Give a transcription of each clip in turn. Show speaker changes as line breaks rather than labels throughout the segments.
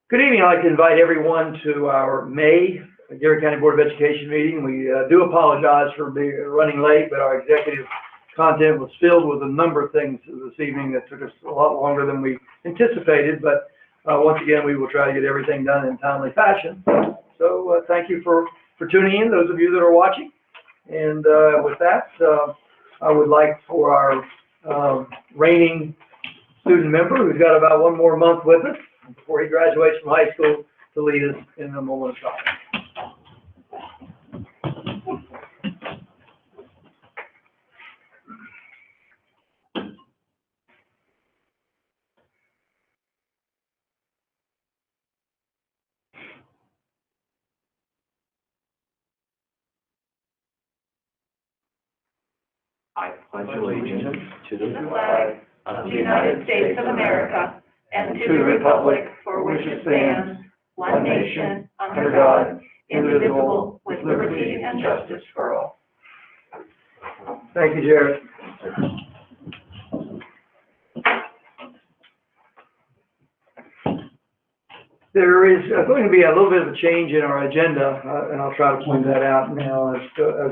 Good evening. I'd like to invite everyone to our May Garrett County Board of Education meeting. We do apologize for being running late, but our executive content was filled with a number of things this evening that took us a lot longer than we anticipated. But once again, we will try to get everything done in a timely fashion. So thank you for tuning in, those of you that are watching. And with that, I would like for our reigning student member, who's got about one more month with us before he graduates from high school, to lead us in a moment of time.
I pledge allegiance to the flag of the United States of America and to the republic for which it stands, one nation, under God, indivisible, with liberty and justice for all.
Thank you, Garrett. There is going to be a little bit of a change in our agenda, and I'll try to point that out now as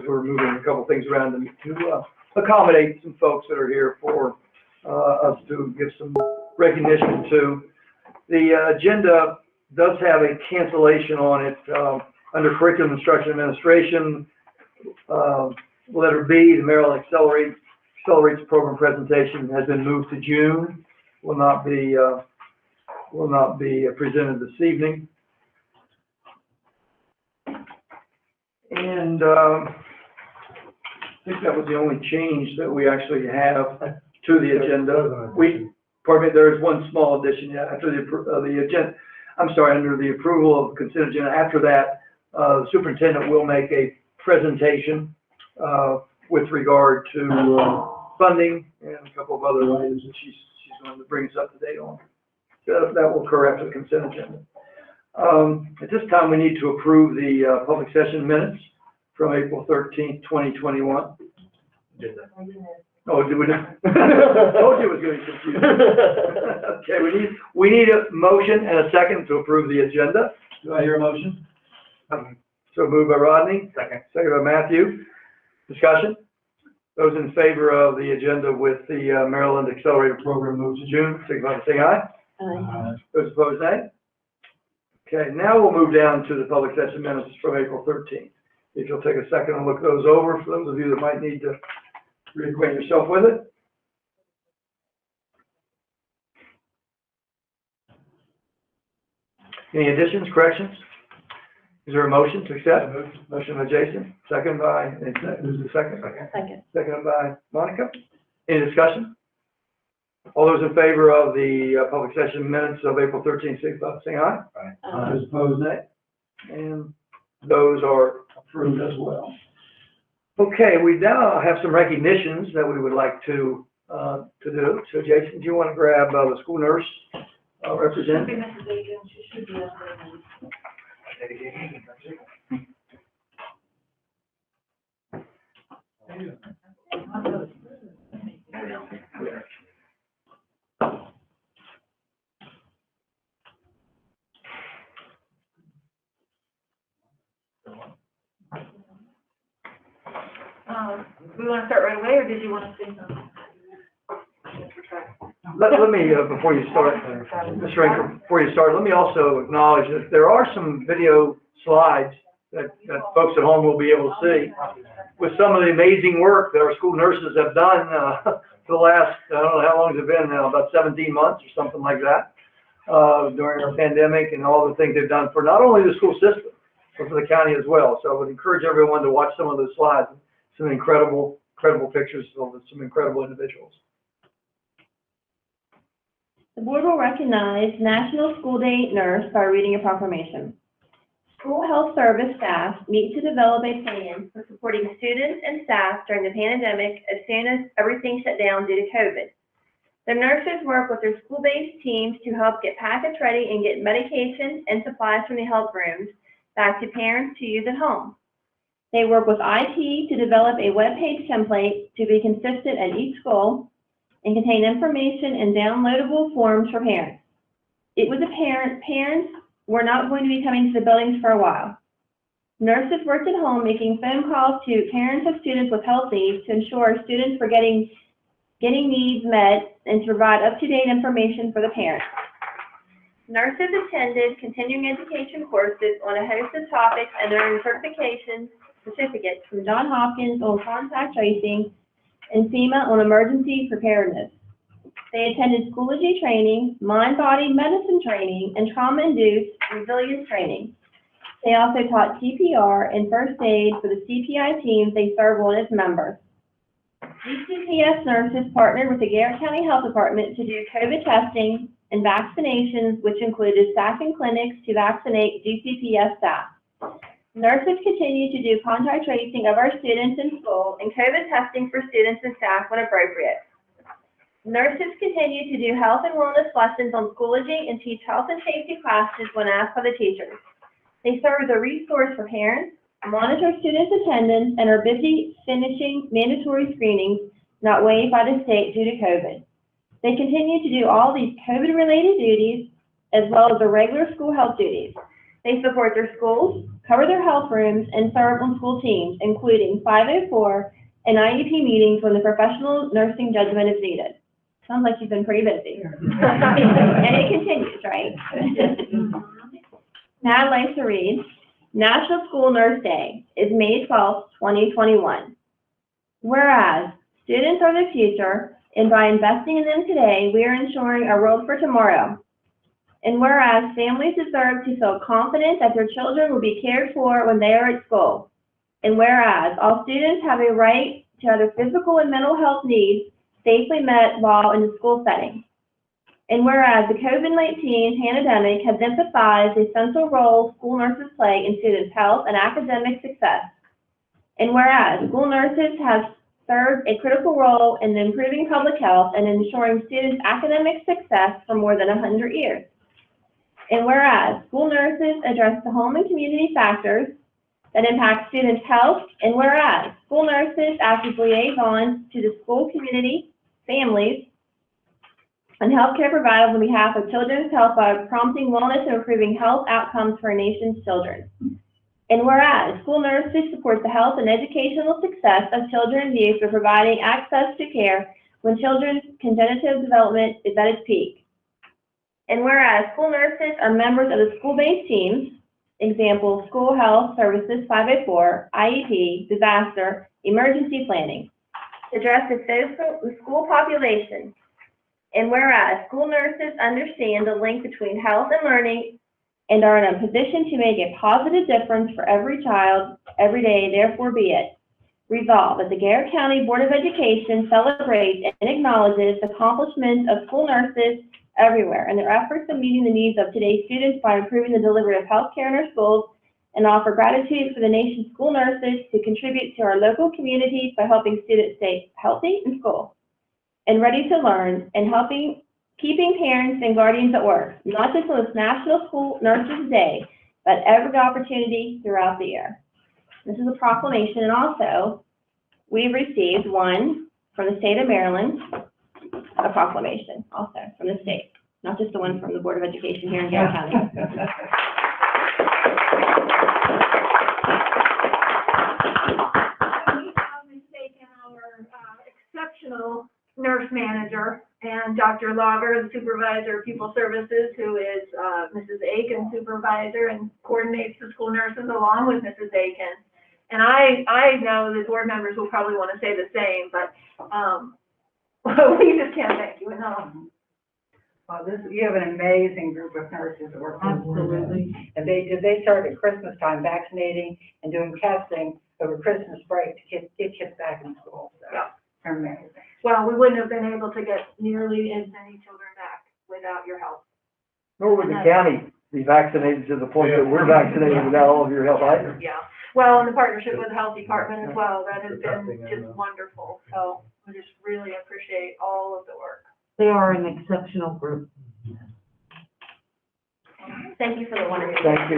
we're moving a couple things around to accommodate some folks that are here for us to give some recognition to. The agenda does have a cancellation on it under Curriculum Instruction Administration. Letter B, the Maryland Accelerates Program presentation has been moved to June. Will not be presented this evening. And I think that was the only change that we actually have to the agenda. Pardon me, there is one small addition after the agenda. I'm sorry, under the approval of consent agenda. After that, the superintendent will make a presentation with regard to funding and a couple of other items that she's going to bring us up to date on. So that will occur after the consent agenda. At this time, we need to approve the public session minutes from April 13th, 2021. Oh, did we not? I told you it was going to be confusing. Okay, we need a motion and a second to approve the agenda. Do I hear a motion? So moved by Rodney. Second by Matthew. Discussion? Those in favor of the agenda with the Maryland Accelerated Program moved to June, signify by saying aye. Aye. Those opposed, nay. Okay, now we'll move down to the public session minutes from April 13th. If you'll take a second and look those over, for those of you that might need to reacquaint yourself with it. Any additions, corrections? Is there a motion to accept? Motion by Jason, second by, who's the second? Second by Monica. Any discussion? All those in favor of the public session minutes of April 13th, signify by saying aye. Aye. Those opposed, nay. And those are approved as well. Okay, we now have some recognitions that we would like to do. So, Jason, do you want to grab the school nurse representative?
Mrs. Aiken, she should be up we want to start right away, or did you want to say something?
Let me, before you start, Ms. Rinker, before you start, let me also acknowledge that there are some video slides that folks at home will be able to see with some of the amazing work that our school nurses have done for the last, I don't know how long has it been now, about 17 months or something like that, during our pandemic, and all the things they've done for not only the school system, but for the county as well. So I would encourage everyone to watch some of those slides. Some incredible pictures of some incredible individuals.
The board will recognize National School Day Nurse by reading a proclamation. School health service staff meet to develop a plan for supporting students and staff during the pandemic as soon as everything shut down due to COVID. The nurses work with their school-based teams to help get packets ready and get medications and supplies from the health rooms back to parents to use at home. They work with IT to develop a web page template to be consistent at each school and contain information and downloadable forms for parents. It was apparent parents were not going to be coming to the buildings for a while. Nurses worked at home making phone calls to parents of students with health needs to ensure students were getting needs met and to provide up-to-date information for the parents. Nurses attended continuing education courses on a host of topics and earned certificates from Johns Hopkins on contact tracing and FEMA on emergency preparedness. They attended Schoology training, mind-body medicine training, and trauma-induced resilience training. They also taught CPR and first aid for the CPI teams they serve on as members. DCPS nurses partnered with the Garrett County Health Department to do COVID testing and vaccinations, which included staffing clinics to vaccinate DCPS staff. Nurses continue to do contact tracing of our students in school and COVID testing for students and staff when appropriate. Nurses continue to do health and wellness lessons on Schoology and teach health and safety classes when asked by the teachers. They serve as a resource for parents, monitor students' attendance, and are busy finishing mandatory screenings not waived by the state due to COVID. They continue to do all these COVID-related duties as well as the regular school health duties. They support their schools, cover their health rooms, and serve on school teams, including 504 and IEP meetings when the professional nursing judgment is needed. Sounds like you've been pretty busy. And it continues, right? Now I'd like to read, National School Nurse Day is May 12th, 2021. Whereas students are the future, and by investing in them today, we are ensuring a world for tomorrow. And whereas families deserve to feel confident that their children will be cared for when they are at school. And whereas all students have a right to have their physical and mental health needs safely met while in the school setting. And whereas the COVID-19 pandemic has emphasized the central role school nurses play in students' health and academic success. And whereas school nurses have served a critical role in improving public health and ensuring students' academic success for more than 100 years. And whereas school nurses address the home and community factors that impact students' health, and whereas school nurses act as liaisons to the school community, families, and healthcare providers on behalf of children's health by prompting wellness and improving health outcomes for our nation's children. And whereas school nurses support the health and educational success of children and youth by providing access to care when children's cognitive development is at its peak. And whereas school nurses are members of the school-based teams, example, School Health Services 504, IEP, Disaster, Emergency Planning, to address the school population. And whereas school nurses understand the link between health and learning and are in a position to make a positive difference for every child every day, therefore be it. Resolved that the Garrett County Board of Education celebrates and acknowledges the accomplishments of school nurses everywhere and their efforts in meeting the needs of today's students by improving the delivery of health care in our schools, and offer gratitude for the nation's school nurses who contribute to our local communities by helping students stay healthy in school and ready to learn, and keeping parents and guardians at work, not just on this National School Nurses Day, but every opportunity throughout the year. This is a proclamation, and also we've received one from the state of Maryland, a proclamation also from the state, not just the one from the Board of Education here in Garrett County.
Exceptional nurse manager, and Dr. Lager, the supervisor of pupil services, who is Mrs. Aiken's supervisor and coordinates the school nurses along with Mrs. Aiken. And I know the board members will probably want to say the same, but we just can't thank you enough.
Well, you have an amazing group of nurses that work for the board. Absolutely. And they start at Christmas time vaccinating and doing testing over Christmas break to get kids back in school. So yeah. They're amazing.
Well, we wouldn't have been able to get nearly as many children back without your help.
Nor would the county be vaccinated to the point that we're vaccinated without all of your help either.
Yeah. Well, in the partnership with the health department as well, that has been just wonderful. So we just really appreciate all of the work.
They are an exceptional group.
Thank you for the wonderful.
Thank you.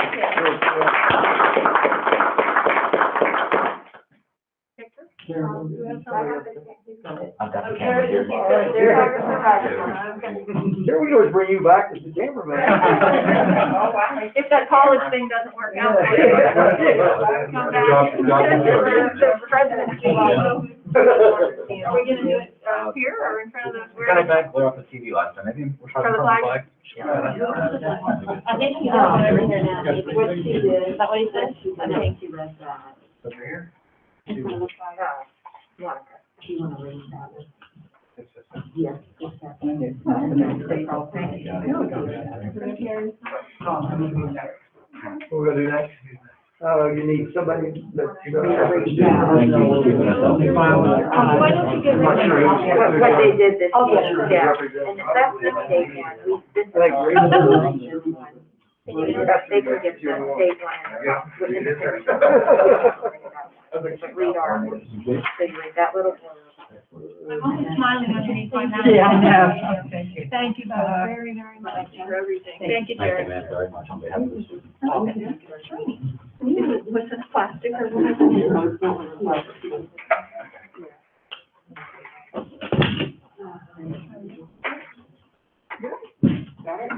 Victor?
I've got the
Okay,
camera here.
Here, we can always bring you back as the cameraman.
Oh, wow. If that college thing doesn't work out. Come back. The presidency. Are we gonna do it here or in front of the?
Kind of bad glare off the TV last time. Maybe we're trying
For
to
the
flag.
flag?
I think he's over here now. What she did, is that what he said? I think she read that.
Over here?
You wanna read that? Yes.
What we gonna do next? You need somebody that.
Thank you for keeping us up.
Why don't you give
I'm not sure.
What they did this
I'll
year,
get
yeah,
you.
and that's the state one, this is
Thank
all.
you.
They can get the state one within the picture. Read our, figure that little.
I'm only smiling underneath my mask.
Yeah, I know. Thank you.
Thank you both very, very much for everything. Thank you,
Thank you,
Jared.
man, very much on behalf of the students.
Was this plastic or what?
Okay.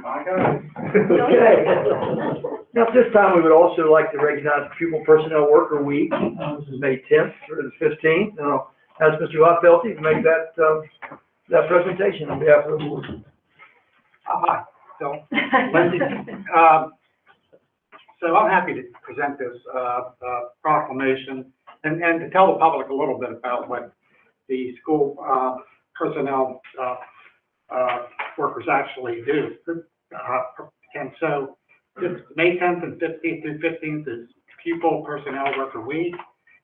Now, at this time, we would also like to recognize Pupil Personnel Worker Week. This is May 10th through the 15th. And I'll ask Mr. Loffelty to make that presentation on behalf of the board.
Hi, so, Lindsay, so I'm happy to present this proclamation and to tell the public a little bit about what the school personnel workers actually do. And so, it's May 10th and 15th through 15th is Pupil Personnel Worker Week,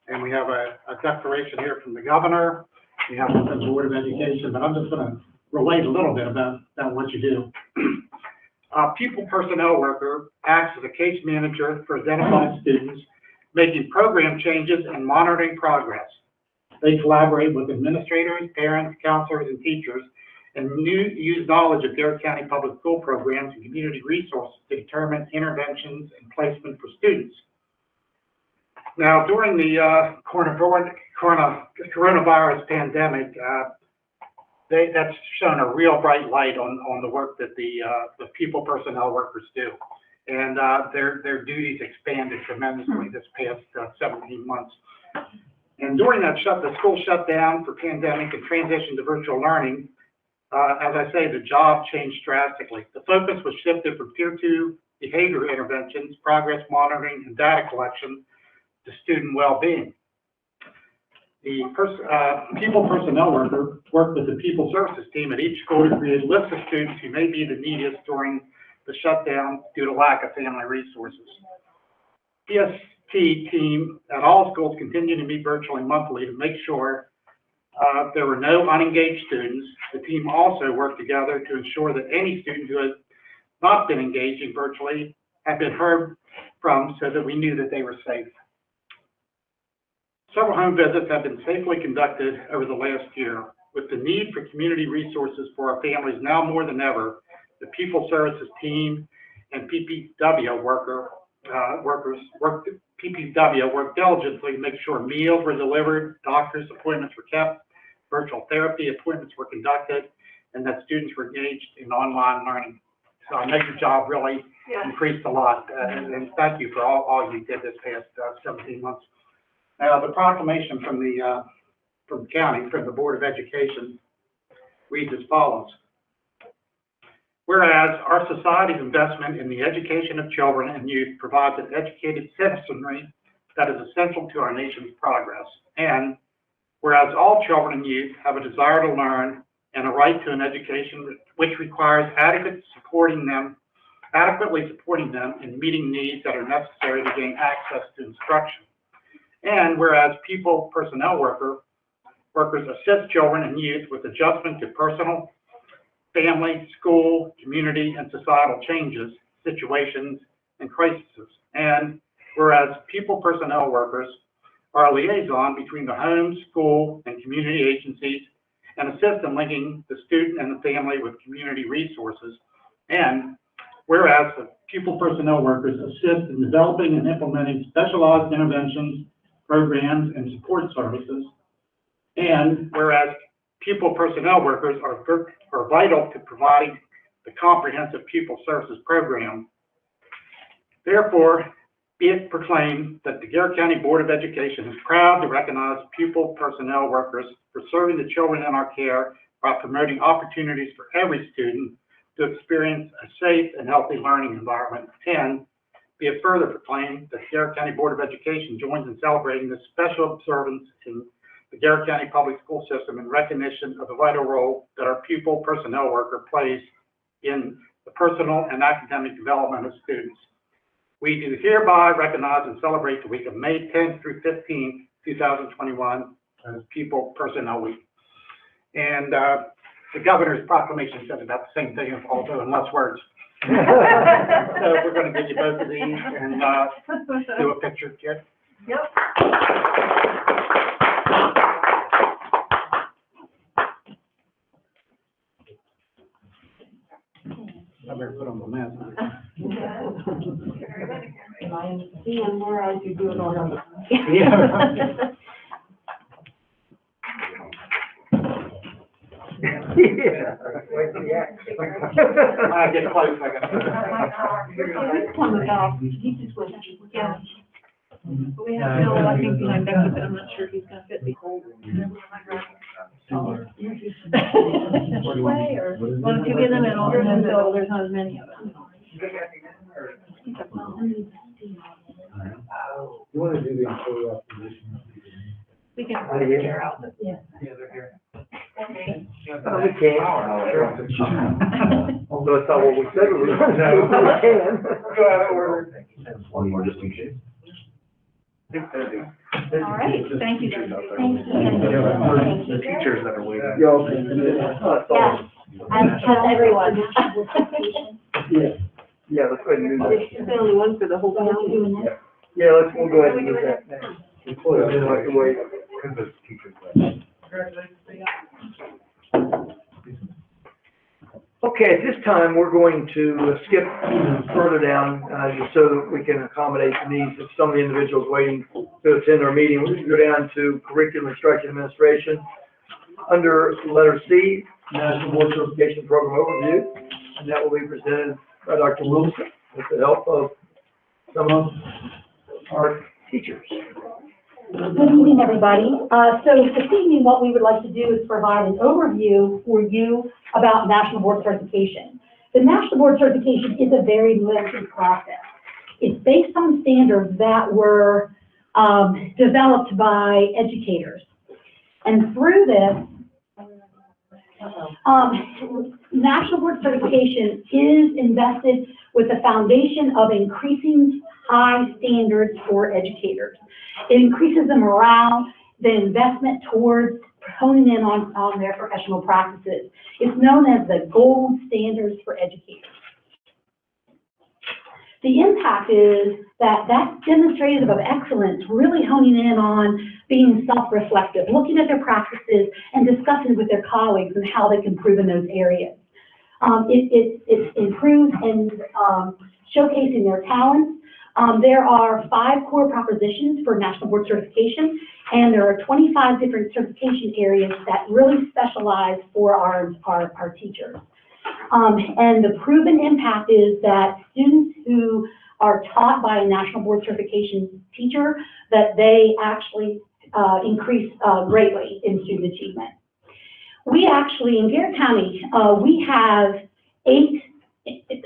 and we have a declaration here from the governor. We have from the Board of Education, but I'm just going to relate a little bit about what you do. Pupil personnel worker acts as a case manager for identified students, making program changes and monitoring progress. They collaborate with administrators, parents, counselors, and teachers, and use knowledge of Garrett County Public School programs and community resources to determine interventions and placement for students. Now, during the coronavirus pandemic, that's shown a real bright light on the work that the Pupil personnel workers do. And their duties expanded tremendously this past 17 months. And during that the school shut down for pandemic and transition to virtual learning, as I say, the job changed drastically. The focus was shifted from Tier 2 behavior interventions, progress monitoring, and data collection to student well-being. The Pupil personnel worker worked with the Pupil services team at each school to create lists of students who may be the neediest during the shutdown due to lack of family resources. PST team at all schools continue to meet virtually monthly to make sure there were no unengaged students. The team also worked together to ensure that any student who had not been engaging virtually had been heard from so that we knew that they were safe. Several home visits have been safely conducted over the last year. With the need for community resources for our families now more than ever, the Pupil Services team and PPW worked diligently to make sure meals were delivered, doctor's appointments were kept, virtual therapy appointments were conducted, and that students were engaged in online learning. So I think your job really increased a lot, and thank you for all you did this past 17 months. The proclamation from the county, from the Board of Education, reads as follows. Whereas our society's investment in the education of children and youth provides an educated citizenry that is essential to our nation's progress. And whereas all children and youth have a desire to learn and a right to an education which requires adequately supporting them in meeting needs that are necessary to gain access to instruction. And whereas Pupil personnel workers assist children and youth with adjustment to personal, family, school, community, and societal changes, situations, and crises. And whereas Pupil personnel workers are a liaison between the home, school, and community agencies and assist in linking the student and the family with community resources. And whereas the Pupil personnel workers assist in developing and implementing specialized interventions, programs, and support services And whereas pupil personnel workers are vital to providing the comprehensive pupil services program, therefore, be it proclaimed that the Garrett County Board of Education is proud to recognize pupil personnel workers for serving the children in our care by promoting opportunities for every student to experience a safe and healthy learning environment. And be it further proclaimed that the Garrett County Board of Education joins in celebrating this special observance in the Garrett County Public School System in recognition of the vital role that our pupil personnel worker plays in the personal and academic development of students. We do hereby recognize and celebrate the week of May 10th through 15th, 2021 as Pupil Personnel Week. And the governor's proclamation says about the same thing, although in less words. So we're going to give you both of these and do a picture, Garrett.
Yep.
I better put on the mask.
And whereas you do it all on the.
I get close, I got.
This one was off, he just went, yeah. But we have Bill, I think, behind Becky, but I'm not sure if he's gonna fit me. Way, or why don't you get them in order, and so there's not as many of them.
You want to do the employee acquisition?
We can figure out, but yeah.
Yeah, they're here. Oh, we can. Although it's not what we said we were going to do, we can. Go out of order.
One more just in case.
All right, thank you.
The teachers that are waiting.
Yo.
Has everyone.
Yeah, let's go ahead and do that.
It's the only one for the whole county.
Yeah, we'll go ahead and do that next. Wait.
Because the teachers left.
Okay, at this time, we're going to skip further down, just so that we can accommodate the needs of some of the individuals waiting to attend our meeting. We're going to go down to Curriculum Instruction Administration. Under letter C, National Board Certification Program Overview, and that will be presented by Dr. Wilson with the help of some of our teachers.
Good evening, everybody. So this evening, what we would like to do is provide an overview for you about National Board Certification. The National Board Certification is a very lengthy process. It's based on standards that were developed by educators. And through this, National Board Certification is invested with the foundation of increasing high standards for educators. It increases the morale, the investment towards honing in on their professional practices. It's known as the gold standards for educators. The impact is that that's demonstrative of excellence, really honing in on being self-reflective, looking at their practices and discussing with their colleagues and how they can improve in those areas. It improves in showcasing their talents. There are 5 core propositions for National Board Certification, and there are 25 different certification areas that really specialize for our teachers. And the proven impact is that students who are taught by a National Board Certification teacher, that they actually increase greatly in student achievement. We actually, in Garrett County, we have 8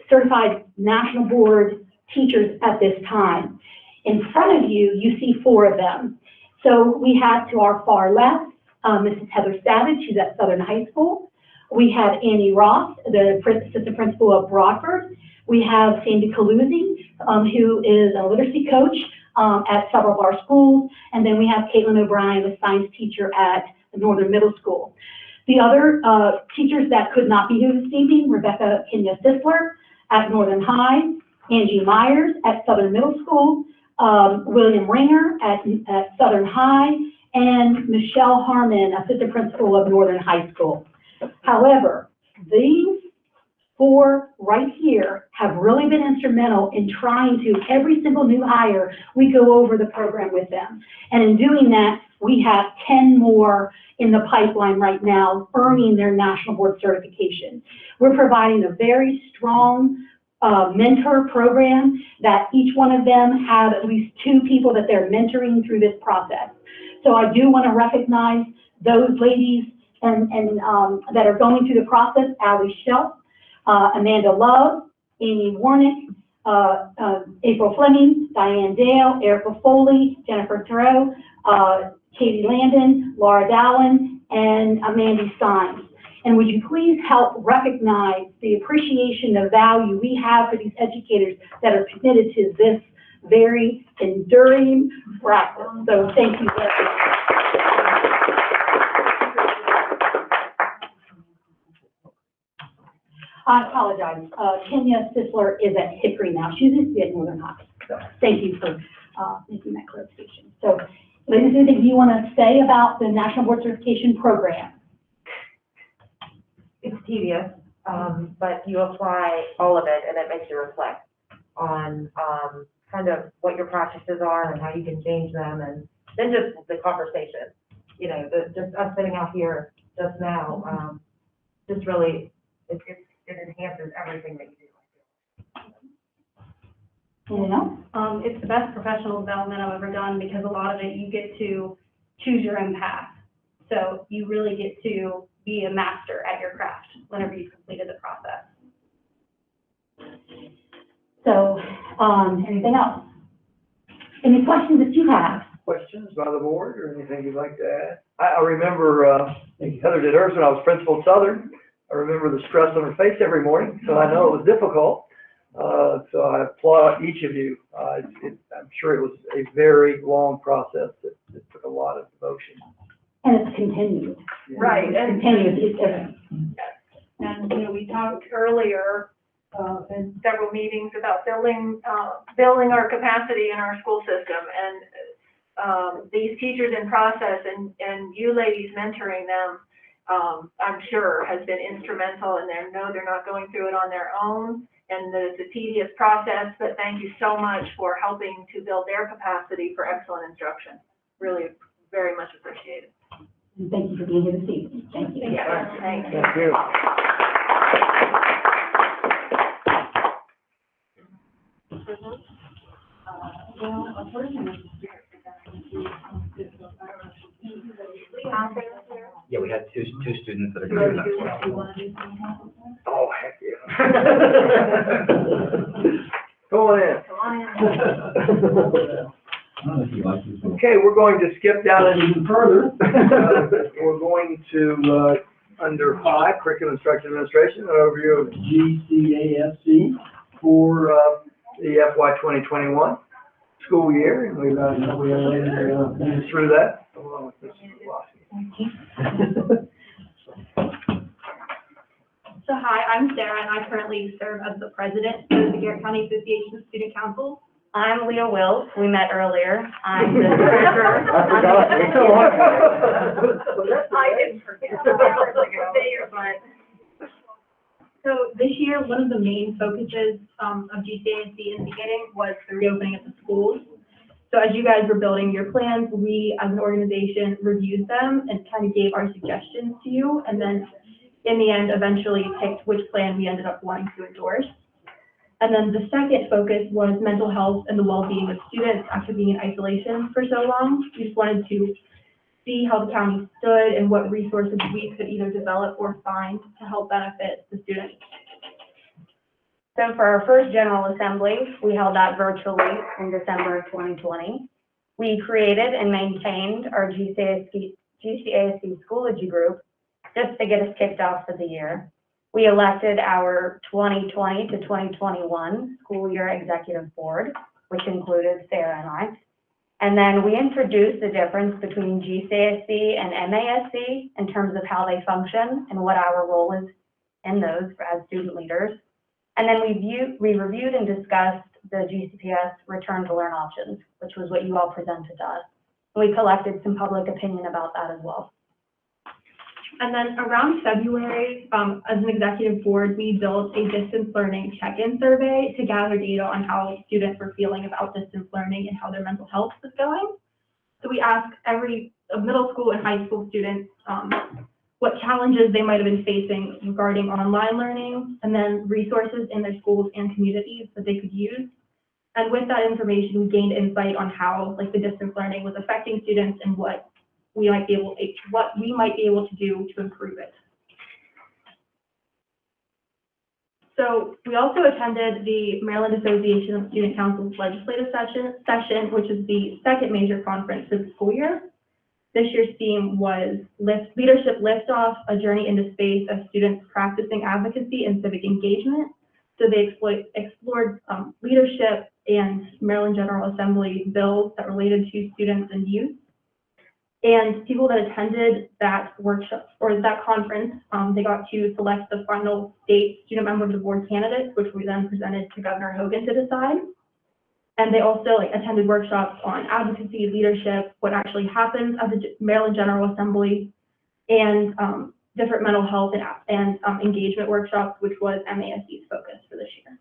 certified National Board teachers at this time. In front of you, you see 4 of them. So we have to our far left, Mrs. Heather Savage, who's at Southern High School. We have Annie Ross, the assistant principal of Broadford. We have Sandy Caluzzi, who is a literacy coach at several of our schools. And then we have Caitlin O'Brien, a science teacher at the Northern Middle School. The other teachers that could not be here this evening, Rebecca Kenya Sisler at Northern High, Angie Myers at Southern Middle School, William Ringer at Southern High, and Michelle Harmon, assistant principal of Northern High School. However, these 4 right here have really been instrumental in trying to, every single new hire, we go over the program with them. And in doing that, we have 10 more in the pipeline right now, earning their national board certification. We're providing a very strong mentor program that each one of them have at least 2 people that they're mentoring through this process. So I do want to recognize those ladies and that are going through the process: Allie Shelp, Amanda Love, Amy Warnick, April Fleming, Diane Dale, Erica Foley, Jennifer Thoreau, Katie Landon, Laura Dallin, and Amanda Stein. And would you please help recognize the appreciation, the value we have for these educators that are committed to this very enduring practice. So thank you very much. I apologize. Kenya Sisler is at Hickory now. She's at Northern High. So thank you for making that clarification. So, ladies, anything you want to say about the National Board Certification Program?
It's tedious, but you apply all of it and it makes you reflect on, kind of what your practices are and how you can change them, and then just the conversation, you know, just us sitting out here just now, just really, it enhances everything that you do.
Anything else?
It's the best professional development I've ever done, because a lot of it, you get to choose your own path. So you really get to be a master at your craft whenever you've completed the process.
So, anything else? Any questions that you have?
Questions by the board or anything you'd like to add? I remember, I think Heather did hers when I was principal at Southern. I remember the stress on her face every morning, so I know it was difficult. So I applaud each of you. I'm sure it was a very long process. It took a lot of devotion.
And it's continued.
Right,
It's
and,
continued.
and, you know, we talked earlier, in several meetings about building our capacity in our school system, and, these teachers in process and you ladies mentoring them, I'm sure has been instrumental, and they know they're not going through it on their own, and that it's a tedious process, but thank you so much for helping to build their capacity for excellent instruction. Really, very much appreciated.
And thank you for being here this evening. Thank you.
Yeah, thank you.
Thank you.
Yeah, we had two students that are doing that.
Oh, heck yeah. Go on in.
I don't know if you like this one.
Okay, we're going to skip down even further. We're going to, under 5, Curriculum Instruction Administration, an overview of GCASC for the FY 2021 school year, and we've got a lady to lead us through that, along with Mrs. Pulaski.
So hi, I'm Sarah, and I currently serve as the president of the Garrett County Association of Student Councils.
I'm Leah Wills, we met earlier. I'm the treasurer.
I forgot.
I didn't forget.
So this year, one of the main focuses of GCASC in the beginning was the reopening of the schools. So as you guys were building your plans, we as an organization reviewed them and kind of gave our suggestions to you, and then in the end eventually picked which plan we ended up wanting to endorse. And then the second focus was mental health and the well-being of students after being in isolation for so long. We just wanted to see how the county stood and what resources we could either develop or find to help benefit the students.
So for our first General Assembly, we held that virtually in December of 2020. We created and maintained our GCASC Schoology group just to get us kicked off for the year. We elected our 2020 to 2021 school year executive board, which included Sarah and I. And then we introduced the difference between GCASC and MASC in terms of how they function and what our role is in those as student leaders. And then we reviewed and discussed the GCPS return to learn options, which was what you all presented to us. We collected some public opinion about that as well.
And then around February, as an executive board, we built a distance learning check-in survey to gather data on how students were feeling about distance learning and how their mental health was going. So we asked every of middle school and high school students, what challenges they might have been facing regarding online learning, and then resources in their schools and communities that they could use. And with that information, we gained insight on how like the distance learning was affecting students and what we might be able to do to improve it. So we also attended the Maryland Association of Student Council's legislative session, which is the second major conference for the school year. This year's theme was Leadership Liftoff, a journey into space of students practicing advocacy and civic engagement. So they explored leadership and Maryland General Assembly bills that related to students and youth. And people that attended that workshop or that conference, they got to select the final state student member of the board candidates, which we then presented to Governor Hogan to decide. And they also attended workshops on advocacy, leadership, what actually happens at the Maryland General Assembly, and different mental health and engagement workshops, which was MASC's focus for this year.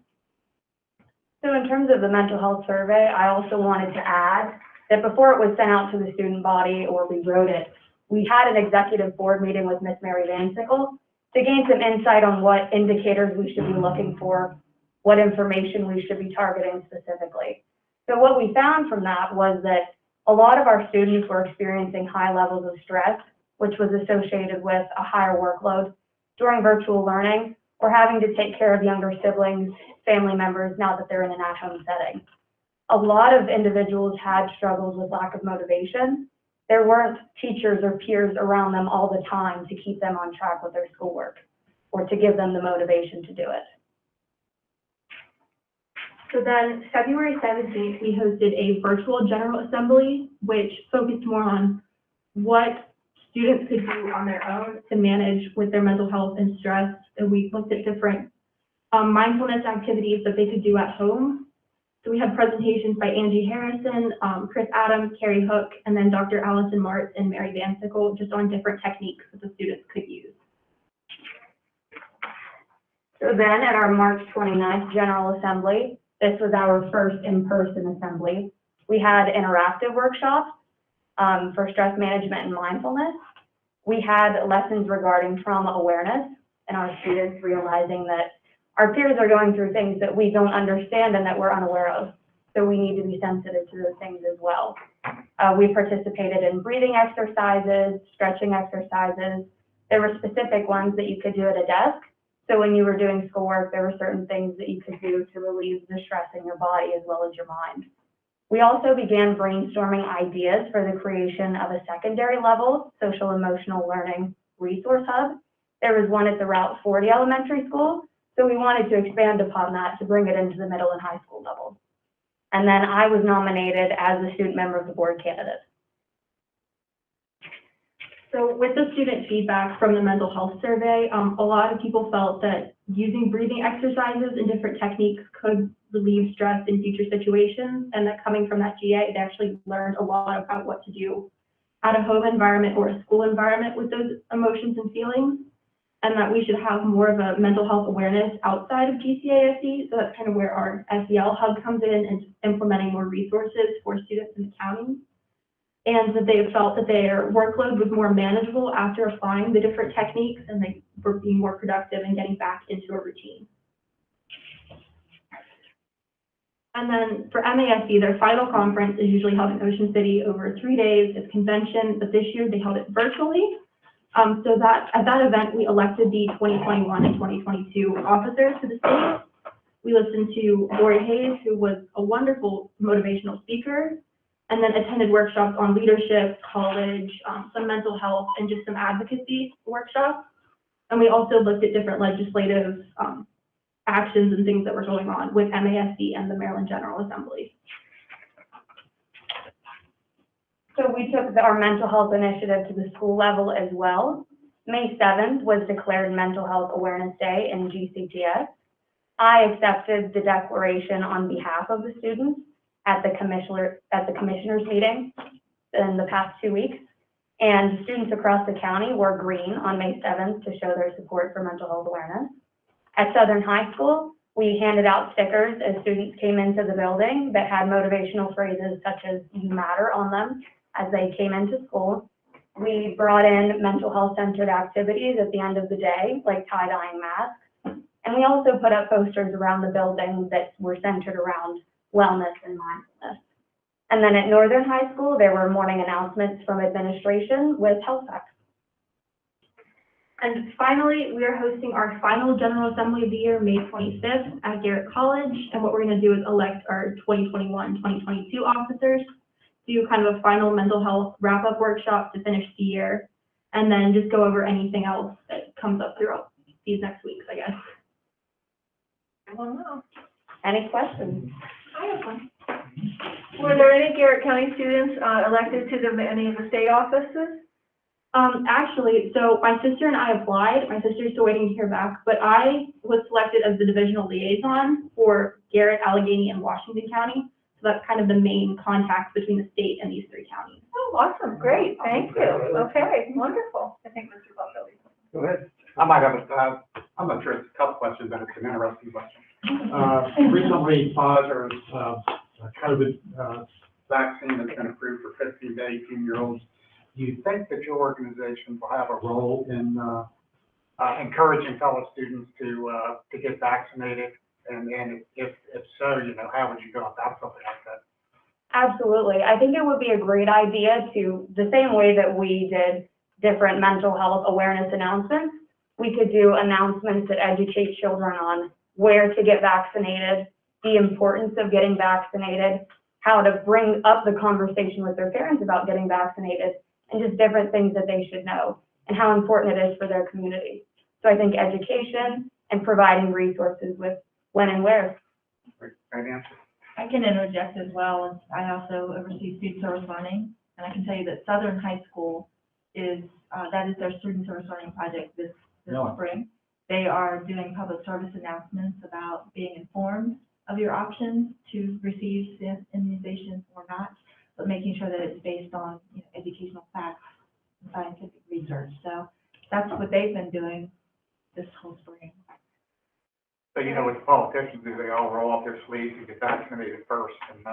So in terms of the mental health survey, I also wanted to add that before it was sent out to the student body or we wrote it, we had an executive board meeting with Miss Mary Van Sickle to gain some insight on what indicators we should be looking for, what information we should be targeting specifically. So what we found from that was that a lot of our students were experiencing high levels of stress, which was associated with a higher workload during virtual learning or having to take care of younger siblings, family members now that they're in an at-home setting. A lot of individuals had struggles with lack of motivation. There weren't teachers or peers around them all the time to keep them on track with their schoolwork or to give them the motivation to do it.
So then February 17th, we hosted a virtual General Assembly, which focused more on what students could do on their own to manage with their mental health and stress. And we looked at different mindfulness activities that they could do at home. So we had presentations by Angie Harrison, Chris Adams, Carrie Hook, and then Dr. Allison Martz and Mary Van Sickle, just on different techniques that the students could use.
So then at our March 29th General Assembly, this was our first in-person assembly. We had interactive workshops for stress management and mindfulness. We had lessons regarding trauma awareness and our students realizing that our peers are going through things that we don't understand and that we're unaware of. So we need to be sensitive to those things as well. We participated in breathing exercises, stretching exercises. There were specific ones that you could do at a desk. So when you were doing schoolwork, there were certain things that you could do to relieve the stress in your body as well as your mind. We also began brainstorming ideas for the creation of a secondary level social emotional learning resource hub. There was one at the Route 40 Elementary School, so we wanted to expand upon that to bring it into the middle and high school level. And then I was nominated as a student member of the board candidate.
So with the student feedback from the mental health survey, a lot of people felt that using breathing exercises and different techniques could relieve stress in future situations, and that coming from that GA, they actually learned a lot about what to do at a home environment or a school environment with those emotions and feelings, and that we should have more of a mental health awareness outside of GCASD. So that's kind of where our SEL hub comes in and implementing more resources for students in the county. And that they felt that their workload was more manageable after applying the different techniques, and they were being more productive and getting back into a routine. And then for MASC, their final conference is usually held in Ocean City over 3 days. It's convention, but this year they held it virtually. So that at that event, we elected the 2021 and 2022 officers to the state. We listened to Lori Hayes, who was a wonderful motivational speaker, and then attended workshops on leadership, college, some mental health, and just some advocacy workshops. And we also looked at different legislative actions and things that were going on with MASC and the Maryland General Assembly.
So we took our mental health initiative to the school level as well. May 7th was declared Mental Health Awareness Day in GCTS. I accepted the declaration on behalf of the students at the commissioners meeting in the past 2 weeks. And students across the county wore green on May 7th to show their support for mental health awareness. At Southern High School, we handed out stickers as students came into the building that had motivational phrases such as "you matter" on them as they came into school.
We brought in mental health centered activities at the end of the day, like tie-dyeing masks. And we also put up posters around the building that were centered around wellness and mindfulness. And then at Northern High School, there were morning announcements from administration with health facts.
And finally, we are hosting our final General Assembly of the year, May 25th at Garrett College. And what we're going to do is elect our 2021-2022 officers, do kind of a final mental health wrap-up workshop to finish the year, and then just go over anything else that comes up throughout these next weeks, I guess.
I don't know.
Any questions?
I have one. Were there any Garrett County students elected to any of the state offices?
Actually, so my sister and I applied. My sister's still waiting to hear back, but I was selected as the divisional liaison for Garrett, Allegheny, and Washington County. So that's kind of the main contact between the state and these three counties.
Oh, awesome, great, thank you. Okay, wonderful. I think Mr. Buckley.
Go ahead.
I might have I'm not sure, it's a tough question, but it's an interesting question. Recently, Pfizer's COVID vaccine has been approved for 15 to 18-year-olds. Do you think that your organization will have a role in encouraging fellow students to get vaccinated? And if so, how would you go about something like that?
Absolutely. I think it would be a great idea to, the same way that we did different mental health awareness announcements, we could do announcements that educate children on where to get vaccinated, the importance of getting vaccinated, how to bring up the conversation with their parents about getting vaccinated, and just different things that they should know, and how important it is for their community. So I think education and providing resources with when and where.
Great answer.
I can interject as well. I also oversee student service learning, and I can tell you that Southern High School is, that is their student service learning project this spring. They are doing public service announcements about being informed of your options to receive the immunization or not, but making sure that it's based on educational facts and scientific research. So that's what they've been doing this whole spring.
So what the politicians do, they all roll off their sleeves and get vaccinated first, and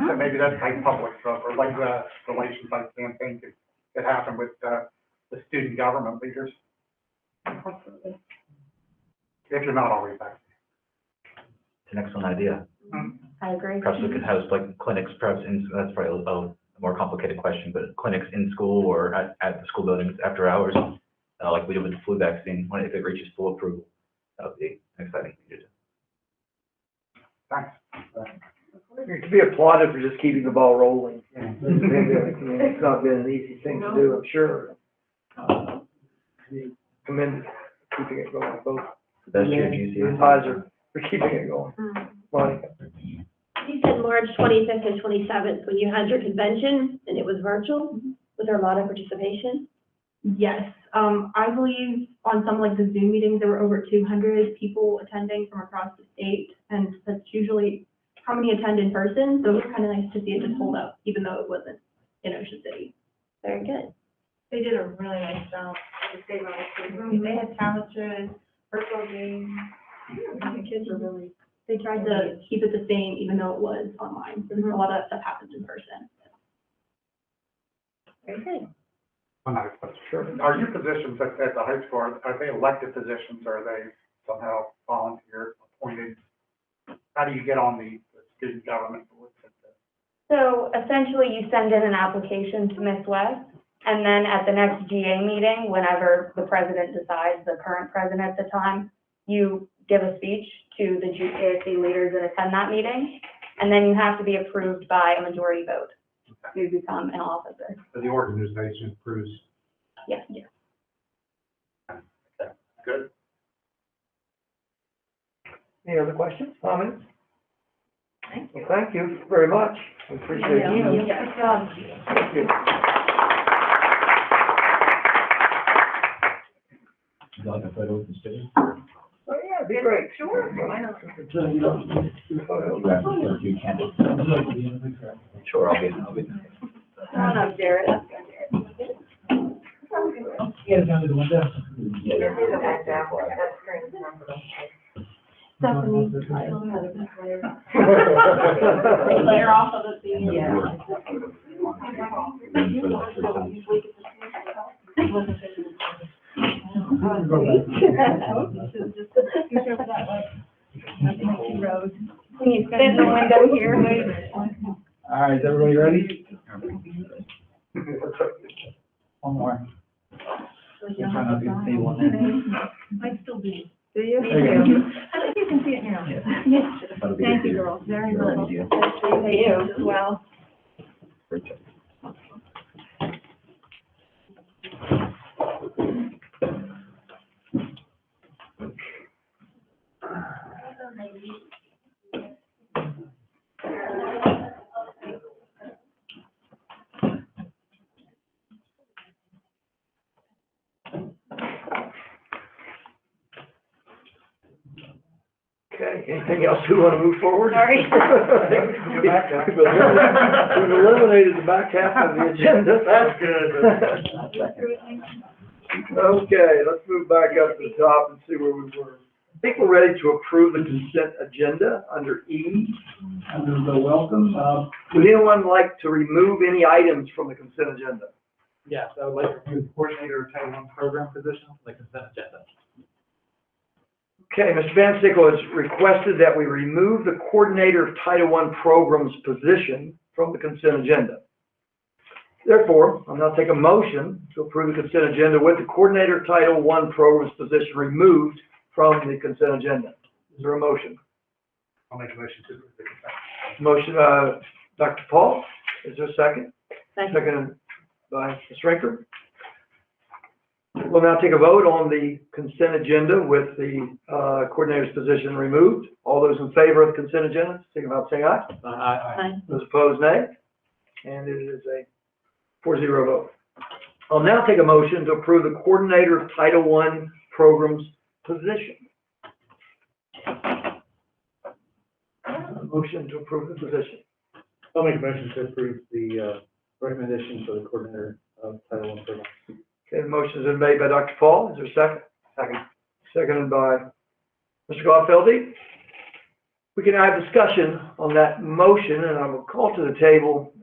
so maybe that's like public stuff, or like the relations type campaign could happen with the student government leaders.
Absolutely.
If you're not already vaccinated.
It's an excellent idea.
I agree.
Perhaps we could host like clinics, perhaps that's probably a more complicated question, but clinics in school or at the school buildings after hours, like we did with the flu vaccine, if it reaches full approval. That would be exciting thing to do.
Thanks.
You could be applauded for just keeping the ball rolling. It's not been an easy thing to do, I'm sure. Commended for keeping it going, both.
The best year
And Pfizer for keeping it going. Monica.
You said March 25th and 27th when you had your convention and it was virtual. Was there a lot of participation?
Yes, I believe on some like the Zoom meetings, there were over 200 people attending from across the state, and that's usually how many attend in person. So it was kind of nice to see it just hold up, even though it wasn't in Ocean City.
Very good.
They did a really nice job. They had talent shows, virtual games. The kids were really.
They tried to keep it the same, even though it was online. So a lot of that stuff happens in person.
Very good.
One other question. Sure. Are your positions at the high school, are they elected positions, or are they somehow volunteer appointed? How do you get on the student government board?
So essentially, you send in an application to Miss West, and then at the next GA meeting, whenever the president decides, the current president at the time, you give a speech to the GKSC leaders that attend that meeting, and then you have to be approved by a majority vote to become an officer.
So the organization approves.
Yes.
Good.
Any other questions, comments? Well, thank you very much. We appreciate you.
Good job.
Thank you.
Would you like a photo with the student?
Oh, yeah, it'd be great.
Sure, why not?
You can. Sure, I'll be.
Come on up, Garrett.
Get it down to the window. Yeah.
Stephanie.
Layer off of the senior.
Yeah.
There's a window here.
All right, is everybody ready? One more. Try not to get the table in there.
I still do.
Do you?
There you go.
I think you can see it now.
That'll be
Thank
good.
you, girls, very
Very
much.
good.
Thank you as well.
Great job.
Okay, anything else we want to move forward?
Sorry.
We've eliminated the back half of the agenda. That's good. Okay, let's move back up to the top and see where we were. I think we're ready to approve the consent agenda under E, under the welcome. Would anyone like to remove any items from the consent agenda?
Yes, I would like to remove the coordinator of Title I program position from the consent agenda.
Okay, Mr. Van Sickle has requested that we remove the coordinator of Title I programs position from the consent agenda. Therefore, I'll now take a motion to approve the consent agenda with the coordinator of Title I programs position removed from the consent agenda. Is there a motion?
I'll make a motion to approve the consent.
Motion, Dr. Paul, is there a second?
Second.
Second by Ms. Rinker. We'll now take a vote on the consent agenda with the coordinator's position removed. All those in favor of the consent agenda, signify by saying aye.
Aye.
Those opposed, nay. And it is a 4-0 vote. I'll now take a motion to approve the coordinator of Title I programs position. A motion to approve the position.
I'll make a motion to approve the recommendation for the coordinator of Title I program.
Okay, the motion has been made by Dr. Paul. Is there a second? Second. Seconded by Mr. Gotfeldy. We can have discussion on that motion, and I will call to the table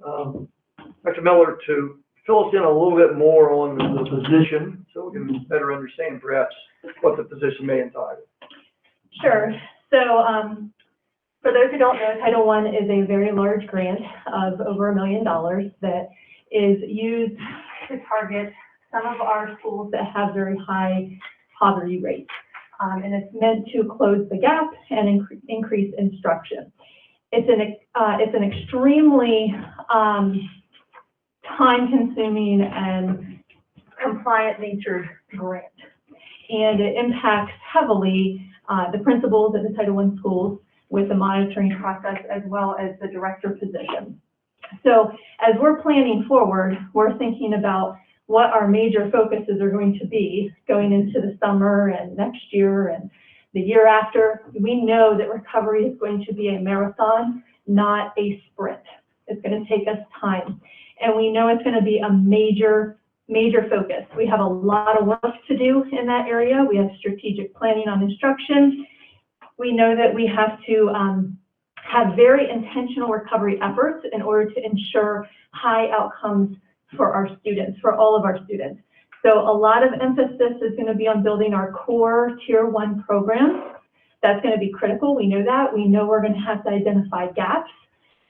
Dr. Miller to fill us in a little bit more on the position so we can better understand perhaps what the position may entitle.
Sure. So, for those who don't know, Title I is a very large grant of over $1 million that is used to target some of our schools that have very high poverty rates. And it's meant to close the gap and increase instruction. It's an extremely time-consuming and compliant-natured grant. And it impacts heavily the principals at the Title I schools with the monitoring process as well as the director position. So as we're planning forward, we're thinking about what our major focuses are going to be going into the summer and next year and the year after. We know that recovery is going to be a marathon, not a sprint. It's going to take us time. And we know it's going to be a major focus. We have a lot of work to do in that area. We have strategic planning on instruction. We know that we have to have very intentional recovery efforts in order to ensure high outcomes for our students, for all of our students. So a lot of emphasis is going to be on building our core Tier 1 programs. That's going to be critical. We know that. We know we're going to have to identify gaps.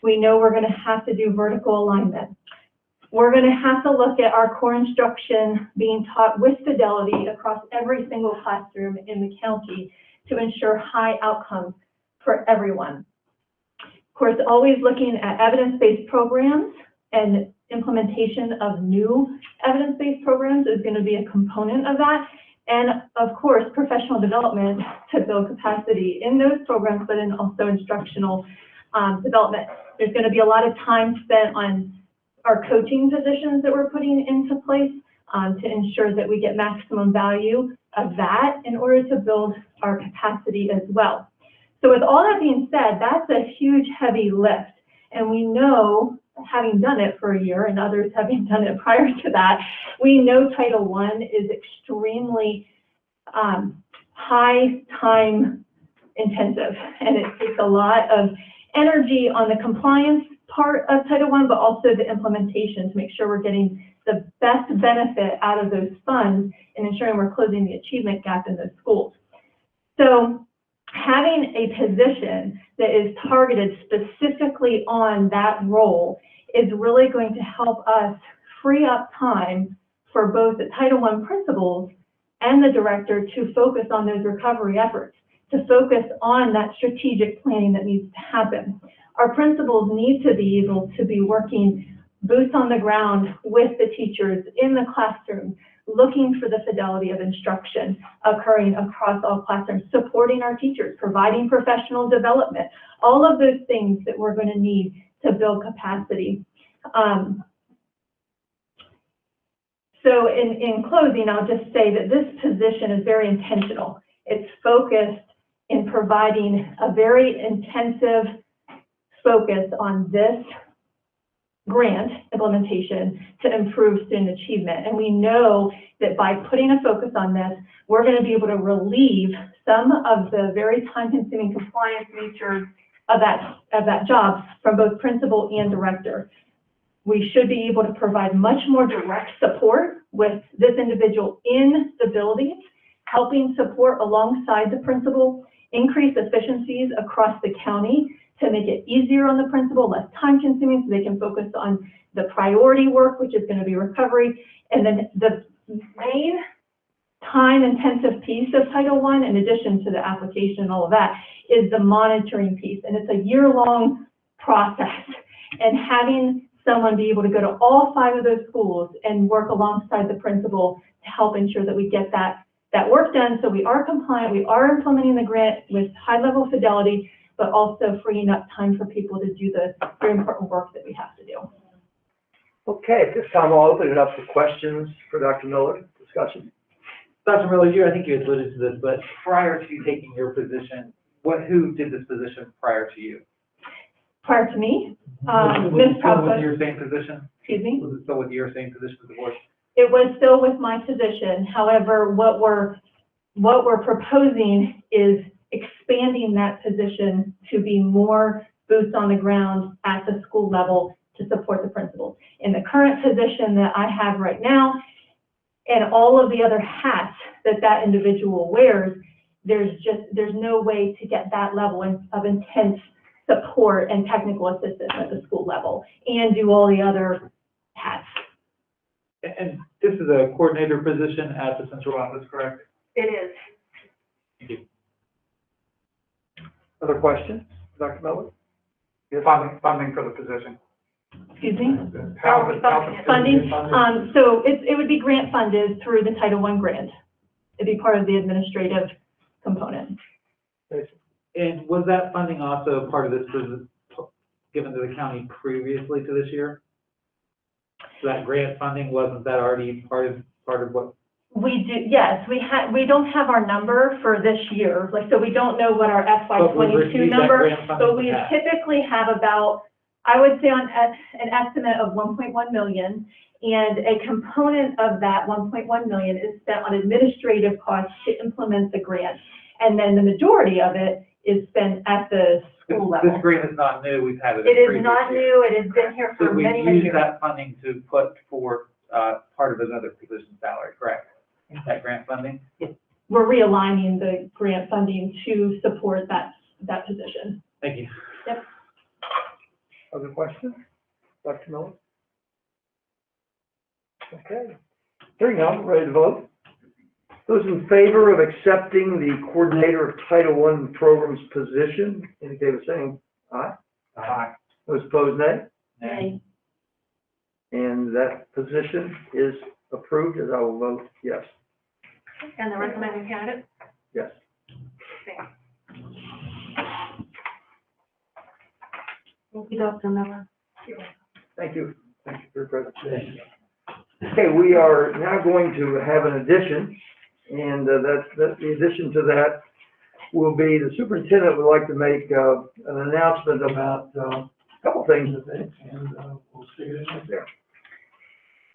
We know we're going to have to do vertical alignment. We're going to have to look at our core instruction being taught with fidelity across every single classroom in the county to ensure high outcomes for everyone. Of course, always looking at evidence-based programs and implementation of new evidence-based programs is going to be a component of that. And of course, professional development to build capacity in those programs, but in also instructional development. There's going to be a lot of time spent on our coaching positions that we're putting into place to ensure that we get maximum value of that in order to build our capacity as well. So with all that being said, that's a huge, heavy lift. And we know, having done it for a year and others having done it prior to that, we know Title I is extremely high time intensive, and it takes a lot of energy on the compliance part of Title I, but also the implementation to make sure we're getting the best benefit out of those funds and ensuring we're closing the achievement gap in those schools. So having a position that is targeted specifically on that role is really going to help us free up time for both the Title I principals and the director to focus on those recovery efforts, to focus on that strategic planning that needs to happen. Our principals need to be able to be working boots on the ground with the teachers in the classroom, looking for the fidelity of instruction occurring across all classrooms, supporting our teachers, providing professional development, all of those things that we're going to need to build capacity. So in closing, I'll just say that this position is very intentional. It's focused in providing a very intensive focus on this grant implementation to improve student achievement. And we know that by putting a focus on this, we're going to be able to relieve some of the very time-consuming compliance nature of that job from both principal and director. We should be able to provide much more direct support with this individual in the building, helping support alongside the principal, increase efficiencies across the county to make it easier on the principal, less time consuming, so they can focus on the priority work, which is going to be recovery. And then the main time intensive piece of Title I, in addition to the application and all of that, is the monitoring piece. And it's a year-long process. And having someone be able to go to all 5 of those schools and work alongside the principal to help ensure that we get that work done, so we are compliant, we are implementing the grant with high level of fidelity, but also freeing up time for people to do the very important work that we have to do.
Okay, at this time I'll open it up for questions for Dr. Miller, discussion.
Dr. Miller, I think you alluded to this, but prior to taking your position, who did this position prior to you?
Prior to me, Ms.
Was it still
Proudfoot,
with your same position?
excuse me?
Was it still with your same position with the board?
It was still with my position. However, what we're proposing is expanding that position to be more boots on the ground at the school level to support the principals. In the current position that I have right now, and all of the other hats that individual wears, there's no way to get that level of intense support and technical assistance at the school level and do all the other hats.
And this is a coordinator position at the central office, correct?
It is.
Thank you.
Other questions, Dr. Miller? Yes.
Funding for the position.
Excuse me?
Funding.
Funding, so it would be grant funded through the Title I grant. It'd be part of the administrative component.
And was that funding also part of this business given to the county previously to this year? So that grant funding, wasn't that already part of what?
We do, yes, we don't have our number for this year, so we don't know what our FY '22 number, but we typically have about, I would say on an estimate of 1.1 million, and a component of that 1.1 million is spent on administrative costs to implement the grant. And then the majority of it is spent at the school level.
This grant is not new, we've had it.
It is not new, it has been here for many, many
So we use
years.
that funding to put forward, part of another position salary, correct? That grant funding?
We're realigning the grant funding to support that position.
Thank you.
Yep.
Other questions? Dr. Miller? Okay. Hearing none, ready to vote? Those in favor of accepting the coordinator of Title I programs position, indicate by saying aye.
Aye.
Those opposed, nay.
Nay.
And that position is approved, as I will vote yes.
And the recommended candidate?
Yes.
Thank you, Dr. Miller.
Thank you. Thank you for your presentation. Okay, we are now going to have an addition, and the addition to that will be the superintendent would like to make an announcement about a couple things, I think, and we'll stick it in right there.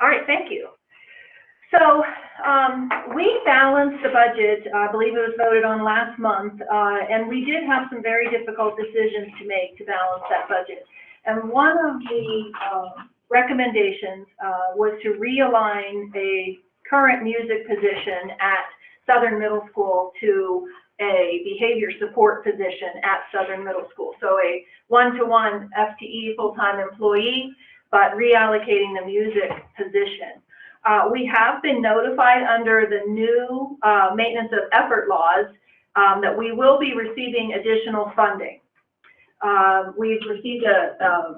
All right, thank you. So we balanced the budget, I believe it was voted on last month, and we did have some very difficult decisions to make to balance that budget. And one of the recommendations was to realign a current music position at Southern Middle School to a behavior support position at Southern Middle School. So a one-to-one FTE full-time employee, but reallocating the music position. We have been notified under the new maintenance of effort laws that we will be receiving additional funding. We've received a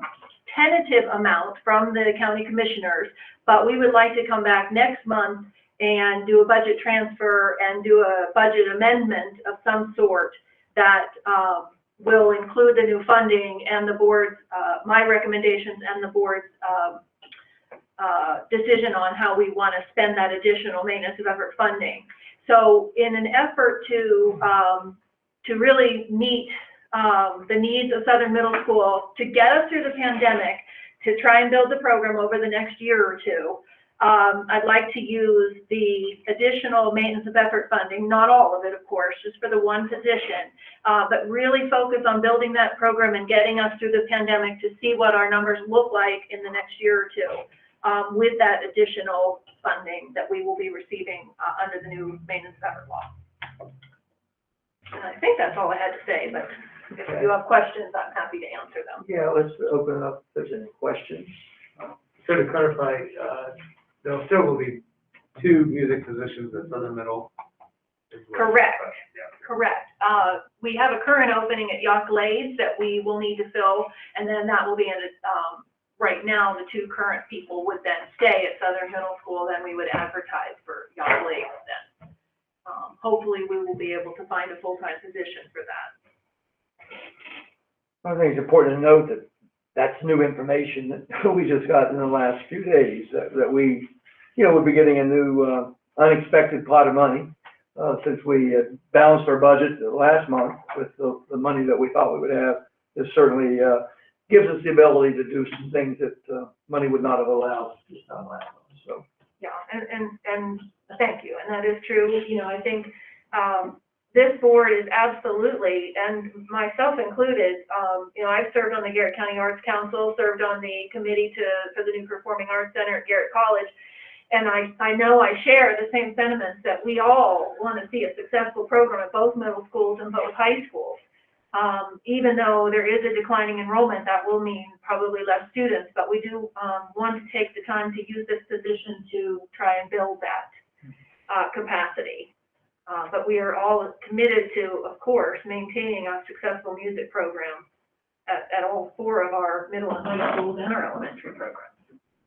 tentative amount from the county commissioners, but we would like to come back next month and do a budget transfer and do a budget amendment of some sort that will include the new funding and the board's, my recommendations and the board's decision on how we want to spend that additional maintenance of effort funding. So in an effort to really meet the needs of Southern Middle School, to get us through the pandemic, to try and build the program over the next year or two, I'd like to use the additional maintenance of effort funding, not all of it, of course, just for the one position, but really focus on building that program and getting us through the pandemic to see what our numbers look like in the next year or two, with that additional funding that we will be receiving under the new maintenance of effort law. And I think that's all I had to say, but if you have questions, I'm happy to answer them.
Yeah, let's open it up if there's any questions.
So to clarify, there still will be 2 music positions at Southern Middle.
Correct, correct. We have a current opening at Yock Glades that we will need to fill, and then that will be in right now, the 2 current people would then stay at Southern Middle School, then we would advertise for Yock Glades then. Hopefully we will be able to find a full-time position for that.
I think it's important to note that that's new information that we just got in the last few days, that we, would be getting a new unexpected pot of money, since we had balanced our budget last month with the money that we thought we would have. This certainly gives us the ability to do some things that money would not have allowed us this time last month, so.
Yeah, and thank you, and that is true. I think this board is absolutely, and myself included, I've served on the Garrett County Arts Council, served on the committee for the new Performing Arts Center at Garrett College, and I know I share the same sentiments that we all want to see a successful program at both middle schools and both high schools. Even though there is a declining enrollment, that will mean probably less students, but we do want to take the time to use this position to try and build that capacity. But we are all committed to, of course, maintaining a successful music program at all 4 of our middle and high schools and our elementary programs.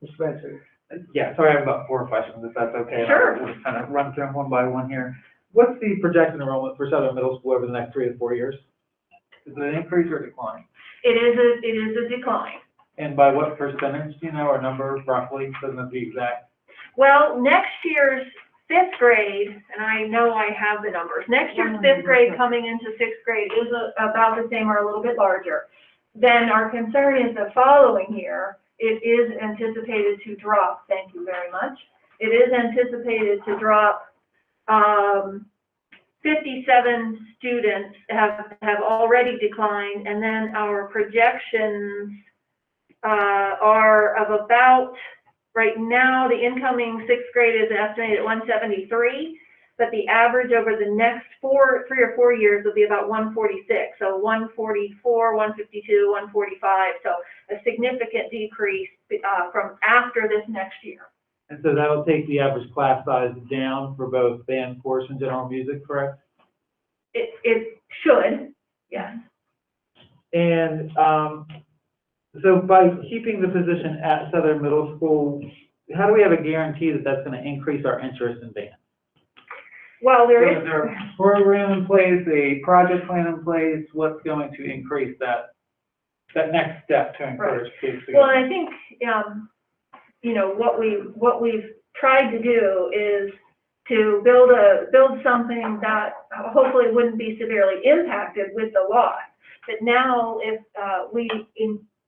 Mr. Spencer.
Yeah, sorry, I have about 4 questions, if that's okay.
Sure.
We'll just kind of run through them one by one here. What's the projected enrollment for Southern Middle School over the next 3 to 4 years? Is it an increase or a decline?
It is a decline.
And by what percentage, do you know, or number roughly, doesn't have to be exact?
Well, next year's 5th grade, and I know I have the numbers, next year's 5th grade coming into 6th grade is about the same or a little bit larger. Then our concern is the following year, it is anticipated to drop, thank you very much. It is anticipated to drop, 57 students have already declined, and then our projections are of about, right now, the incoming 6th grade is estimated at 173, but the average over the next 3 or 4 years will be about 146. So 144, 152, 145. So a significant decrease from after this next year.
And so that'll take the average class size down for both band, chorus, and general music, correct?
It should, yes.
And so by keeping the position at Southern Middle School, how do we have a guarantee that that's going to increase our interest in band?
Well,
So is there a program in place, a project plan in place? What's going to increase that next step to encourage kids to go?
Well, I think, what we've tried to do is to build something that hopefully wouldn't be severely impacted with the loss. But now, if we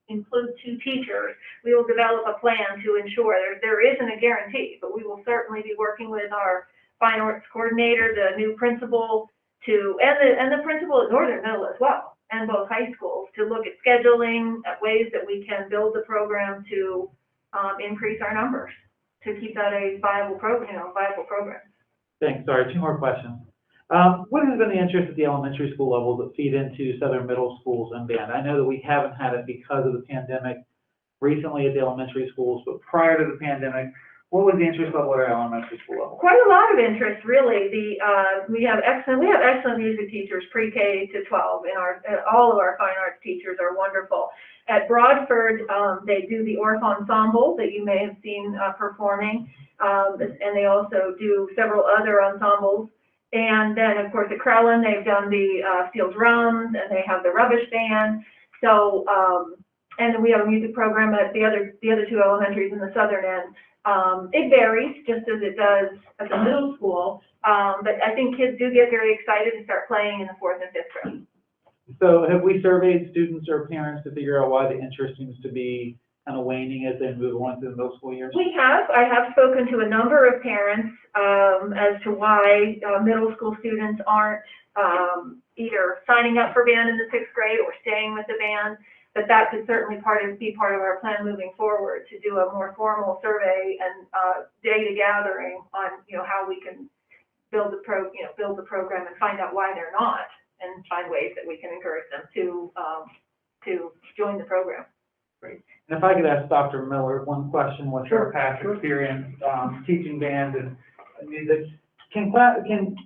include 2 teachers, we will develop a plan to ensure there isn't a guarantee, but we will certainly be working with our fine arts coordinator, the new principal, and the principal at Northern Middle as well, and both high schools to look at scheduling, at ways that we can build the program to, increase our numbers, to keep that a viable viable program.
Thanks, sorry, two more questions. What has been the interest at the elementary school levels that feed into Southern middle schools and band? I know that we haven't had it because of the pandemic recently at the elementary schools, but prior to the pandemic, what was the interest level at our elementary school level?
Quite a lot of interest, really. We have excellent music teachers, pre-K to 12, all of our fine arts teachers are wonderful. At Broadford, they do the Orff Ensemble that you may have seen performing, and they also do several other ensembles. And then, of course, at Crellin, they've done the steel drums, and they have the rubbish band. So, and then we have a music program at the other two elementaries in the southern end. It varies, just as it does at the middle school, but I think kids do get very excited to start playing in the 4th and 5th grade.
So have we surveyed students or parents to figure out why the interest seems to be kind of waning as they move on to the middle school years?
We have. I have spoken to a number of parents as to why middle school students aren't either signing up for band in the 6th grade or staying with the band. But that could certainly be part of our plan moving forward, to do a more formal survey and data gathering on, how we can build the program and find out why they're not, and find ways that we can encourage them to join the program.
Great. And if I could ask Dr. Miller one question with her past experience teaching band and music. Can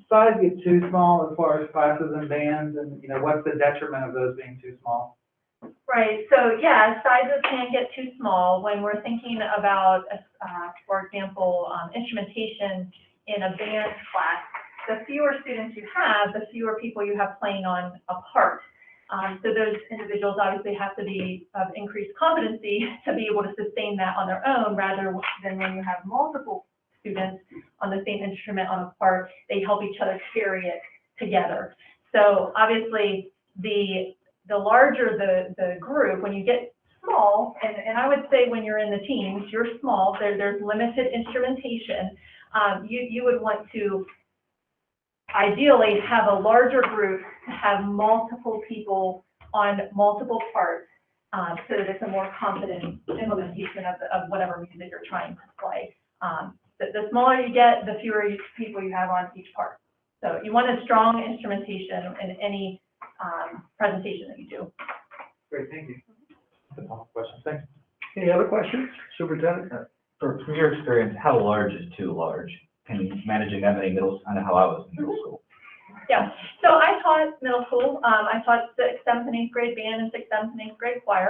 size get too small as far as classes and bands, and what's the detriment of those being too small?
Right, so yeah, sizes can get too small when we're thinking about, for example, instrumentation in a band class. The fewer students you have, the fewer people you have playing on a part. So those individuals obviously have to be of increased competency to be able to sustain that on their own, rather than when you have multiple students on the same instrument on a part, they help each other carry it together. So obviously, the larger the group, when you get small, and I would say when you're in the teens, you're small, there's limited instrumentation, you would want to ideally have a larger group to have multiple people on multiple parts, so that it's a more confident implementation of whatever music you're trying to play. The smaller you get, the fewer people you have on each part. So you want a strong instrumentation in any presentation that you do.
Great, thank you. Questions, thanks.
Any other questions, Superintendent?
From your experience, how large is too large? Managing that many middle, I know how I was in middle school.
Yeah, so I taught middle school. I taught 6th, 7th, and 8th grade band and 6th, 7th, and 8th grade choir.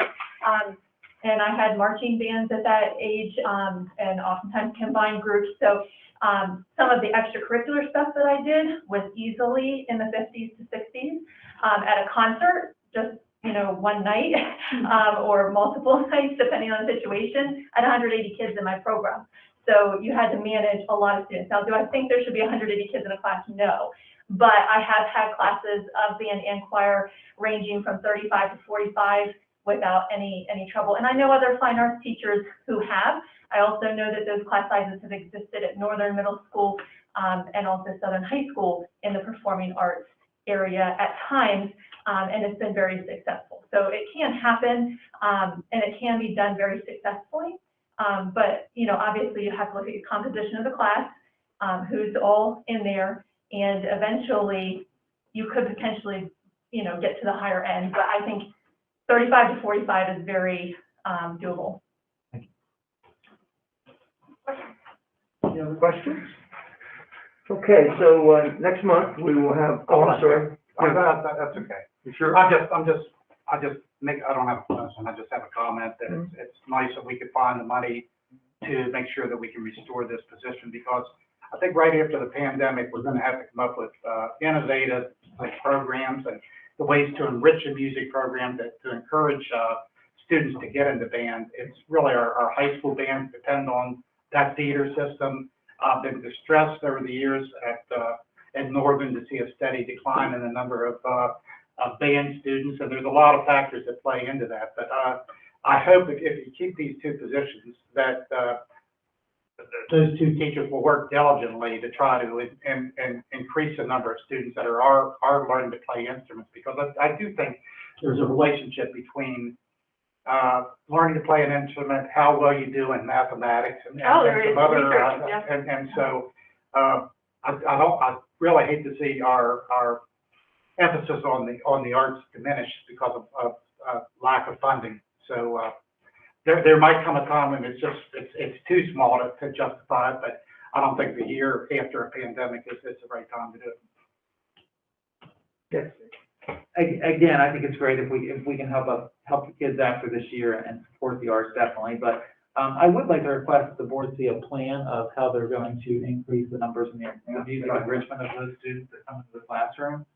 And I had marching bands at that age, and oftentimes combined groups. So some of the extracurricular stuff that I did was easily in the 50s to 60s. At a concert, just one night, or multiple nights, depending on the situation. I had 180 kids in my program. So you had to manage a lot of students. Now, do I think there should be 180 kids in a class? No. But I have had classes of band and choir ranging from 35 to 45 without any trouble. And I know other fine arts teachers who have. I also know that those class sizes have existed at Northern Middle School and also Southern High School in the performing arts area at times, and it's been very successful. So it can happen, and it can be done very successfully. But, obviously you have to look at your composition of the class, who's all in there, and eventually you could potentially, get to the higher end. But I think 35 to 45 is very doable.
Any other questions? Okay, so next month we will have, I'm sorry.
That's okay.
You sure?
I don't have a question, I just have a comment that it's nice that we could find the money to make sure that we can restore this position, because I think right after the pandemic, we're gonna have to come up with innovative programs and the ways to enrich a music program to encourage students to get into band. It's really our high school bands depend on that theater system. Been distressed over the years at Northern to see a steady decline in the number of band students, and there's a lot of factors that play into that. But I hope that if you keep these two positions, that those two teachers will work diligently to try to increase the number of students that are learning to play instruments, because I do think there's a relationship between, learning to play an instrument, how well you do in mathematics and
Oh, there is
some other,
research, yeah.
and so, I really hate to see our emphasis on the arts diminish because of lack of funding. So, there might come a time when it's too small to justify it, but I don't think the year after a pandemic is the right time to do it.
Yes. Again, I think it's great if we can help the kids after this year and support the arts, definitely. But I would like to request that the board see a plan of how they're going to increase the numbers in the music enrichment of those students that come into the classroom.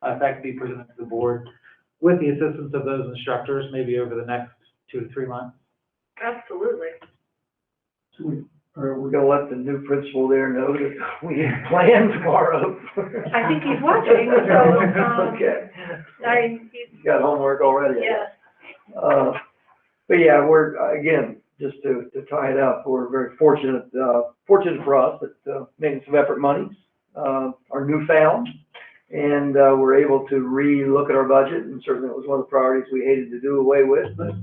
If that could be presented to the board with the assistance of those instructors, maybe over the next 2 to 3 months.
Absolutely.
So we're gonna let the new principal there know that we have plans tomorrow.
I think he's watching, so,
Okay.
he's,
Got homework already.
yeah.
But yeah, we're, again, just to tie it up, we're very fortunate for us that, maintenance of effort monies, are newfound. And, we're able to re-look at our budget, and certainly it was one of the priorities we hated to do away with, but,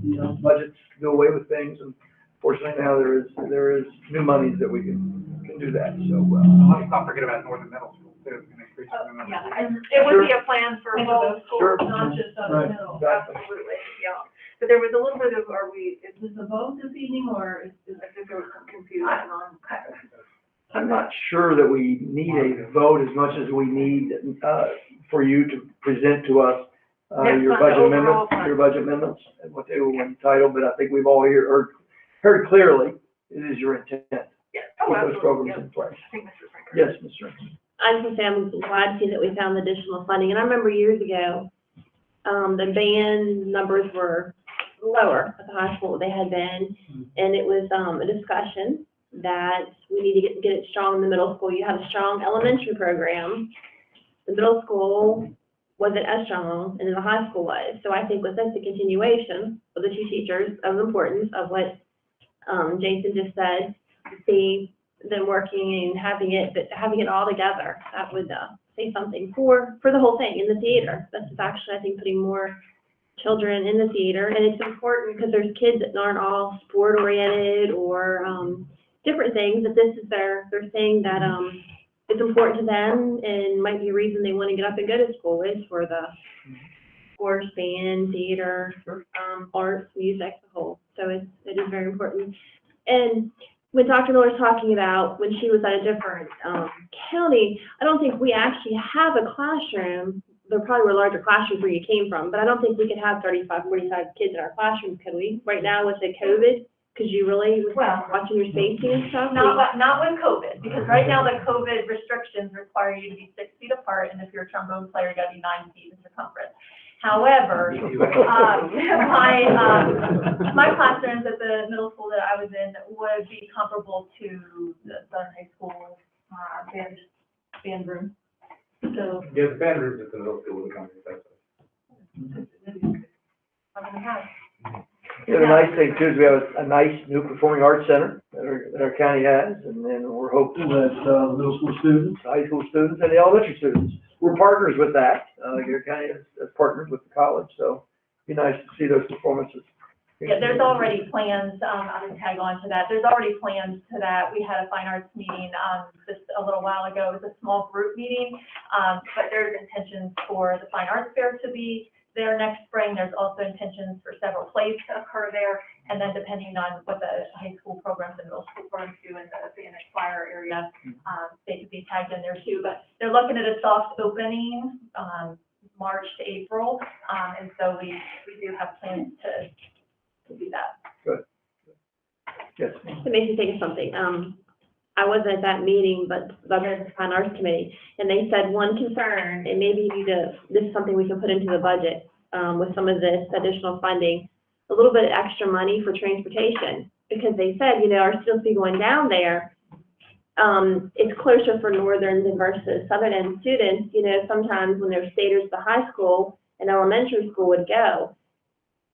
budgets do away with things, and fortunately now there is new monies that we can do that, so,
Let's not forget about Northern Middle School too. and increase the middle
Yeah,
school.
it would be a plan for both
Sure.
schools, not just
Right.
middle,
Exactly.
absolutely, yeah. But there was a little bit of, is this a vote this evening, or I think there was some confusion on?
I'm not sure that we need a vote as much as we need, for you to present to us,
Yes,
your
fund,
budget
overall
amendments,
fund.
your budget amendments, and what they will entitle, but I think we've all heard clearly, it is your intent to
Yes,
keep
oh,
those
absolutely,
programs
yeah.
in place.
I think Mr. Franker.
Yes, Mr.
I was gonna say, I'm glad to see that we found additional funding, and I remember years ago, the band numbers were lower at the high school than they had been, and it was, a discussion that we need to get it strong in the middle school. You have a strong elementary program, the middle school wasn't as strong, and then the high school was. So I think with this, the continuation of the two teachers of the importance of what, Jason just said, to see them working and having it all together, that would, say something for the whole thing in the theater. This is actually, I think, putting more children in the theater, and it's important because there's kids that aren't all sport oriented or, different things, that this is their thing that, it's important to them and might be a reason they want to get up and go to school is for the sports, band, theater, arts, music, the whole. So it is very important. And when Dr. Miller's talking about when she was at a different county, I don't think we actually have a classroom. There probably were larger classrooms where you came from, but I don't think we could have 35, 45 kids in our classrooms, could we? Right now with the COVID, because you really was watching your safety and stuff?
Not with COVID, because right now the COVID restrictions require you to be 6 feet apart, and if you're a trombone player, you gotta be 9 feet in circumference. However, my classrooms at the middle school that I was in would be comparable to the Southern High School, band room. So,
Yeah, the band rooms at the middle school will come to that.
Yeah, the nice thing too is we have a nice new performing arts center that our county has, and then we're hopeful that, middle school students, high school students, and the elementary students, we're partners with that. Garrett County has partnered with the college, so it'd be nice to see those performances.
yeah, there's already plans, I'll just tag on to that, there's already plans to that. We had a fine arts meeting, just a little while ago, it was a small group meeting, but there's intentions for the fine arts fair to be there next spring. There's also intentions for several plays to occur there, and then depending on what the high school programs and middle school programs do in the band and choir area, they could be tagged in there too. But they're looking at a soft opening, March to April, and so we do have plans to do that.
Good. Yes.
It makes me think of something. I wasn't at that meeting, but the Fine Arts Committee, and they said one concern, and maybe this is something we can put into the budget, with some of this additional funding, a little bit extra money for transportation, because they said, our students be going down there, it's closer for northern than versus southern end students, sometimes when they're staters to high school and elementary school would go,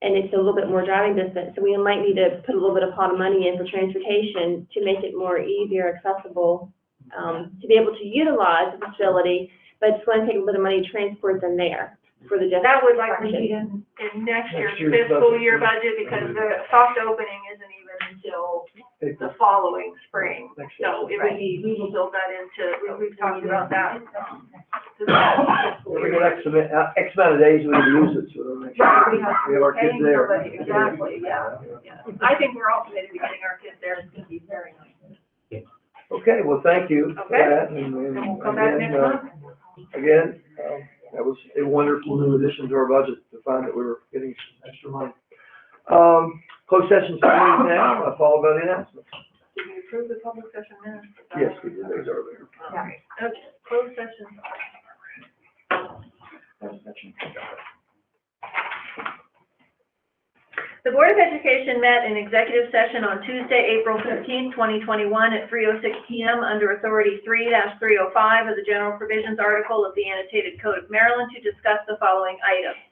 and it's a little bit more driving distance, so we might need to put a little bit of pot of money in for transportation to make it more easier, accessible, to be able to utilize the facility, but it's going to take a little bit of money to transport them there. for the debt.
That would likely be
collection.
in next year's
year's
fiscal
budget.
year budget, because the soft opening isn't even until the following spring.
Next year.
So it would be, we will build that into, we've talked about that.
We get X amount of days we can use it, so make sure we have our kids
Paying
there.
somebody, exactly, yeah. I think we're all committed to getting our kids there, it's gonna be very nice.
Okay, well, thank you for
Okay.
that,
And we'll come back
again,
next month.
Again, that was a wonderful new addition to our budget to find that we were getting some extra money. Closed session starting now, followed by the announcements.
Did we approve the public session minutes?
Yes, we did those earlier.
All right, okay, closed session. The Board of Education met in executive session on Tuesday, April 15th, 2021 at 3:06 PM under Authority 3-305 of the General Provisions Article of the Annotated Code of Maryland to discuss the following items.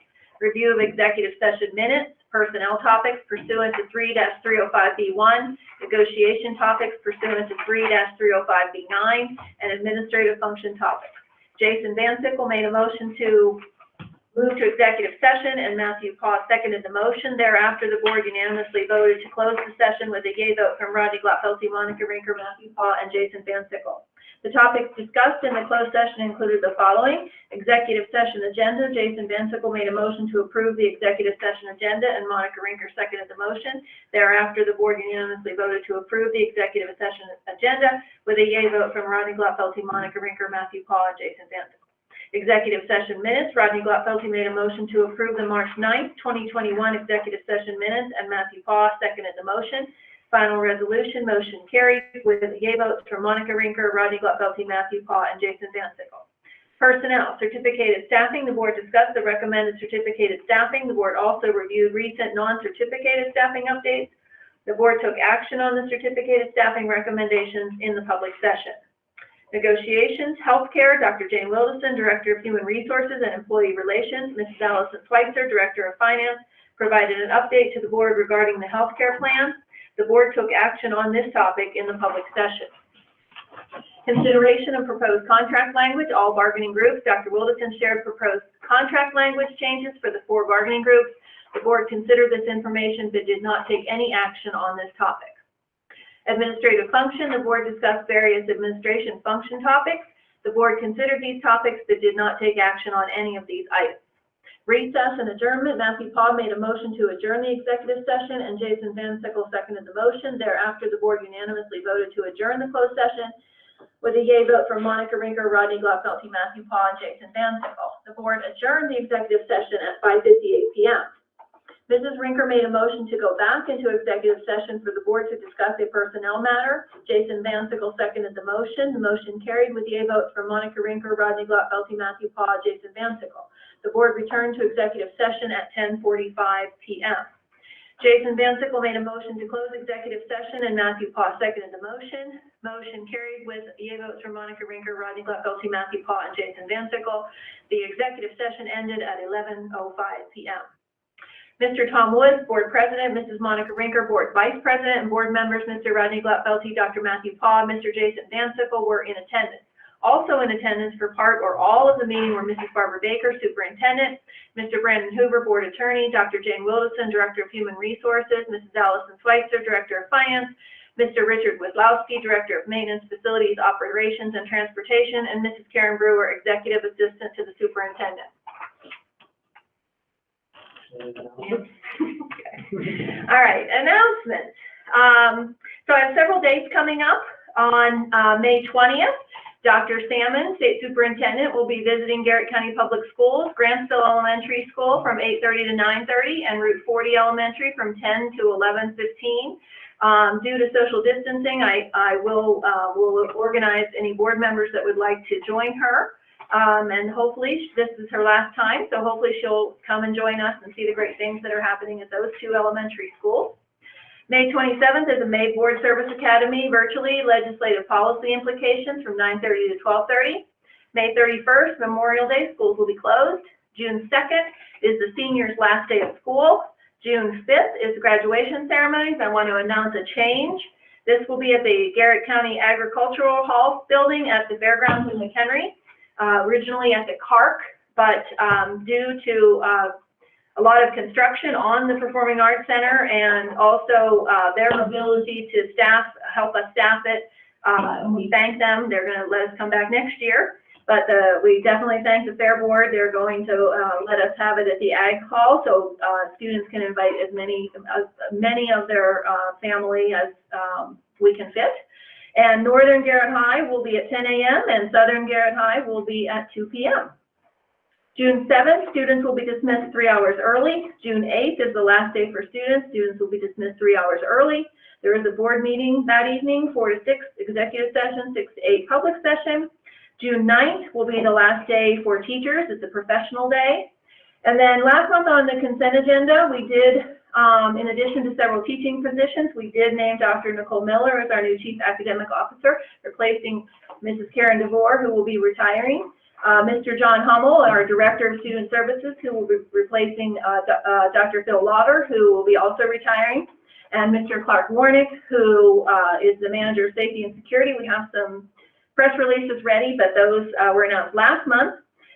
Review of executive session minutes, personnel topics pursuant to 3-305B1, negotiation topics pursuant to 3-305B9, and administrative function topics. Jason Van Sickle made a motion to move to executive session, and Matthew Paw seconded the motion. Thereafter, the board unanimously voted to close the session with a yea vote from Rodney Glotfelty, Monica Rinker, Matthew Paw, and Jason Van Sickle. The topics discussed in the closed session included the following: executive session agenda. Jason Van Sickle made a motion to approve the executive session agenda, and Monica Rinker seconded the motion. Thereafter, the board unanimously voted to approve the executive session agenda with a yea vote from Rodney Glotfelty, Monica Rinker, Matthew Paw, and Jason Van Sickle. Executive session minutes. Rodney Glotfelty made a motion to approve the March 9th, 2021 executive session minutes, and Matthew Paw seconded the motion. Final resolution, motion carried with yea votes from Monica Rinker, Rodney Glotfelty, Matthew Paw, and Jason Van Sickle. Personnel, certificated staffing. The board discussed the recommended certificated staffing. The board also reviewed recent non-certificated staffing updates. The board took action on the certificated staffing recommendations in the public session. Negotiations, healthcare, Dr. Jane Wilderson, Director of Human Resources and Employee Relations, Mrs. Allison Schweitzer, Director of Finance, provided an update to the board regarding the healthcare plan. The board took action on this topic in the public session. Consideration of proposed contract language, all bargaining groups. Dr. Wilderson shared proposed contract language changes for the 4 bargaining groups. The board considered this information but did not take any action on this topic. Administrative function, the board discussed various administration function topics. The board considered these topics but did not take action on any of these items. Recess and adjournment, Matthew Paw made a motion to adjourn the executive session, and Jason Van Sickle seconded the motion. Thereafter, the board unanimously voted to adjourn the closed session with a yea vote from Monica Rinker, Rodney Glotfelty, Matthew Paw, and Jason Van Sickle. The board adjourned the executive session at 5:58 p.m. Mrs. Rinker made a motion to go back into executive session for the board to discuss a personnel matter. Jason Van Sickle seconded the motion. The motion carried with yea votes from Monica Rinker, Rodney Glotfelty, Matthew Paw, Jason Van Sickle. The board returned to executive session at 10:45 p.m. Jason Van Sickle made a motion to close executive session, and Matthew Paw seconded the motion. Motion carried with yea votes from Monica Rinker, Rodney Glotfelty, Matthew Paw, and Jason Van Sickle. The executive session ended at 11:05 p.m. Mr. Tom Woods, Board President, Mrs. Monica Rinker, Board Vice President, and Board members, Mr. Rodney Glotfelty, Dr. Matthew Paw, Mr. Jason Van Sickle were in attendance. Also in attendance for part or all of the meeting were Mrs. Barbara Baker, Superintendent, Mr. Brandon Hoover, Board Attorney, Dr. Jane Wilderson, Director of Human Resources, Mrs. Allison Schweitzer, Director of Finance, Mr. Richard Wizlowski, Director of Maintenance, Facilities, Operations, and Transportation, and Mrs. Karen Brewer, Executive Assistant to the Superintendent. Okay. All right, announcements. So I have several dates coming up. On May 20th, Dr. Salmon, State Superintendent, will be visiting Garrett County Public Schools, Grantsville Elementary School from 8:30 to 9:30, and Route 40 Elementary from 10 to 11:15. Due to social distancing, I will organize any board members that would like to join her. And hopefully, this is her last time, so hopefully she'll come and join us and see the great things that are happening at those 2 elementary schools. May 27th is a May Board Service Academy, virtually, legislative policy implications from 9:30 to 12:30. May 31st, Memorial Day, schools will be closed. June 2nd is the seniors' last day of school. June 5th is the graduation ceremonies. I want to announce a change. This will be at the Garrett County Agricultural Hall building at the Fairgrounds in McHenry. Originally at the CARC but, due to, a lot of construction on the Performing Arts Center and also, their ability to help us staff it, we thank them. They're gonna let us come back next year. But, we definitely thank the Fair Board. They're going to, let us have it at the Ag Hall, so, students can invite as many of their, family as, we can fit. And Northern Garrett High will be at 10 a.m. and Southern Garrett High will be at 2 p.m. June 7th, students will be dismissed 3 hours early. June 8th is the last day for students. Students will be dismissed 3 hours early. There is a board meeting that evening, 4 to 6 executive session, 6 to 8 public session. June 9th will be the last day for teachers. It's a professional day. And then last month on the consent agenda, we did, in addition to several teaching positions, we did name Dr. Nicole Miller as our new Chief Academic Officer, replacing Mrs. Karen DeVore, who will be retiring. Mr. John Hummel, our Director of Student Services, who will be replacing Dr. Phil Lauder, who will be also retiring. And Mr. Clark Warnick, who is the Manager of Safety and Security. We have some press releases ready, but those were announced last month.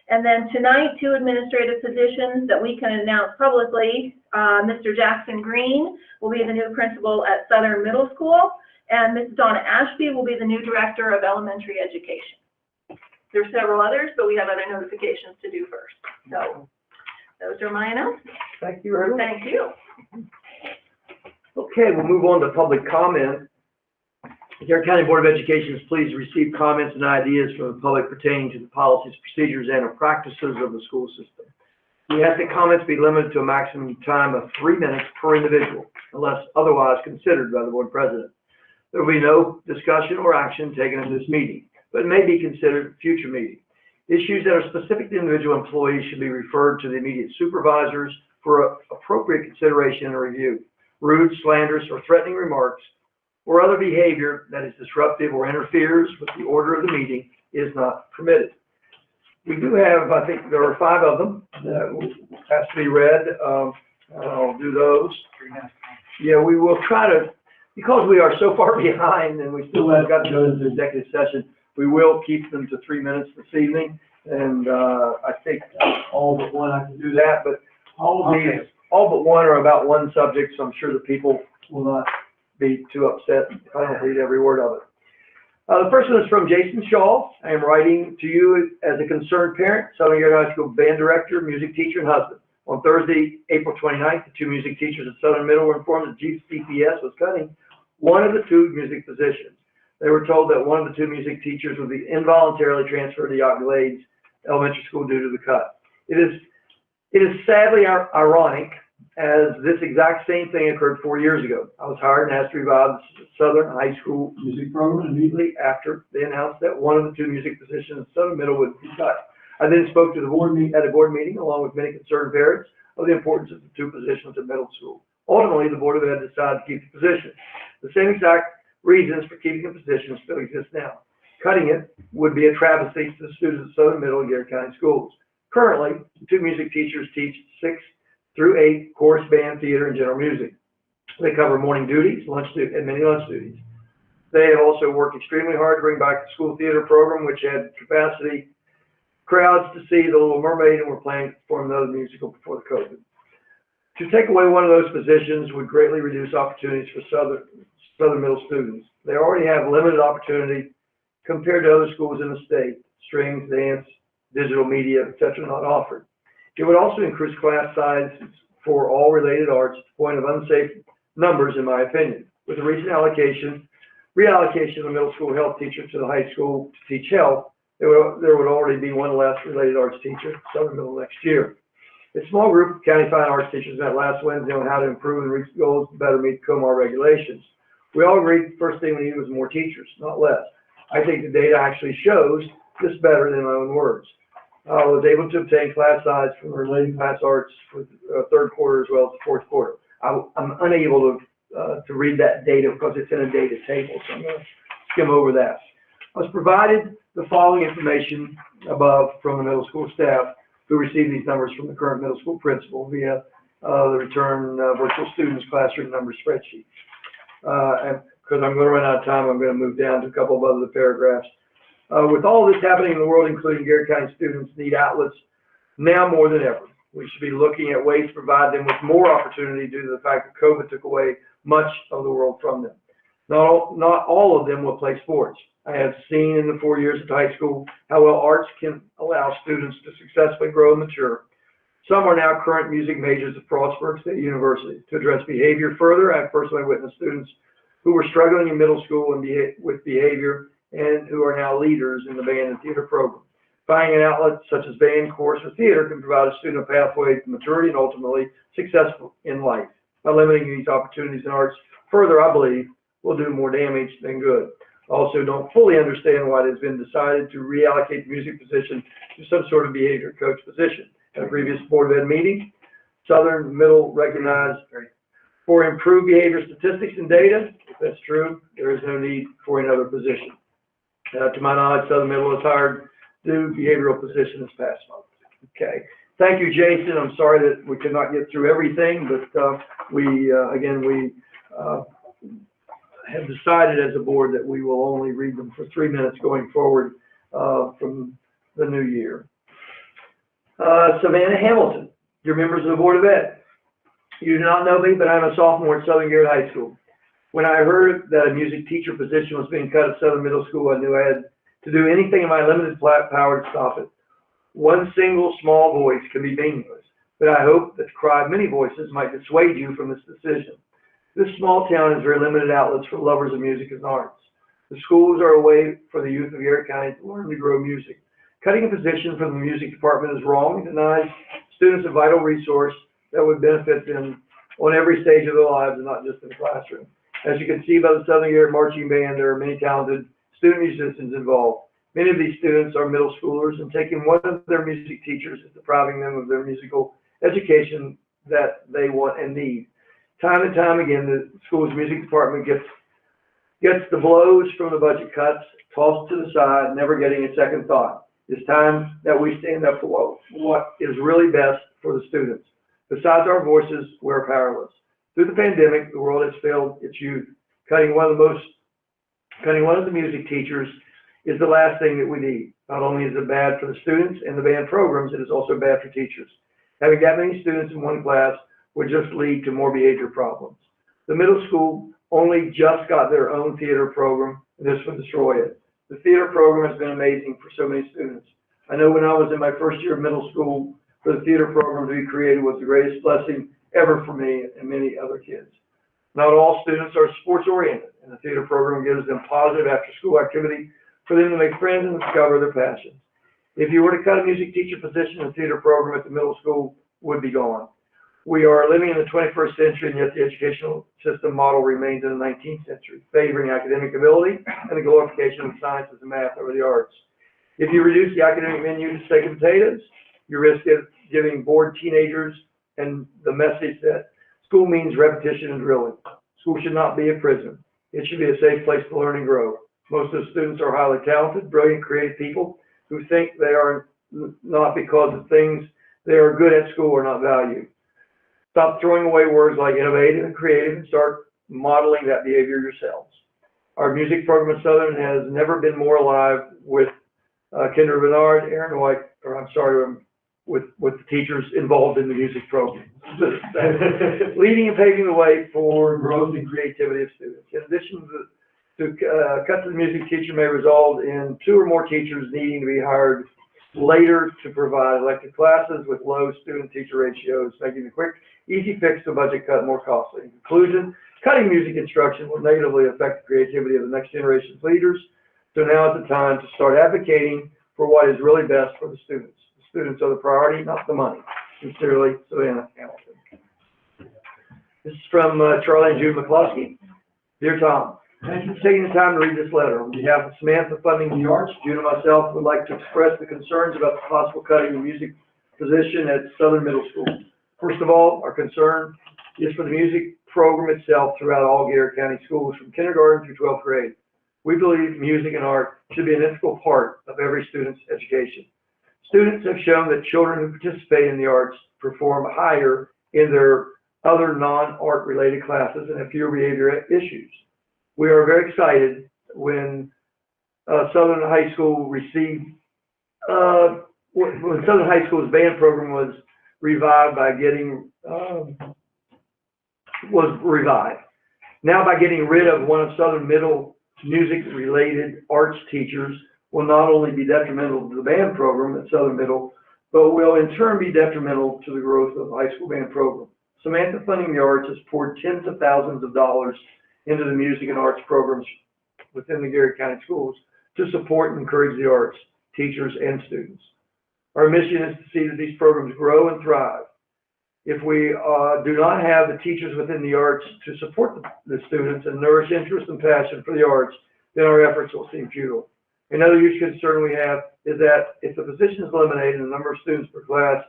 And then tonight, 2 administrative positions that we can announce publicly. Mr. Jackson Green will be the new principal at Southern Middle School, and Ms. Donna Ashby will be the new Director of Elementary Education. There's several others, but we have other notifications to do first. So those are my announcements.
Thank you very much.
Thank you.
Okay, we'll move on to public comment. The Garrett County Board of Education is pleased to receive comments and ideas from the public pertaining to the policies, procedures, and or practices of the school system. We ask that comments be limited to a maximum time of 3 minutes per individual, unless otherwise considered by the board president. There will be no discussion or action taken at this meeting, but may be considered at a future meeting. Issues that are specific to individual employees should be referred to the immediate supervisors for appropriate consideration and review. Rude, slanderous, or threatening remarks or other behavior that is disruptive or interferes with the order of the meeting is not permitted. We do have, I think there are 5 of them that has to be read. I'll do those. Yeah, we will try to, because we are so far behind and we still have got to go into executive session, we will keep them to 3 minutes this evening. And I think all but one I can do that, but all of these, all but one are about one subject, so I'm sure the people will not be too upset if I don't read every word of it. The first one is from Jason Shaw. I am writing to you as a concerned parent, Southern Garrett High School band director, music teacher, and husband. On Thursday, April 29th, the 2 music teachers at Southern Middle were informed that GCPS was cutting one of the 2 music positions. They were told that one of the 2 music teachers would be involuntarily transferred to Yacht Glades Elementary School due to the cut. It is sadly ironic, as this exact same thing occurred 4 years ago. I was hired and asked to revive the Southern High School music program immediately after they announced that one of the 2 music positions at Southern Middle would be cut. I then spoke to the board at a board meeting along with many concerned parents of the importance of the 2 positions at middle school. Ultimately, the Board of Ed decided to keep the position. The same exact reasons for keeping the position still exist now. Cutting it would be a travesty to the students at Southern Middle and Garrett County schools. Currently, the 2 music teachers teach 6 through 8 chorus, band, theater, and general music. They cover morning duties, and many lunch duties. They have also worked extremely hard to bring back the school theater program, which had capacity crowds to see The Little Mermaid, and were planning to perform another musical before the COVID. To take away one of those positions would greatly reduce opportunities for Southern Middle students. They already have limited opportunity compared to other schools in the state. Strings, dance, digital media, etc. not offered. It would also increase class sizes for all related arts to the point of unsafe numbers, in my opinion. With the recent reallocation of the middle school health teacher to the high school to teach health, there would already be 1 less related arts teacher at Southern Middle next year. A small group of county fine arts teachers met last Wednesday on how to improve and reach goals to better meet COMAR regulations. We all agreed the first thing we needed was more teachers, not less. I think the data actually shows this better than my own words. I was able to obtain class size from the related class arts for the 3rd quarter as well as the 4th quarter. I'm unable to read that data because it's in a data table, so I'm going to skim over that. I was provided the following information above from the middle school staff who received these numbers from the current middle school principal via the return virtual students classroom number spreadsheet. And because I'm going to run out of time, I'm going to move down to a couple of other paragraphs. With all this happening in the world, including Garrett County students need outlets Now more than ever, we should be looking at ways to provide them with more opportunity due to the fact that COVID took away much of the world from them. Not all of them will play sports. I have seen in the 4 years at high school how well arts can allow students to successfully grow and mature. Some are now current music majors at Frostburg State University. To address behavior further, I have personally witnessed students who were struggling in middle school and with behavior and who are now leaders in the band and theater program. Finding an outlet such as band, chorus, or theater can provide a student a pathway to maturity and ultimately successful in life. By limiting these opportunities in arts further, I believe, will do more damage than good. I also don't fully understand why it has been decided to reallocate the music position to some sort of behavior coach position. At a previous Board of Ed meeting, Southern Middle recognized for improved behavior statistics and data. If that's true, there is no need for another position. To my knowledge, Southern Middle has hired new behavioral position this past month. Okay. Thank you, Jason. I'm sorry that we could not get through everything, but we have decided as a board that we will only read them for 3 minutes going forward from the new year. Savannah Hamilton, you're members of the Board of Ed. You do not know me, but I'm a sophomore at Southern Garrett High School. When I heard that a music teacher position was being cut at Southern Middle School, I knew I had to do anything in my limited power to stop it. One single small voice can be meaningless, but I hope that the cry of many voices might dissuade you from this decision. This small town has very limited outlets for lovers of music and arts. The schools are a way for the youth of Garrett County to learn to grow music. Cutting a position from the music department is wrong and denies students a vital resource that would benefit them on every stage of their lives and not just in the classroom. As you can see by the Southern Garrett Marching Band, there are many talented student musicians involved. Many of these students are middle schoolers, and taking one of their music teachers is depriving them of their musical education that they want and need. Time and time again, the school's music department gets the blows from the budget cuts, tossed to the side, never getting a second thought. It's time that we stand up for what is really best for the students. Besides our voices, we're powerless. Through the pandemic, the world has failed its youth. Cutting one of the music teachers is the last thing that we need. Not only is it bad for the students and the band programs, it is also bad for teachers. Having that many students in one class would just lead to more behavior problems. The middle school only just got their own theater program, and this would destroy it. The theater program has been amazing for so many students. I know when I was in my first year of middle school, for the theater program to be created was the greatest blessing ever for me and many other kids. Not all students are sports oriented, and the theater program gives them positive after school activity for them to make friends and discover their passions. If you were to cut a music teacher position, the theater program at the middle school would be gone. We are living in the 21st century, and yet the educational system model remains in the 19th century, favoring academic ability and the glorification of sciences and math over the arts. If you reduce the academic menu to steak and potatoes, you risk giving bored teenagers and the message that school means repetition and drilling. School should not be a prison. It should be a safe place to learn and grow. Most of the students are highly talented, brilliant, creative people who think they are not because of things they are good at school are not valued. Stop throwing away words like innovative and creative and start modeling that behavior yourselves. Our music program at Southern has never been more alive with Kendra Bernard, Aaron White, with the teachers involved in the music program. Leading and paving the way for growth and creativity of students. In addition to cut to the music teacher may result in 2 or more teachers needing to be hired later to provide elective classes with low student-teacher ratios, making the quick, easy fix to budget cut more costly. In conclusion, cutting music instruction will negatively affect the creativity of the next generation's leaders. So now is the time to start advocating for what is really best for the students. The students are the priority, not the money. Sincerely, Savannah Hamilton. This is from Charlie and Jude McCloskey. Dear Tom, thank you for taking the time to read this letter. On behalf of Samantha Funding the Arts, Jude and myself would like to express the concerns about the possible cutting of music position at Southern Middle School. First of all, our concern is for the music program itself throughout all Garrett County schools from kindergarten through 12th grade. We believe music and art should be an integral part of every student's education. Students have shown that children who participate in the arts perform higher in their other non-art related classes and have fewer behavior issues. We are very excited when Southern High School received when Southern High School's band program was revived by getting, Now by getting rid of one of Southern Middle music-related arts teachers will not only be detrimental to the band program at Southern Middle, but will in turn be detrimental to the growth of the high school band program. Samantha Funding the Arts has poured tens of thousands of dollars into the music and arts programs within the Garrett County schools to support and encourage the arts, teachers, and students. Our mission is to see that these programs grow and thrive. If we do not have the teachers within the arts to support the students and nourish interest and passion for the arts, then our efforts will seem futile. Another huge concern we have is that if the position is eliminated and the number of students per class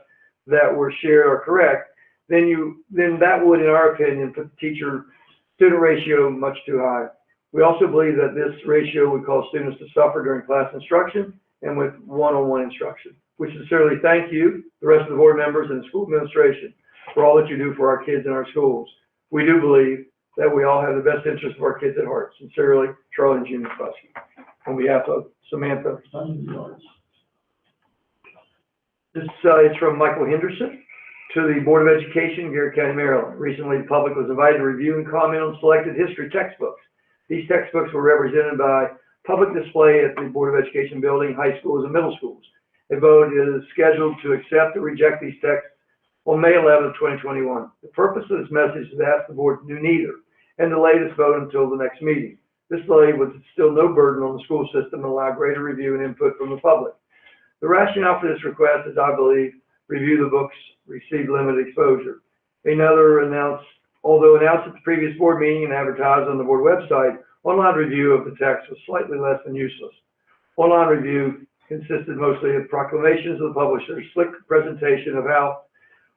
that were shared are correct, then that would, in our opinion, put the teacher-student ratio much too high. We also believe that this ratio would cause students to suffer during class instruction and with one-on-one instruction. We sincerely thank you, the rest of the board members and the school administration, for all that you do for our kids in our schools. We do believe that we all have the best interests of our kids at heart. Sincerely, Charlie and June McCluskey. On behalf of Samantha Funding the Arts. This is from Michael Henderson to the Board of Education, Garrett County, Maryland. Recently, the public was invited to review and comment on selected history textbooks. These textbooks were represented by public display at the Board of Education building, high schools and middle schools. A vote is scheduled to accept or reject these texts on May 11, 2021. The purpose of this message is to ask the board to do neither and delay this vote until the next meeting. This delay would instill no burden on the school system and allow greater review and input from the public. The rationale for this request is, I believe, review the books received limited exposure. Although announced at the previous board meeting and advertised on the board website, online review of the text was slightly less than useless. Online review consisted mostly of proclamations of the publishers, slick presentation of how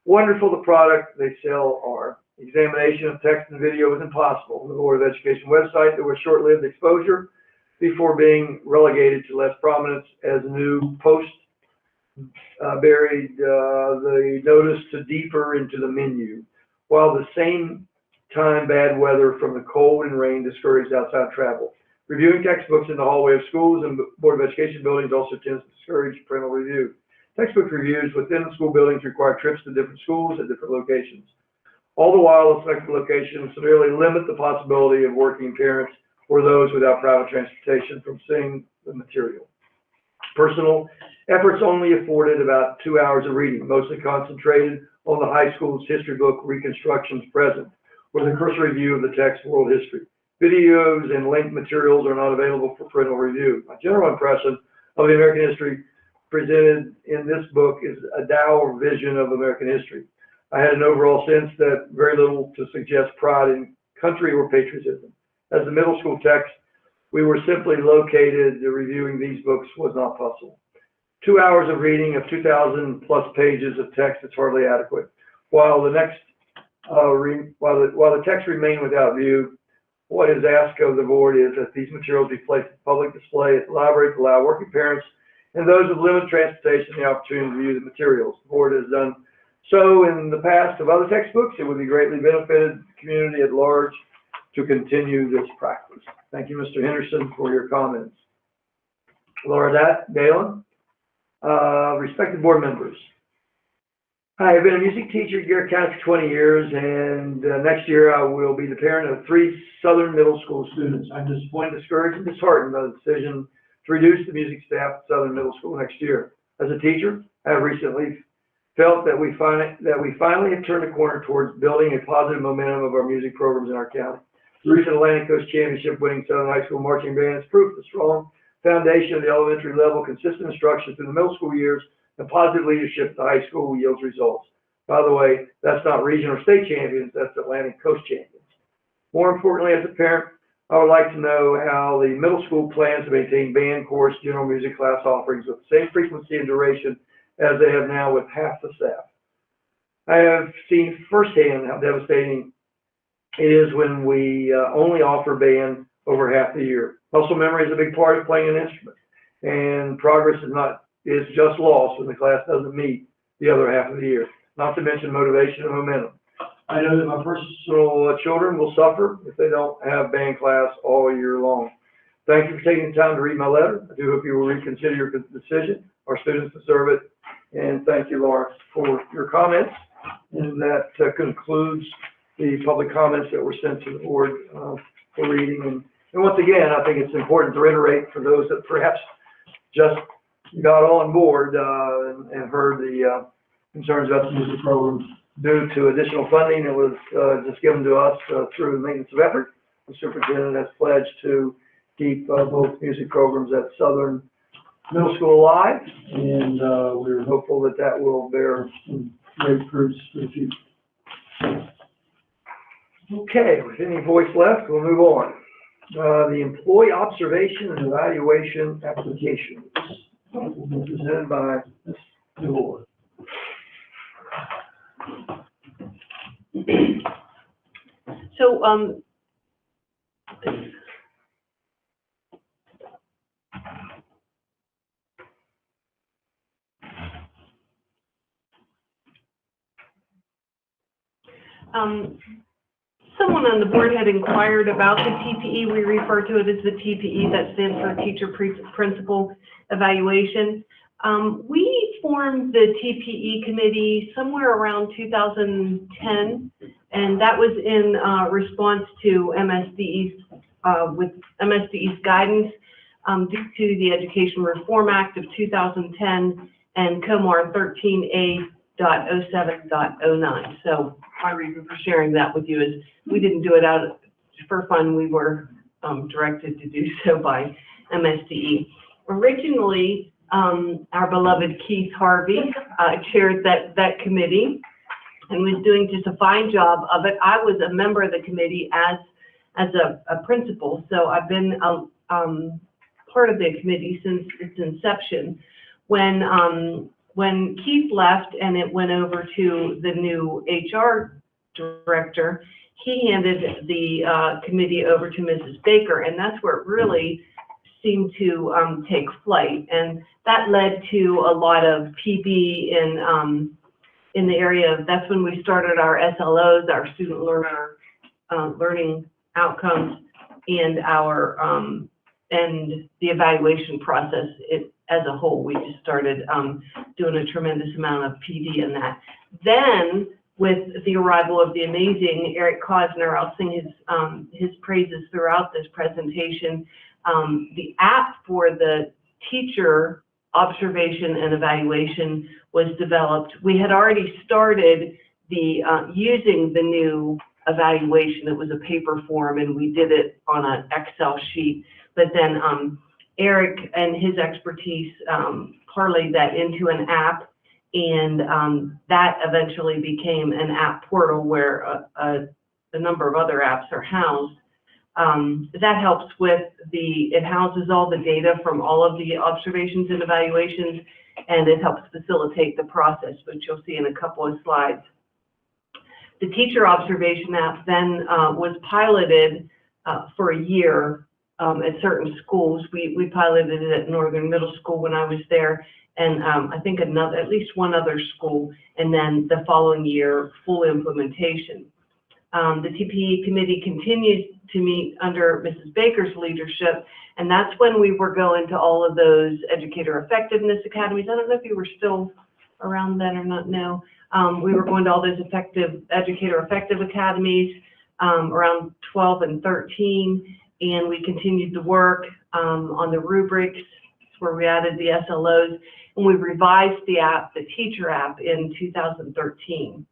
wonderful the product they sell are. Examination of text and video was impossible. On the Board of Education website, there was short-lived exposure before being relegated to less prominence as new posts buried the notice to deeper into the menu, while at the same time bad weather from the cold and rain discouraged outside travel. Reviewing textbooks in the hallway of schools and Board of Education buildings also tends to discourage parental review. Textbook reviews within the school buildings require trips to different schools at different locations. All the while, the selected locations severely limit the possibility of working parents or those without private transportation from seeing the material. Personal efforts only afforded about 2 hours of reading, mostly concentrated on the high school's history book reconstructions present, with a cursory review of the text world history. Videos and linked materials are not available for parental review. My general impression of the American history presented in this book is a dour vision of American history. I had an overall sense that very little to suggest pride in country or patriotism. As the middle school text, we were simply located reviewing these books was not possible. 2 hours of reading of 2,000 plus pages of text is hardly adequate. While the text remain without view, what is asked of the board is that these materials be placed in public display at the library to allow working parents and those with limited transportation the opportunity to view the materials. The board has done so in the past of other textbooks. It would be greatly benefited the community at large to continue this practice. Thank you, Mr. Henderson, for your comments. Laura Dalen, respected board members. I have been a music teacher at Garrett County for 20 years, and next year I will be the parent of 3 Southern Middle School students. I'm disappointed, discouraged, and disheartened by the decision to reduce the music staff at Southern Middle School next year. As a teacher, I have recently felt that we finally have turned a corner towards building a positive momentum of our music programs in our county. The recent Atlantic Coast Championship winning Southern High School marching band is proof of the strong foundation of the elementary level, consistent instruction through the middle school years, and positive leadership at the high school yields results. By the way, that's not regional or state champions, that's Atlantic Coast champions. More importantly, as a parent, I would like to know how the middle school plans to maintain band, chorus, general music class offerings with the same frequency and duration as they have now with half the staff. I have seen firsthand how devastating it is when we only offer band over half the year. Muscle memory is a big part of playing an instrument, and progress is just lost when the class doesn't meet the other half of the year, not to mention motivation and momentum. I know that my personal children will suffer if they don't have band class all year long. Thank you for taking the time to read my letter. I do hope you will reconsider your decision. Our students deserve it. And thank you, Laura, for your comments. And that concludes the public comments that were sent to the board for reading. And once again, I think it's important to reiterate for those that perhaps just got on board and heard the concerns about the music program. Due to additional funding that was just given to us through the maintenance of effort, the superintendent has pledged to keep both music programs at Southern Middle School alive, and we're hopeful that that will bear some great fruits for the future. Okay, with any voice left, we'll move on. The employee observation and evaluation application will be presented by Ms. DeLore.
So, someone on the board had inquired about the TPE. We refer to it as the TPE, that stands for Teacher Principal Evaluation. We formed the TPE committee somewhere around 2010, and that was in response to with MSDE's guidance due to the Education Reform Act of 2010 and COMAR 13A.07.09. So my reason for sharing that with you is we didn't do it out for fun. We were directed to do so by MSDE. Originally, our beloved Keith Harvey chaired that committee and was doing just a fine job of it. I was a member of the committee as a principal, so I've been part of the committee since its inception. When Keith left and it went over to the new HR director, he handed the committee over to Mrs. Baker, and that's where it really seemed to take flight. And that led to a lot of PB in the area of, that's when we started our SLOs, our student learning outcomes, and our and the evaluation process as a whole. We just started doing a tremendous amount of PD in that. Then, with the arrival of the amazing Eric Kosner, I'll sing his praises throughout this presentation. The app for the teacher observation and evaluation was developed. We had already started using the new evaluation. It was a paper form, and we did it on an Excel sheet. But then Eric and his expertise parlayed that into an app, and that eventually became an app portal where a number of other apps are housed. That helps with it houses all the data from all of the observations and evaluations, and it helps facilitate the process, which you'll see in a couple of slides. The teacher observation app then was piloted for a year at certain schools. We piloted it at Northern Middle School when I was there, and I think at least one other school, and then the following year, full implementation. The TPE committee continues to meet under Mrs. Baker's leadership, and that's when we were going to all of those educator effectiveness academies. I don't know if you were still around then or not, no. We were going to all those educator effective academies around 12 and 13, and we continued to work on the rubrics where we added the SLOs, and we revised the app, the teacher app, in 2013.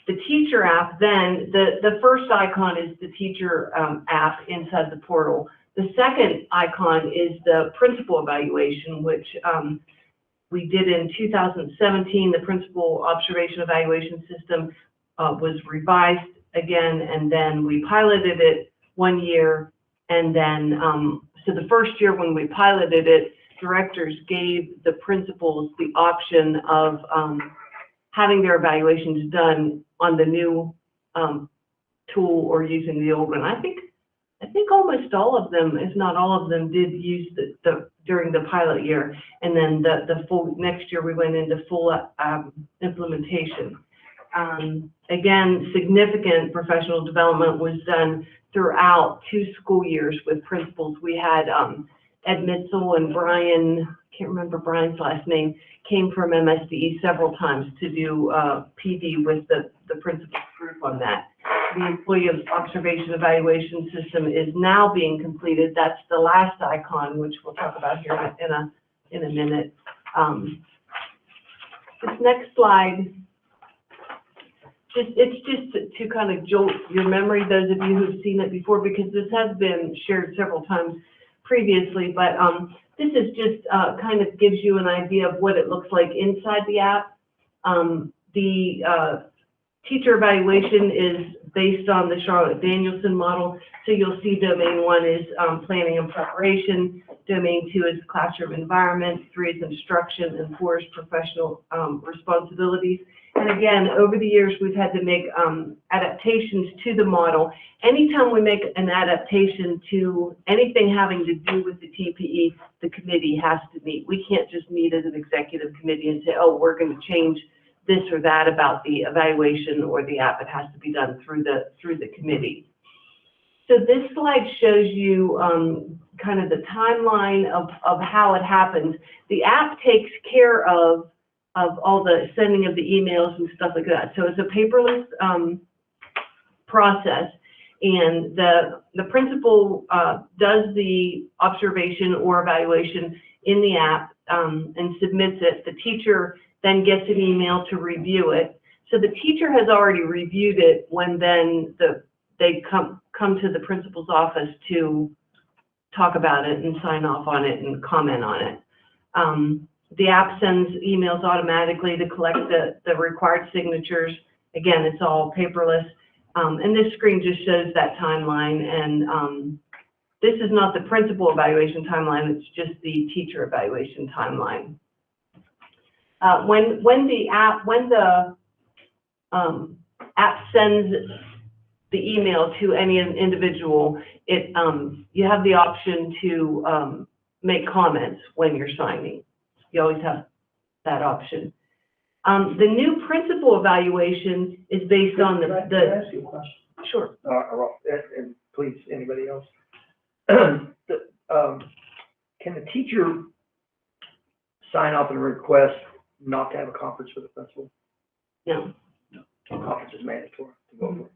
The teacher app, then, the first icon is the teacher app inside the portal. The second icon is the principal evaluation, which we did in 2017. The principal observation evaluation system was revised again, and then we piloted it 1 year. And then, so the first year when we piloted it, directors gave the principals the option of having their evaluations done on the new tool or using the old one. I think almost all of them, if not all of them, did use during the pilot year, and then the full next year we went into full implementation. Again, significant professional development was done
throughout 2 school years with principals. We had, Ed Mitzel and Brian, can't remember Brian's last name, came from MSDE several times to do, PD with the principals group on that. The employee observation evaluation system is now being completed. That's the last icon, which we'll talk about here in a minute. This next slide, it's just to kind of jolt your memory, those of you who've seen it before, because this has been shared several times previously, but this is just kind of gives you an idea of what it looks like inside the app. The teacher evaluation is based on the Charlotte Danielson model, so you'll see domain 1 is planning and preparation, domain 2 is classroom environment, 3 is instruction, and 4 is professional responsibilities. And again, over the years, we've had to make adaptations to the model. Anytime we make an adaptation to anything having to do with the TPE, the committee has to meet. We can't just meet as an executive committee and say, oh, we're going to change this or that about the evaluation or the app. It has to be done through the committee. So this slide shows you kind of the timeline of how it happens. The app takes care of all the sending of the emails and stuff like that. So it's a paperless process, and the principal does the observation or evaluation in the app and submits it. The teacher then gets an email to review it. So the teacher has already reviewed it when then they come to the principal's office to talk about it and sign off on it and comment on it. The app sends emails automatically to collect the required signatures. Again, it's all paperless. And this screen just shows that timeline. And this is not the principal evaluation timeline, it's just the teacher evaluation timeline. When the app sends the email to any individual, you have the option to make comments when you're signing. You always have that option. The new principal evaluation is based on
Can I ask you a question?
Sure.
And please, anybody else? Can the teacher sign off on a request not to have a conference with the principal?
No.
A conference is mandatory to go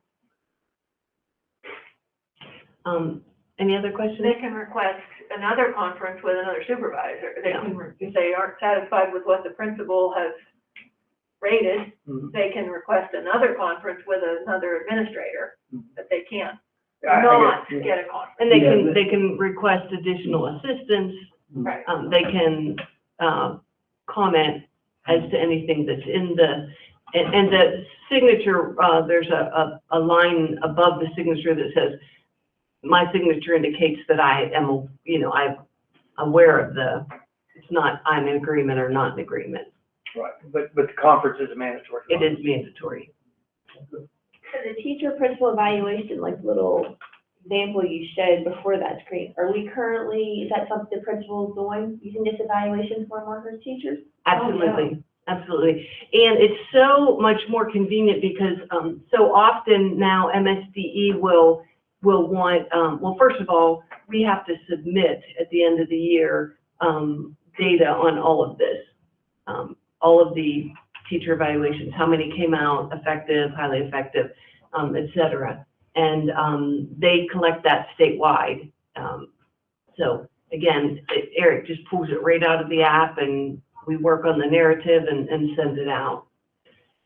for.
Any other questions?
They can request another conference with another supervisor. They can, if they aren't satisfied with what the principal has rated, they can request another conference with another administrator, but they can't not get a conference.
And they can request additional assistance.
Right.
They can comment as to anything that's in and the signature, there's a line above the signature that says, my signature indicates that I am, I'm aware of it's not I'm in agreement or not in agreement.
Right, but the conference is mandatory.
It is mandatory.
So the teacher principal evaluation, like little example you showed before that screen, is that something the principal is doing, using this evaluation for workers, teachers?
Absolutely, absolutely. And it's so much more convenient because so often now MSDE will want, well, first of all, we have to submit at the end of the year data on all of this, all of the teacher evaluations, how many came out effective, highly effective, et cetera. And they collect that statewide. So again, Eric just pulls it right out of the app and we work on the narrative and send it out.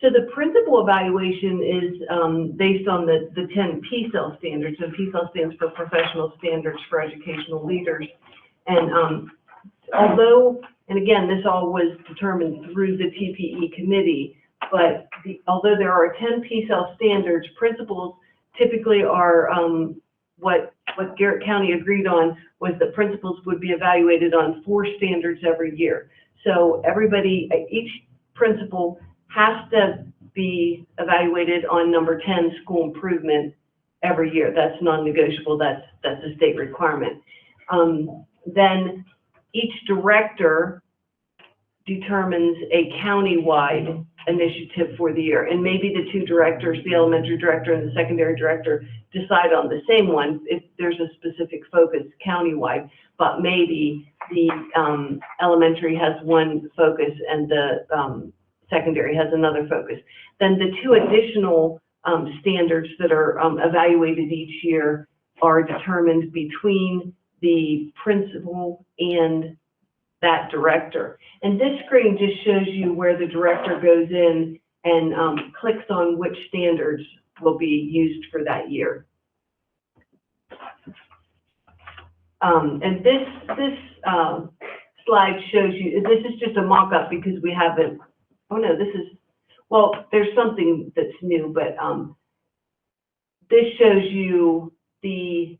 So the principal evaluation is based on the 10 PSEL standards, and PSEL stands for Professional Standards for Educational Leaders. And although, and again, this all was determined through the TPE committee, but although there are 10 PSEL standards, principals typically are what Garrett County agreed on was that principals would be evaluated on 4 standards every year. So everybody, each principal has to be evaluated on number 10, school improvement, every year. That's non-negotiable. That's a state requirement. Then each director determines a county-wide initiative for the year. And maybe the two directors, the elementary director and the secondary director, decide on the same one if there's a specific focus countywide, but maybe the elementary has one focus and the secondary has another focus. Then the two additional standards that are evaluated each year are determined between the principal and that director. And this screen just shows you where the director goes in and clicks on which standards will be used for that year. And this slide shows you, this is just a mock-up because we haven't, oh no, this is, well, there's something that's new, but this shows you the,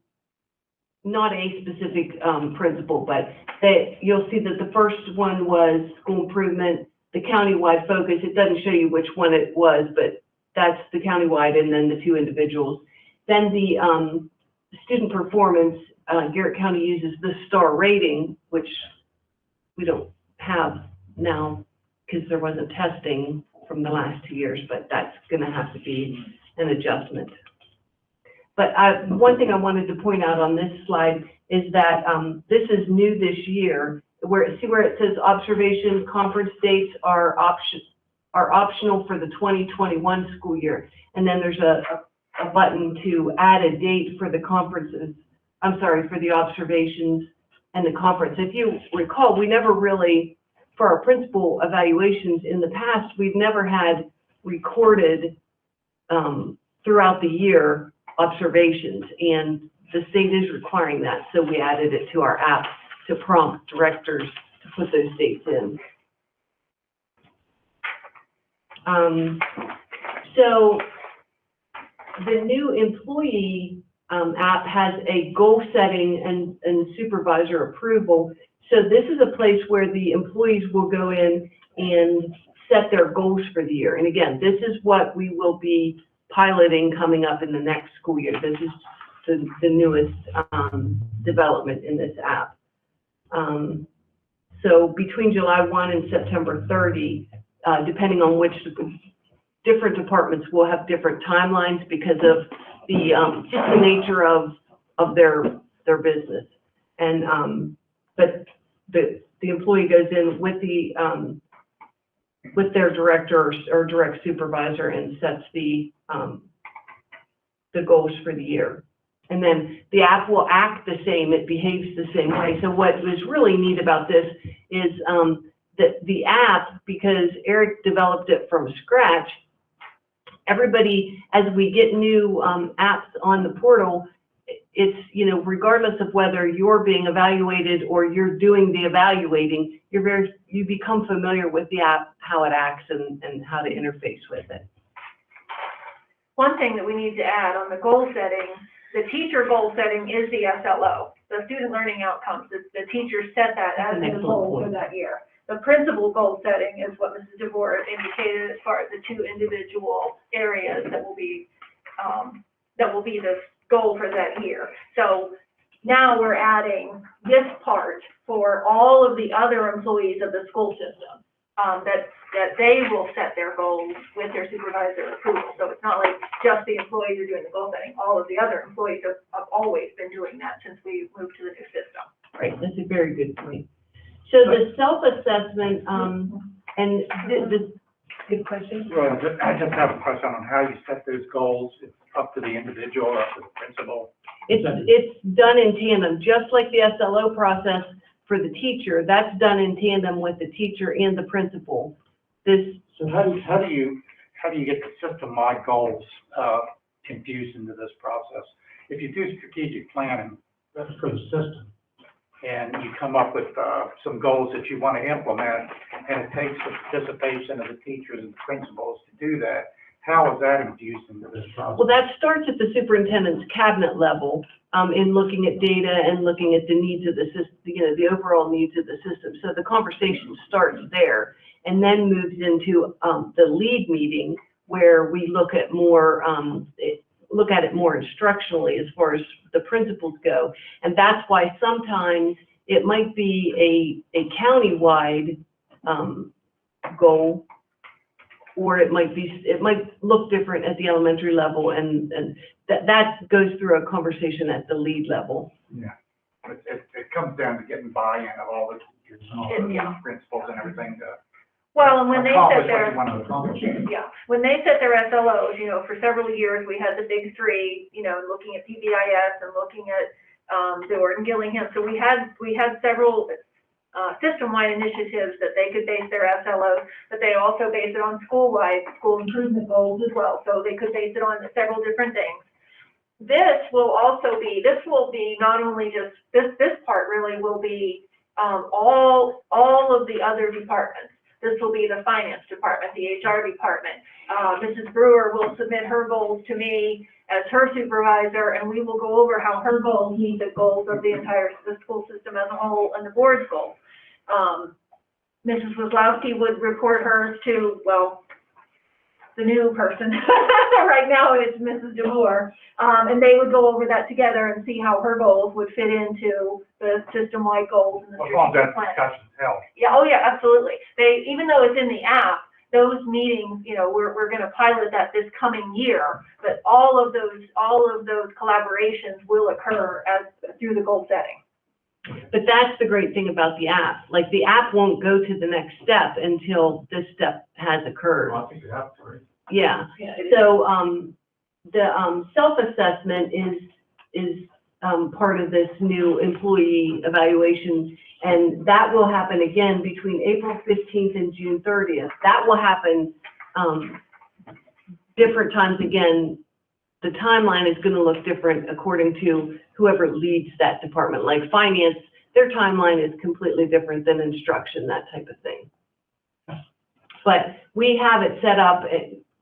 not a specific principal, but that you'll see that the first one was school improvement, the countywide focus. It doesn't show you which one it was, but that's the countywide and then the two individuals. Then the student performance, Garrett County uses the star rating, which we don't have now because there wasn't testing from the last 2 years, but that's going to have to be an adjustment. But one thing I wanted to point out on this slide is that this is new this year. See where it says observation conference dates are optional for the 2021 school year. And then there's a button to add a date for the conferences, I'm sorry, for the observations and the conference. If you recall, we never really, for our principal evaluations in the past, we've never had recorded throughout the year observations, and the state is requiring that, so we added it to our app to prompt directors to put those dates in. So the new employee app has a goal setting and supervisor approval. So this is a place where the employees will go in and set their goals for the year. And again, this is what we will be piloting coming up in the next school year. This is the newest development in this app. So between July 1 and September 30, depending on which different departments will have different timelines because of the just the nature of their business. And but the employee goes in with their director or direct supervisor and sets the goals for the year. And then the app will act the same, it behaves the same way. So what was really neat about this is that the app, because Eric developed it from scratch, everybody, as we get new apps on the portal, it's, you know, regardless of whether you're being evaluated or you're doing the evaluating, you become familiar with the app, how it acts and how to interface with it.
One thing that we need to add on the goal setting, the teacher goal setting is the SLO, the student learning outcomes. The teachers set that as the goal for that year. The principal goal setting is what Mrs. DeVore indicated as far as the two individual areas that will be the goal for that year. So now we're adding this part for all of the other employees of the school system, that they will set their goals with their supervisor approval. So it's not like just the employees are doing the goal setting. All of the other employees have always been doing that since we moved to the new system.
Right, that's a very good point. So the self-assessment, and the good question?
Well, I just have a question on how you set those goals. It's up to the individual or up to the principal.
It's done in tandem, just like the SLO process for the teacher. That's done in tandem with the teacher and the principal.
So how do you get the system-wide goals confused into this process? If you do strategic planning, that's for the system, and you come up with some goals that you want to implement, and it takes the participation of the teachers and the principals to do that, how is that infused into this process?
Well, that starts at the superintendent's cabinet level in looking at data and looking at the needs of the system, you know, the overall needs of the system. So the conversation starts there and then moves into the lead meeting where we look at more, look at it more instructionally as far as the principals go. And that's why sometimes it might be a county-wide goal, or it might look different at the elementary level, and that goes through a conversation at the lead level.
Yeah. It comes down to getting buy-in of all the teachers and all the principals and everything to
Well, and when they
accomplish
set
what
their,
you want to accomplish.
yeah, when they set their SLOs, you know, for several years, we had the big three, you know, looking at PBIS and looking at, Dewar and Gillingham. So we had several, system-wide initiatives that they could base their SLOs, but they also base it on school-wide, school improvement goals as well. So they could base it on several different things. This will be not only just, this part really will be, all of the other departments. This will be the finance department, the HR department. Mrs. Brewer will submit her goals to me as her supervisor, and we will go over how her goals meet the goals of the school system as a whole and the board's goals. Mrs. Wazlowski would report hers to, well, the new person. Right now it's Mrs. DeMoore. And they would go over that together and see how her goals would fit into the system-wide goals and the
As long as
strategic
that
plan.
discussion's held.
Yeah, oh yeah, absolutely. Even though it's in the app, those meetings, you know, we're gonna pilot that this coming year, but all of those collaborations will occur through the goal setting.
But that's the great thing about the app. Like, the app won't go to the next step until this step has occurred.
Well, I think you have to, right?
Yeah.
Yeah, it is.
So, the self-assessment is part of this new employee evaluation, and that will happen again between April 15th and June 30th. That will happen different times again. The timeline is going to look different according to whoever leads that department. Like finance, their timeline is completely different than instruction, that type of thing. But we have it set up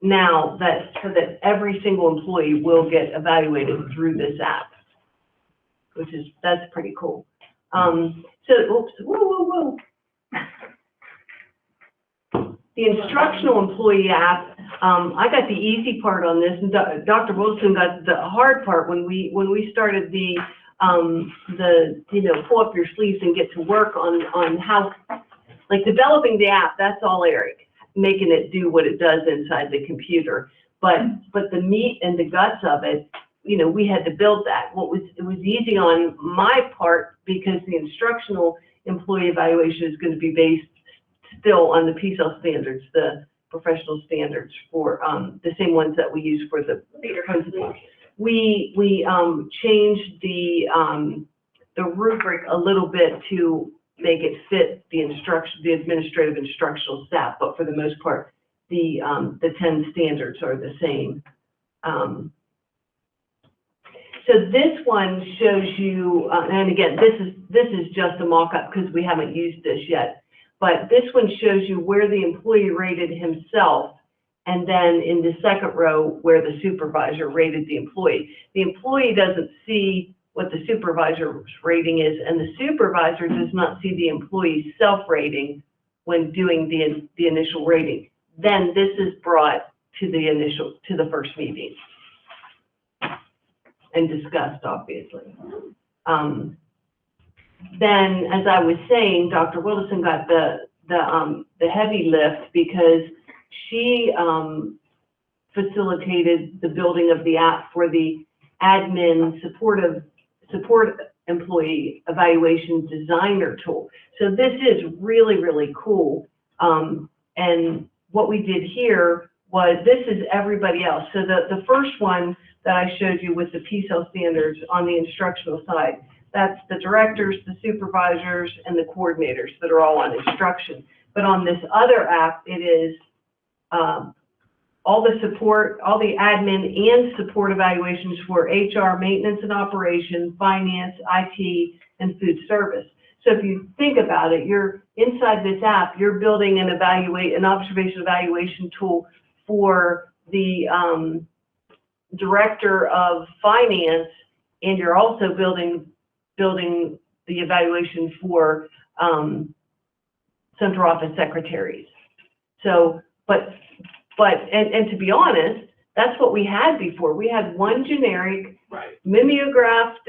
now so that every single employee will get evaluated through this app, that's pretty cool. Oops, whoa. The instructional employee app, I got the easy part on this, and Dr. Wilson got the hard part when we started the pull up your sleeves and get to work on how, like, developing the app. That's all Eric, making it do what it does inside the computer. But the meat and the guts of it, you know, we had to build that. It was easy on my part because the instructional employee evaluation is going to be based still on the PSEL standards, the professional standards for the same ones that we use for the principal. We changed the rubric a little bit to make it fit the administrative instructional staff, but for the most part, the 10 standards are the same. So this one shows you, and again, this is just a mock-up because we haven't used this yet. But this one shows you where the employee rated himself, and then in the second row where the supervisor rated the employee. The employee doesn't see what the supervisor's rating is, and the supervisor does not see the employee's self-rating when doing the initial rating. Then this is brought to the first meeting and discussed, obviously. Then, as I was saying, Dr. Wilson got the heavy lift because she facilitated the building of the app for the admin support employee evaluation designer tool. So this is really, really cool. And what we did here was, this is everybody else. So the first one that I showed you with the PSEL standards on the instructional side, that's the directors, the supervisors, and the coordinators that are all on instruction. But on this other app, it is all the support, all the admin and support evaluations for HR, maintenance and operations, finance, IT, and food service. So if you think about it, you're inside this app, you're building an observation evaluation tool for the director of finance, and you're also building the evaluation for central office secretaries. So, and to be honest, that's what we had before. We had one generic, mimeographed,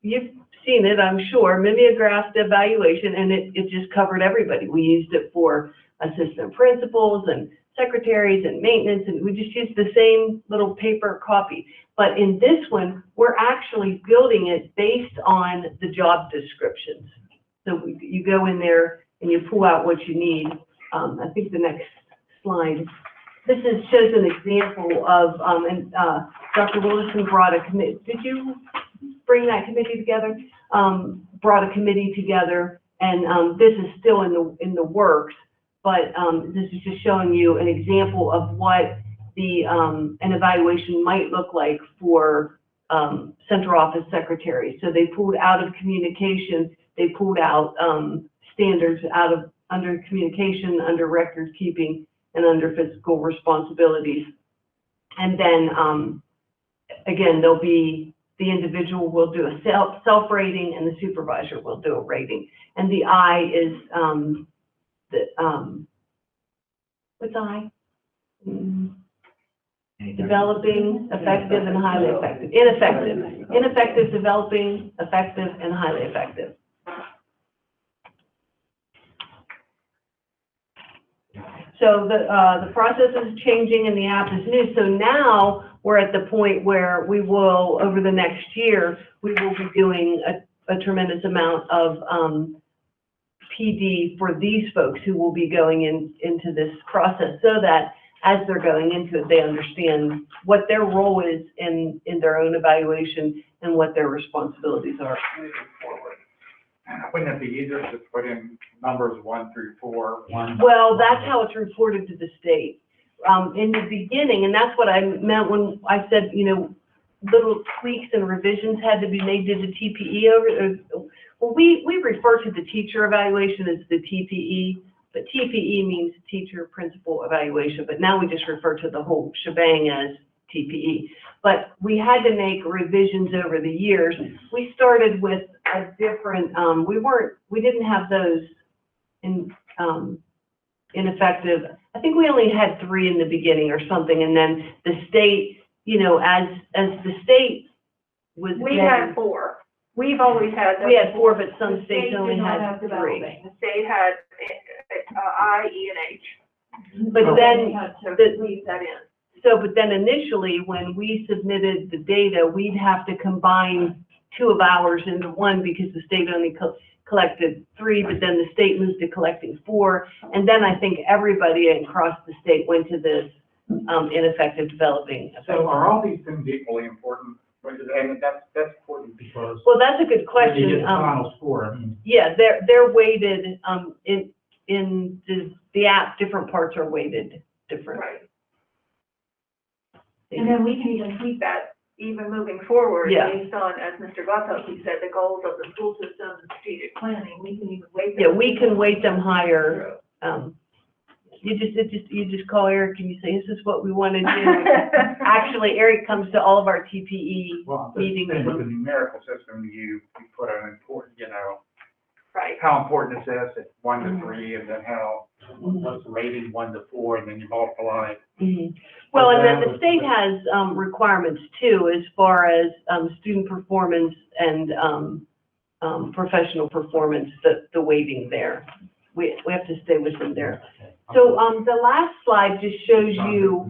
you've seen it, I'm sure, mimeographed evaluation, and it just covered everybody. We used it for assistant principals and secretaries and maintenance, and we just use the same little paper copy. But in this one, we're actually building it based on the job descriptions. So you go in there and you pull out what you need. I think the next slide. This shows an example of, Dr. Willison brought a committee. Did you bring that committee together? Brought a committee together, and this is still in the works. But this is just showing you an example of what an evaluation might look like for central office secretaries. So they pulled out of communication, they pulled out standards under communication, under record keeping, and under fiscal responsibilities. And then again, the individual will do a self-rating, and the supervisor will do a rating. And the I is what's I? Developing, effective, and highly effective. Ineffective, developing, effective, and highly effective. So the process is changing and the app is new. So now we're at the point where we will, over the next year, we will be doing a tremendous amount of PD for these folks who will be going into this process, so that as they're going into it, they understand what their role is in their own evaluation and what their responsibilities are moving forward.
Wouldn't it be easier to put in numbers 1 through 4?
Well, that's how it's reported to the state. In the beginning, and that's what I meant when I said, little tweaks and revisions had to be made to the TPE well, we refer to the teacher evaluation as the TPE, but TPE means teacher principal evaluation, but now we just refer to the whole shebang as TPE. But we had to make revisions over the years. We started with a different, we didn't have those ineffective. I think we only had 3 in the beginning or something, and then the state, as the state was.
We had 4. We've always had.
We had 4, but some states only had 3.
The state had I, E, and H.
But then,
Leave that in.
but then initially, when we submitted the data, we'd have to combine 2 of ours into one, because the state only collected 3, but then the state moved to collecting 4. And then I think everybody across the state went to this ineffective developing.
So are all these things equally important? And that's important because.
Well, that's a good question.
You get the final score.
Yeah, they're weighted in the app. Different parts are weighted different.
Right. And then we can even tweak that even moving forward,
Yeah.
based on, as Mr. Gotthard, he said, the goals of the school system and strategic planning. We can even weight them.
Yeah, we can weight them higher. You just call Eric and you say, this is what we want to do. Actually, Eric comes to all of our TPE meetings.
With the numerical system, you put an important,
Right.
how important is this at 1 to 3, and then what's rated 1 to 4, and then you multiply.
Well, and then the state has requirements too, as far as student performance and professional performance, the weighting there. We have to stay within there. So the last slide just shows you,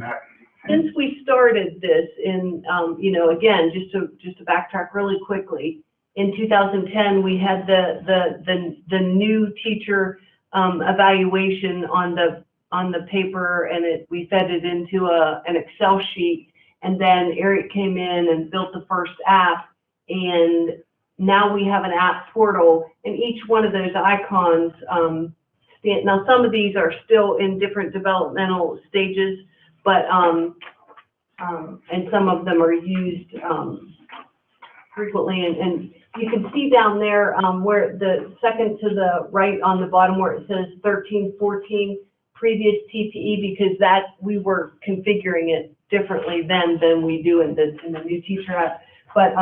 since we started this in, again, just to backtrack really quickly, in 2010, we had the new teacher evaluation on the paper, and we fed it into an Excel sheet. And then Eric came in and built the first app, and now we have an app portal, and each one of those icons, now some of these are still in different developmental stages, but and some of them are used frequently, and you can see down there where the second to the right on the bottom where it says 1314 previous TPE, because we were configuring it differently then than we do in the new teacher app. But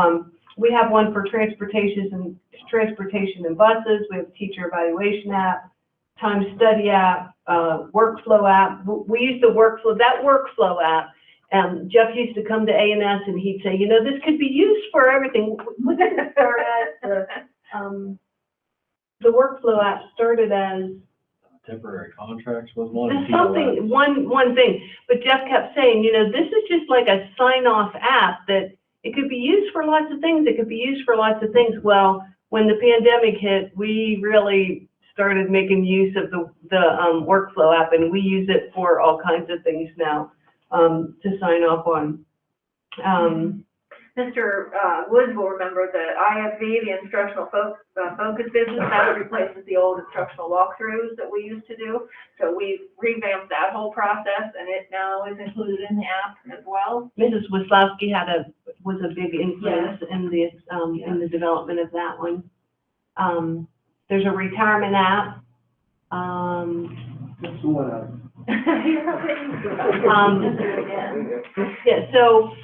we have one for transportation and buses. We have a teacher evaluation app, time study app, workflow app. We use the workflow app. Jeff used to come to A&S and he'd say, this could be used for everything. We didn't start as the workflow app started as
temporary contracts was one.
There's something, one thing, but Jeff kept saying, you know, this is just like a sign-off app that it could be used for lots of things, it could be used for lots of things. Well, when the pandemic hit, we really started making use of the workflow app, and we use it for all kinds of things now, to sign off on.
Mr. Woods will remember the IFV, the instructional focus business, that replaces the old instructional walkthroughs that we used to do. So we revamped that whole process, and it now is included in the app as well.
Mrs. Wislowski was a big influence in the development of that one. There's a retirement app. Yeah, so,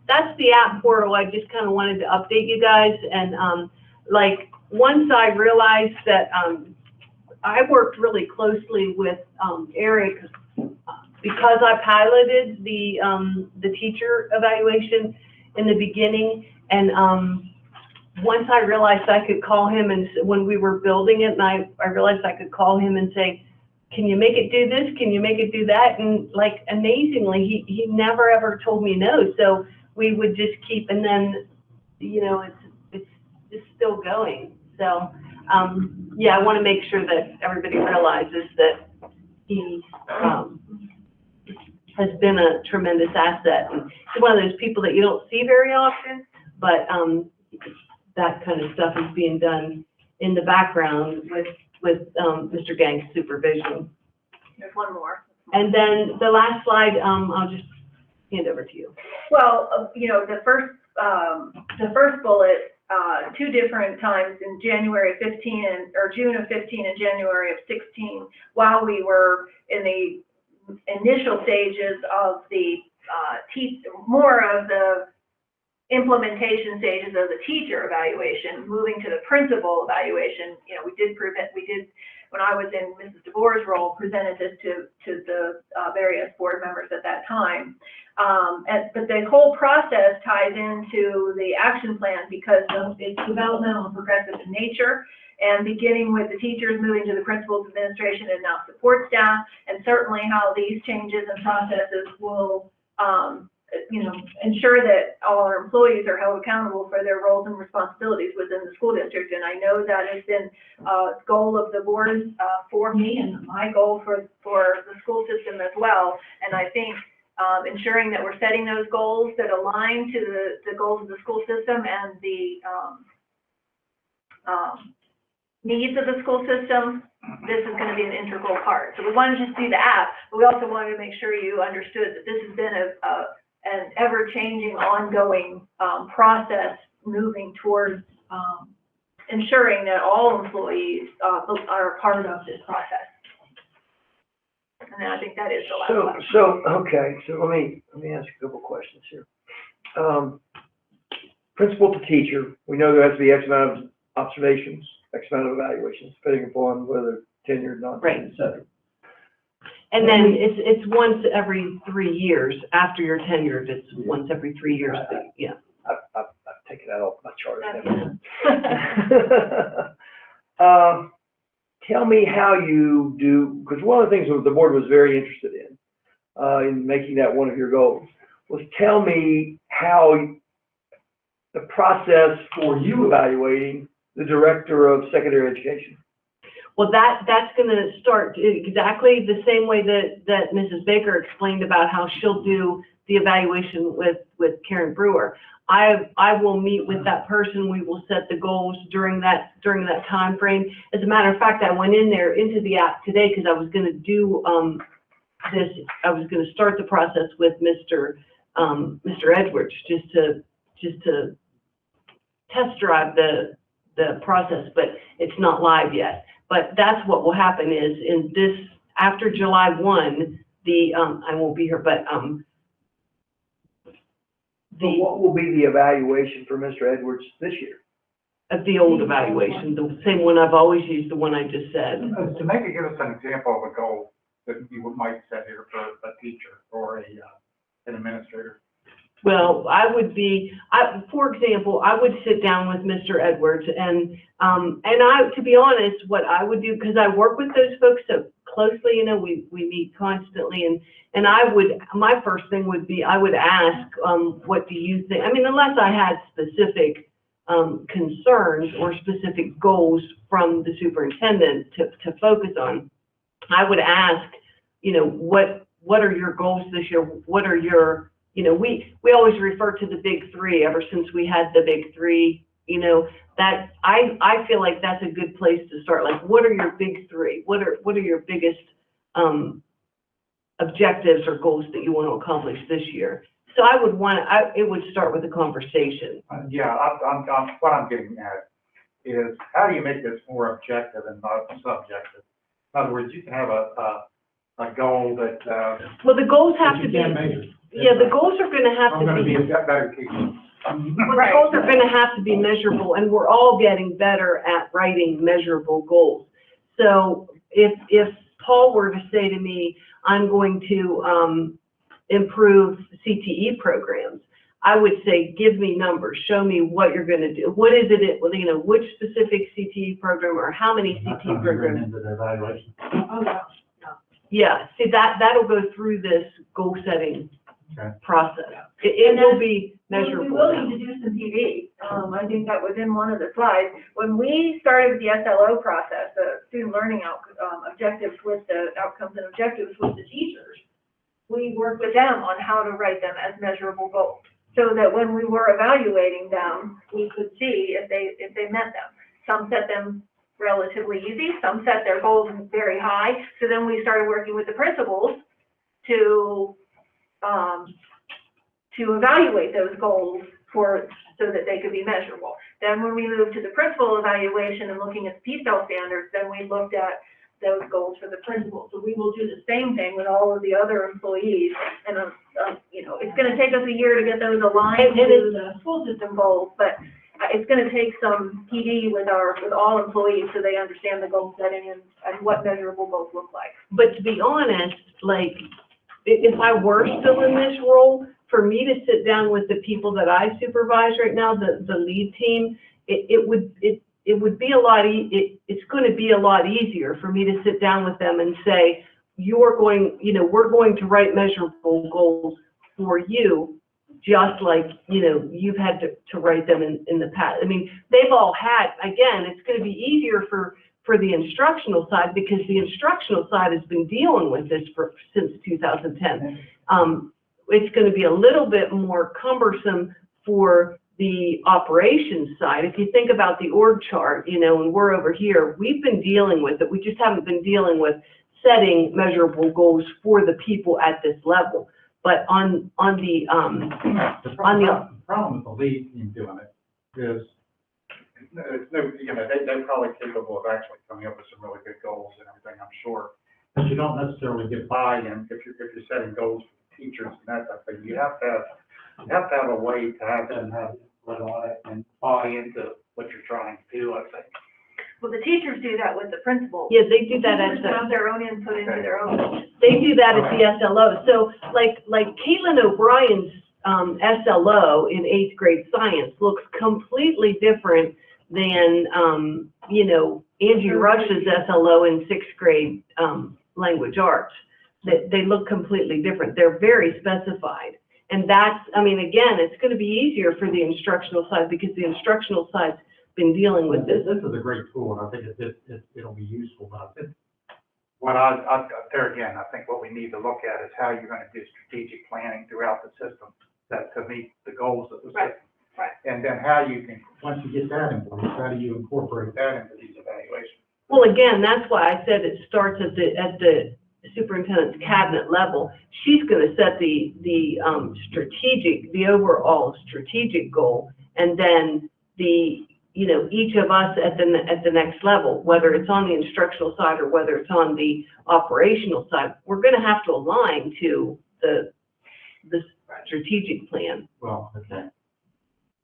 that's the app portal. I just kind of wanted to update you guys. And, like, once I realized that, I worked really closely with, Eric, because I piloted the teacher evaluation in the beginning. And, once I realized I could call him, and when we were building it, and I realized I could call him and say, can you make it do this? Can you make it do that? And like, amazingly, he never ever told me no. So we would just keep, and then, you know, it's still going. So, yeah, I want to make sure that everybody realizes that he, has been a tremendous asset. And he's one of those people that you don't see very often, but, that kind of stuff is being done in the background with Mr. Gang's supervision.
There's one more.
And then the last slide, I'll just hand over to you.
Well, you know, the first bullet, two different times in January of 15 or June of 15 and January of 16, while we were in the initial stages of the more of the implementation stages of the teacher evaluation, moving to the principal evaluation. You know, we did, when I was in Mrs. DeVore's role, presented this to the various board members at that time. But the whole process ties into the action plan because it's developmental and progressive in nature, and beginning with the teachers, moving to the principals, administration, and now support staff, and certainly how these changes and processes will you know, ensure that all our employees are held accountable for their roles and responsibilities within the school district. And I know that has been a goal of the board for me, and my goal for the school system as well. And I think ensuring that we're setting those goals that align to the goals of the school system and the needs of the school system, this is going to be an integral part. So we wanted to just do the app, but we also wanted to make sure you understood that this has been an ever-changing, ongoing process moving towards ensuring that all employees are a part of this process. And then I think that is the last one.
So let me ask you a couple questions here. Principal to teacher, we know there has to be X amount of observations, X amount of evaluations, depending upon whether tenured, non-tenured,
Right.
et cetera.
And then it's once every 3 years. After you're tenured, it's once every 3 years. Yeah.
I've taken that off my chart. Tell me how you do, because one of the things that the board was very interested in making that one of your goals, was tell me how the process for you evaluating the director of secondary education.
Well, that's going to start exactly the same way that Mrs. Baker explained about how she'll do the evaluation with Karen Brewer. I will meet with that person. We will set the goals during that time frame. As a matter of fact, I went into the app today because I was going to do this. I was going to start the process with Mr. Edwards just to test drive the process, but it's not live yet. But that's what will happen is in this, after July 1, I won't be here, but
what will be the evaluation for Mr. Edwards this year?
Of the old evaluation, the same one I've always used, the one I just said.
To maybe give us an example of a goal that you might set here for a teacher or an administrator.
Well, for example, I would sit down with Mr. Edwards and to be honest, what I would do, because I work with those folks so closely, you know, we meet constantly, and my first thing would be, I would ask, what do you think? I mean, unless I had specific concerns or specific goals from the superintendent to focus on, I would ask, you know, what are your goals this year? What are your, you know, we always refer to the big three ever since we had the big three, you know, that I feel like that's a good place to start. Like, what are your big three? What are your biggest objectives or goals that you want to accomplish this year? So I would it would start with a conversation.
Yeah, what I'm getting at is, how do you make this more objective and not subjective? In other words, you can have a goal that,
Well, the goals have to be,
measure.
yeah, the goals are going to have to be,
a better teacher.
well, the goals are going to have to be measurable, and we're all getting better at writing measurable goals. So if Paul were to say to me, I'm going to improve CTE programs, I would say, give me numbers, show me what you're going to do. What is it, you know, which specific CTE program or how many CTE programs?
Into the evaluation.
Oh, no. Yeah, see, that'll go through this goal setting process. It will be measurable.
We will need to do some PD. I think that was in one of the slides. When we started the SLO process, the student learning objectives with the outcomes and objectives with the teachers, we worked with them on how to write them as measurable goals, so that when we were evaluating them, we could see if they met them. Some set them relatively easy, some set their goals very high. So then we started working with the principals to evaluate those goals so that they could be measurable. Then when we moved to the principal evaluation and looking at the P-cell standards, then we looked at those goals for the principal. So we will do the same thing with all of the other employees. And, you know, it's going to take us a year to get those aligned to the school system goals, but it's going to take some PD with all employees so they understand the goal setting and what measurable goals look like.
But to be honest, like, if I were still in this role, for me to sit down with the people that I supervise right now, the lead team, it would be a lot, it's going to be a lot easier for me to sit down with them and say, we're going to write measurable goals for you, just like, you know, you've had to write them in the past. I mean, they've all had, again, it's going to be easier for the instructional side, because the instructional side has been dealing with this since 2010. It's going to be a little bit more cumbersome for the operations side. If you think about the org chart, you know, and we're over here, we've been dealing with it. We just haven't been dealing with setting measurable goals for the people at this level. But on the
problem with the lead team doing it is, they're probably capable of actually coming up with some really good goals and everything, I'm sure. But you don't necessarily get buy-in if you're setting goals for the teachers and that type of thing. You have to have a way to have them have input on it and buy into what you're trying to do, I think.
Well, the teachers do that with the principals.
Yeah, they do that
Teachers have their own input into their own goals.
They do that at the SLO. So like Caitlin O'Brien's SLO in 8th grade science looks completely different than, you know, Angie Rush's SLO in 6th grade language arts. They look completely different. They're very specified. And that's, I mean, again, it's going to be easier for the instructional side, because the instructional side's been dealing with this.
This is a great tool, and I think it'll be useful. But I think there again, I think what we need to look at is how you're going to do strategic planning throughout the system to meet the goals of the system.
Right.
And then how you can, once you get that in place, how do you incorporate that into these evaluations?
Well, again, that's why I said it starts at the superintendent's cabinet level. She's going to set the overall strategic goal, and then each of us at the next level, whether it's on the instructional side or whether it's on the operational side, we're going to have to align to the strategic plan.
Well, okay.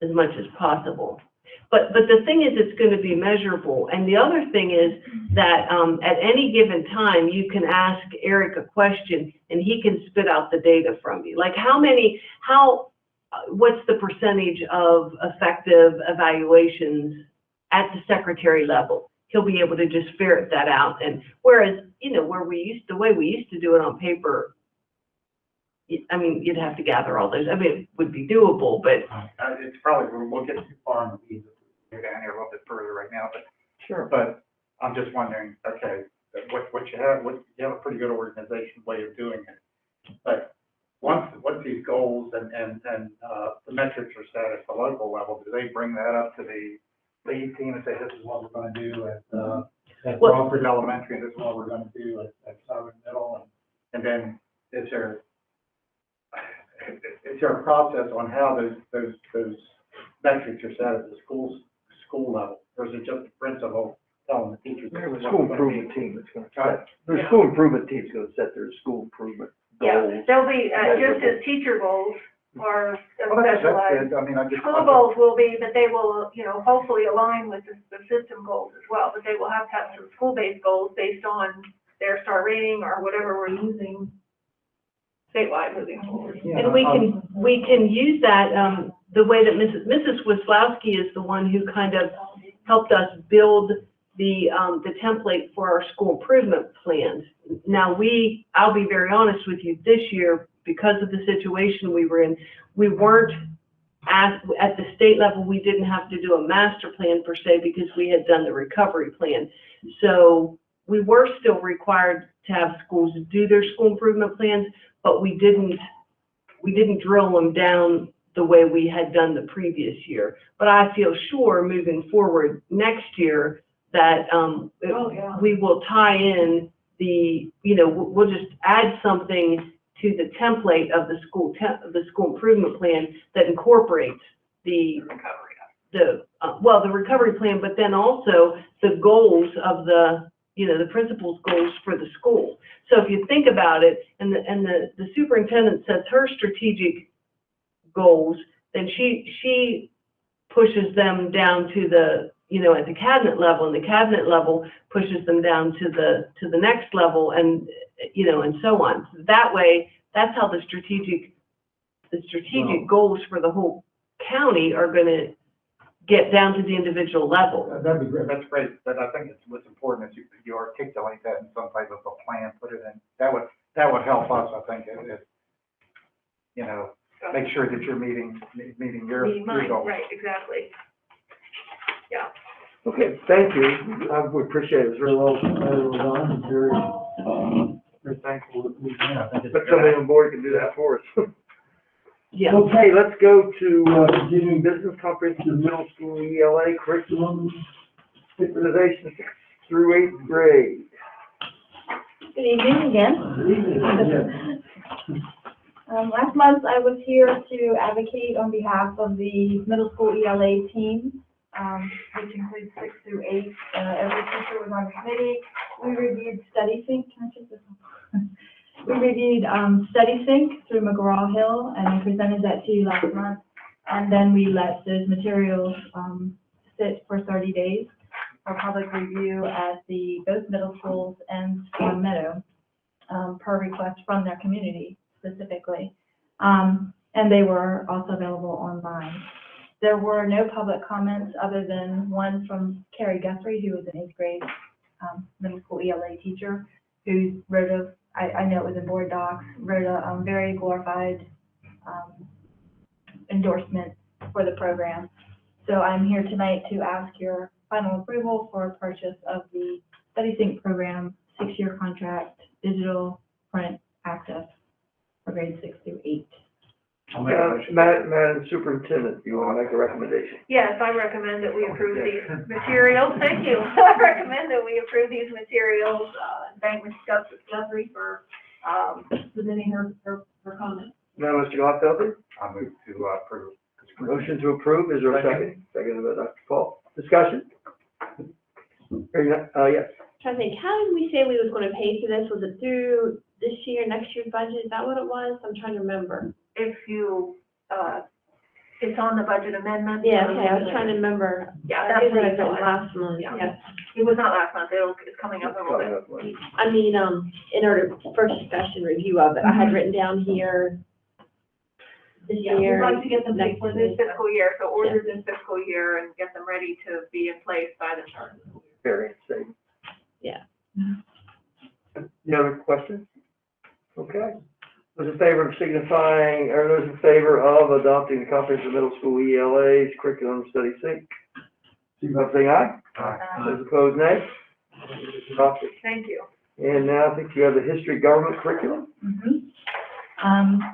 As much as possible. But the thing is, it's going to be measurable. And the other thing is that at any given time, you can ask Eric a question and he can spit out the data from you. Like how what's the percentage of effective evaluations at the secretary level? He'll be able to just ferret that out. And whereas, you know, the way we used to do it on paper, I mean, you'd have to gather all those. I mean, it would be doable, but
It's probably, we'll get too far in the weeds if we go down here a little bit further right now, but.
Sure.
But I'm just wondering, okay, what you have a pretty good organization way of doing it. But once these goals and the metrics are set at the local level, do they bring that up to the lead team and say, this is what we're gonna do at Crawford Elementary, and this is what we're gonna do at Southern Middle, and then is there a process on how those metrics are set at the school level? Or is it just the principal telling the teachers?
There's a school improvement team that's gonna set, there's school improvement team's gonna set their school improvement
Yeah,
goals.
they'll be, just as teacher goals or
Well, that's
specialized.
good. I mean, I just.
School goals will be, but they will, you know, hopefully align with the system goals as well, but they will have to have some school-based goals based on their star rating or whatever we're using statewide moving forward.
and we can use that, the way that Mrs. Wislowski is the one who kind of helped us build the template for our school improvement plans. Now I'll be very honest with you, this year, because of the situation we were in, we weren't at the state level, we didn't have to do a master plan per se because we had done the recovery plan. So we were still required to have schools do their school improvement plans, but we didn't drill them down the way we had done the previous year. But I feel sure moving forward next year that we will tie in we'll just add something to the template of the school improvement plan that incorporates the recovery plan, but then also the goals of the principal's goals for the school. So if you think about it, and the superintendent sets her strategic goals, then she pushes them down to at the cabinet level, and the cabinet level pushes them down to the next level, and so on. So that way, that's how the strategic goals for the whole county are going to get down to the individual level.
That'd be great. That's great, but I think what's important is you articulate that in some type of a plan, put it in. That would help us, I think, make sure that you're meeting your goals.
Right, exactly. Yeah.
Okay, thank you. We appreciate it. It was very well done. Very thankful that we put somebody on board who can do that for us.
Yeah.
Okay, let's go to continuing business, comprehensive middle school ELA curriculum synchronization 6th through 8th grade.
Good evening again.
Last month, I was here to advocate on behalf of the middle school ELA team, which includes 6 through 8. Every teacher was on the committee. We reviewed Study Sync. Can I take this one? We reviewed Study Sync through McGraw-Hill, and I presented that to you last month. And then we let those materials sit for 30 days for public review at both middle schools and Long Meadow, per request from their community specifically. And they were also available online. There were no public comments other than one from Carrie Guthrie, who was an 8th grade middle school ELA teacher, who wrote I know it was in board docs, wrote a very glorified endorsement for the program. So I'm here tonight to ask your final approval for purchase of the Study Sync program, 6-year contract, digital print access for grades 6 through 8.
Madam Superintendent, you want to make a recommendation?
Yes, I recommend that we approve these materials. Thank you. I recommend that we approve these materials. Thank Ms. Guthrie for submitting her comments.
Now, Mr. Gotfelder?
I move to approve.
Motion to approve, is there a second? Second by Dr. Paul. Discussion? Yes.
Trying to think, how did we say we was going to pay for this? Was it through this year, next year's budget? Is that what it was? I'm trying to remember.
If you, it's on the budget amendment.
Yeah, okay, I was trying to remember.
Yeah,
I
that's
knew
what
that
it
it was
was.
last month,
Yeah.
yeah.
It was not last month, it's coming up in a little bit.
I mean, in our first discussion review of it, I had written down here this
Yeah, we'd
year.
like to get them
next
for this
week.
fiscal year, so orders in fiscal year and get them ready to be in place by the start of the school year.
Variance statement.
Yeah.
Any other questions? Okay. Those in favor of signifying, or those in favor of adopting the comprehensive middle school ELA's curriculum study sync, signify by saying aye. Those opposed, nay. Adopted.
Thank you.
And now I think you have the history government curriculum.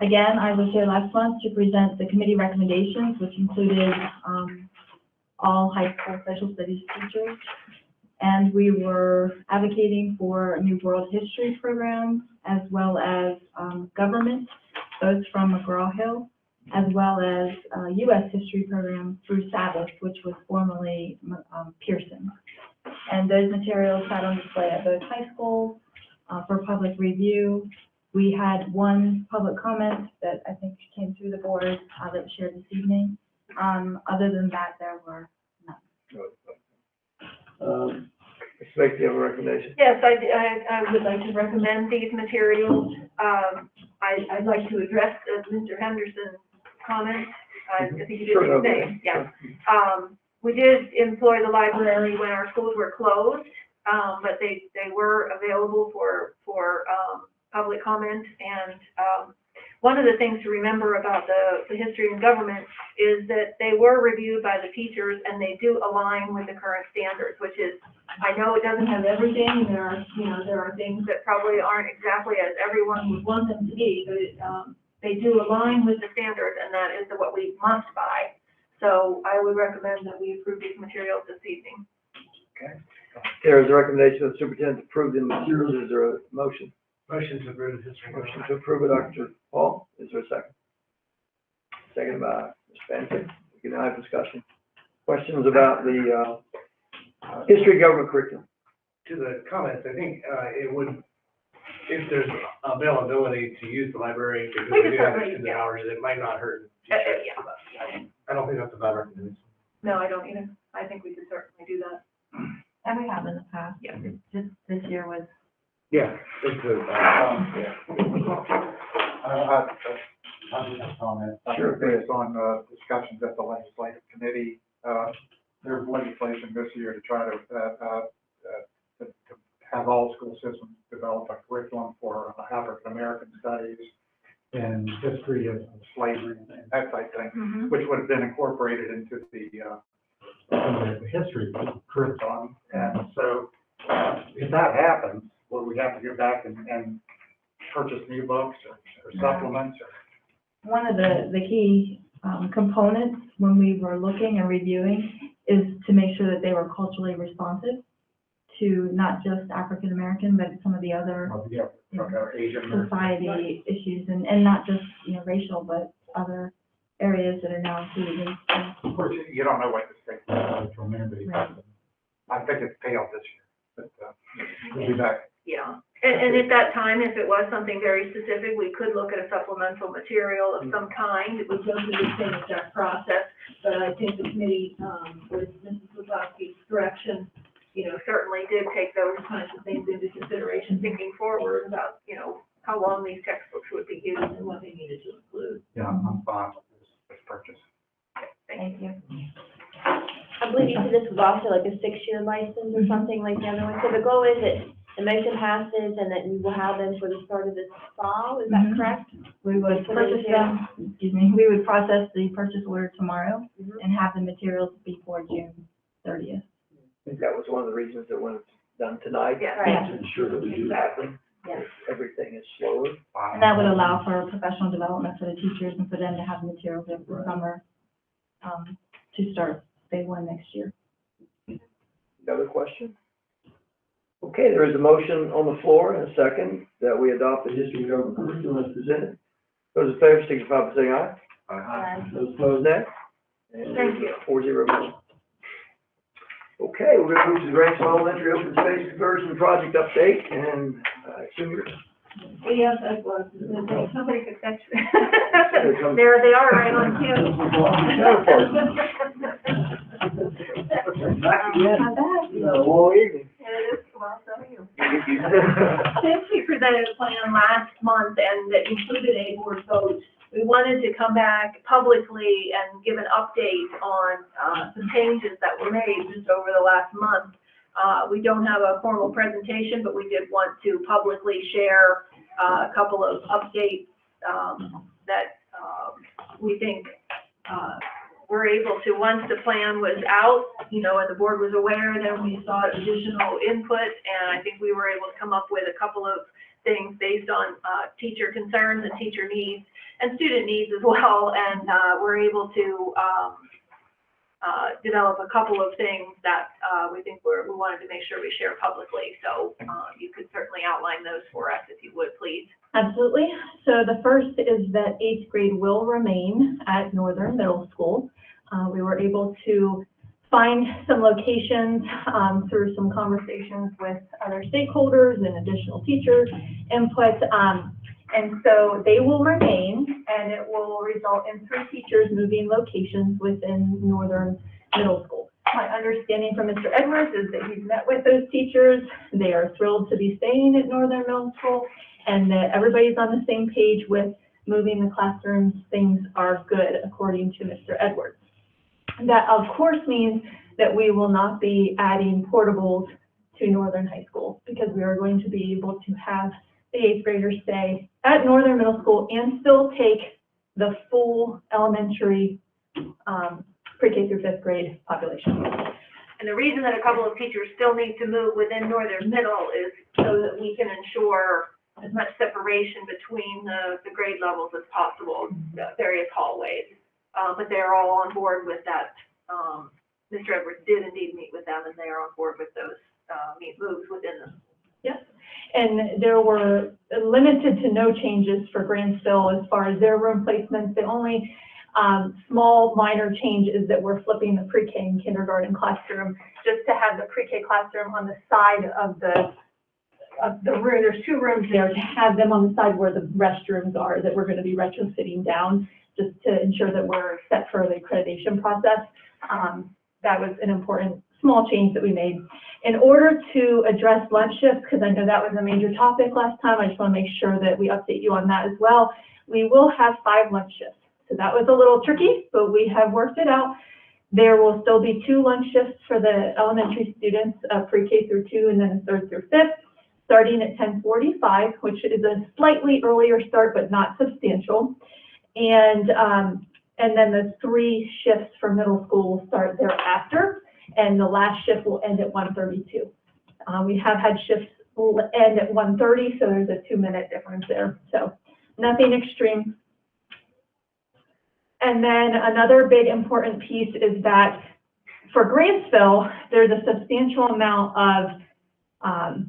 Again, I was here last month to present the committee recommendations, which included, all high school social studies teachers. And we were advocating for a new world history program as well as, government, both from McGraw-Hill, as well as a U.S. history program through Sabbath, which was formerly, Pearson. And those materials sat on display at both high schools, for public review. We had one public comment that I think came through the board, that was shared this evening. Other than that, there were none.
Ms. Baker, do you have a recommendation?
Yes, I would like to recommend these materials. I'd like to address Mr. Henderson's comment. I think you did
Sure,
the same, yeah. We did employ the library when our schools were closed, but they were available for public comment. And one of the things to remember about the history and government is that they were reviewed by the teachers and they do align with the current standards, which is, I know it doesn't have everything. There are things that probably aren't exactly as everyone would want them to be, but they do align with the standards, and that is what we must buy. So I would recommend that we approve these materials this evening.
Okay. There is a recommendation of the superintendent to approve the materials. Is there a motion?
Motion to approve the history.
Motion to approve it, Dr. Paul. Is there a second? Second by Ms. Benson. We can now have discussion. Questions about the history government curriculum?
To the comments, I think, it would, if there's availability to use the library, because
We
we
could
do have
certainly,
extended
yeah.
hours, it might not hurt.
Yeah.
I don't think that's a bad recommendation.
No, I don't either. I think we could certainly do that.
And we have in the past.
Yeah.
Just this year was.
Yeah, it's a, yeah.
I just have a comment.
Sure.
Based on, discussions at the legislative committee, there's legislation this year to try to have all school systems develop a curriculum for African American studies and history of slavery and that type of thing, which would have been incorporated into the history curriculum. And so, if that happens, will we have to go back and purchase new books or supplements or?
One of the key components when we were looking and reviewing is to make sure that they were culturally responsive to not just African American, but some of the other
Asian
society issues, and not just, racial, but other areas that are now included in.
Of course, you don't know what the state will remember.
Right.
I think it's failed this year, but we'll be back.
Yeah, and at that time, if it was something very specific, we could look at a supplemental material of some kind. We go through the same exact process, but I think the committee, with Mrs. Kozlowski's direction, certainly did take those kinds of things into consideration, thinking forward about, how long these textbooks would be used and what they needed to include.
Yeah, I'm fine with this purchase.
Thank you.
I believe you said this was also like a 6-year license or something like the other one. So the goal is that the motion passes and that you will have them for the start of this fall, is that correct?
We would purchase them, we would process the purchase order tomorrow and have the materials before June 30th.
I think that was one of the reasons that when it's done tonight.
Yeah.
To ensure that we do happen.
Yeah.
Everything is slower.
And that would allow for professional development for the teachers and for them to have materials over the summer, to start day one next year.
Another question? Okay, there is a motion on the floor and a second that we adopt the history of government curriculum as presented. Those in favor signify by saying aye.
Aye.
Those opposed, nay. And
Thank you.
4-0 vote. Okay, we're going to move to the Grantsville Elementary Open Space Conversion Project update, and I assume you're.
Yes, I was. Somebody could catch me. There they are, right on cue.
Back again.
I'm back.
Long evening.
It is, well, so are you. Since we presented a plan last month and that included a board vote, we wanted to come back publicly and give an update on, some changes that were made just over the last month. We don't have a formal presentation, but we did want to publicly share a couple of updates that we think we're able to, once the plan was out, and the board was aware, then we sought additional input, and I think we were able to come up with a couple of things based on teacher concerns and teacher needs and student needs as well, and we're able to develop a couple of things that we think we wanted to make sure we share publicly. So you could certainly outline those for us if you would, please.
Absolutely. So the first is that 8th grade will remain at Northern Middle School. We were able to find some locations through some conversations with other stakeholders and additional teacher input. And so they will remain, and it will result in 3 teachers moving locations within Northern Middle School. My understanding from Mr. Edwards is that he's met with those teachers. They are thrilled to be staying at Northern Middle School, and that everybody's on the same page with moving the classrooms. Things are good, according to Mr. Edwards. That, of course, means that we will not be adding portables to Northern High School, because we are going to be able to have the 8th graders stay at Northern Middle School and still take the full elementary pre-K through 5th grade population.
And the reason that a couple of teachers still need to move within Northern Middle is so that we can ensure as much separation between the grade levels as possible, the various hallways. But they're all on board with that. Mr. Edwards did indeed meet with them, and they are on board with those moves within them.
Yes, and there were limited to no changes for Grantsville as far as their room placements. The only small minor change is that we're flipping the pre-K and kindergarten classroom just to have the pre-K classroom on the side of the room. There's 2 rooms there, to have them on the side where the restrooms are, that we're going to be retrofitting down, just to ensure that we're set for the accreditation process. That was an important small change that we made. In order to address lunch shifts, because I know that was a major topic last time, I just want to make sure that we update you on that as well. We will have 5 lunch shifts. So that was a little tricky, but we have worked it out. There will still be 2 lunch shifts for the elementary students, pre-K through 2 and then 3rd through 5th, starting at 10:45, which is a slightly earlier start, but not substantial. And then the 3 shifts for middle school will start thereafter, and the last shift will end at 1:32. We have had shifts end at 1:30, so there's a 2-minute difference there. So nothing extreme. And then another big important piece is that for Grantsville, there's a substantial amount of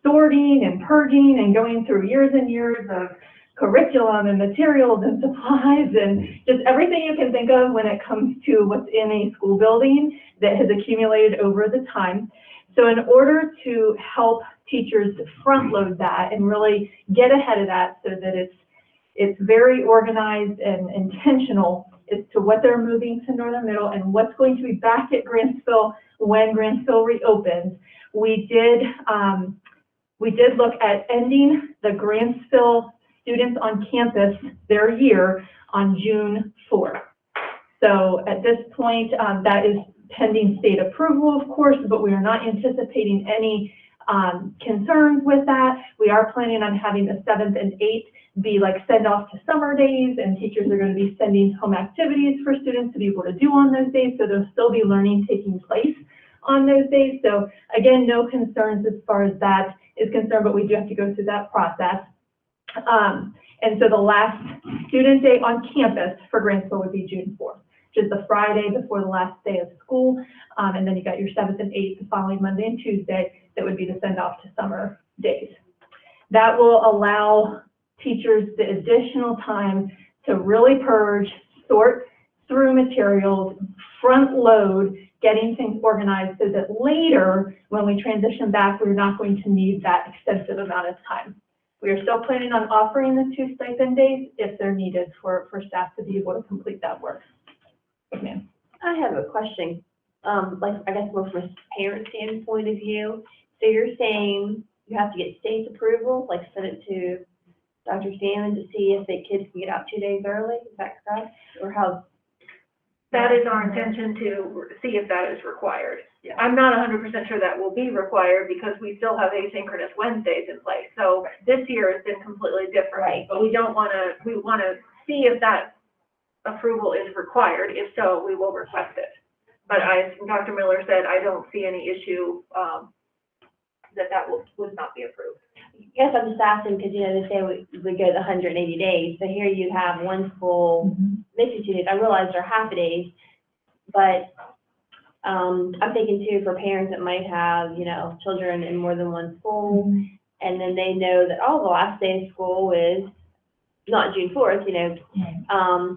sorting and purging and going through years and years of curriculum and materials and supplies and just everything you can think of when it comes to what's in a school building that has accumulated over the time. So in order to help teachers front load that and really get ahead of that so that it's very organized and intentional as to what they're moving to Northern Middle and what's going to be back at Grantsville when Grantsville reopens, we did look at ending the Grantsville students on campus their year on June 4th. So at this point, that is pending state approval, of course, but we are not anticipating any concerns with that. We are planning on having the 7th and 8th be like send off to summer days, and teachers are going to be sending home activities for students to be able to do on those days. So there'll still be learning taking place on those days. So again, no concerns as far as that is concerned, but we do have to go through that process. And so the last student day on campus for Grantsville would be June 4th, which is the Friday before the last day of school. And then you got your 7th and 8th the following Monday and Tuesday. That would be the send off to summer days. That will allow teachers the additional time to really purge, sort through materials, front load, getting things organized so that later when we transition back, we're not going to need that extensive amount of time. We are still planning on offering the 2 stipend days if they're needed for staff to be able to complete that work. Yes, ma'am.
I have a question, like, I guess more from a parent standpoint of view. So you're saying you have to get state's approval, like send it to
Dr. Salmon to see if the kids can get out 2 days early, is that correct? Or how?
That is our intention to see if that is required.
Yeah.
I'm not 100% sure that will be required because we still have asynchronous Wednesdays in place. So this year has been completely different.
Right.
But we want to see if that approval is required. If so, we will request it. But Dr. Miller said, I don't see any issue, that would not be approved.
Yes, I'm just asking because, you know, they say we go the 180 days, so here you have one school, maybe 2 days, I realize they're half a days, but, I'm thinking too, for parents that might have, you know, children in more than one school, and then they know that, oh, the last day of school is not June 4th, you know,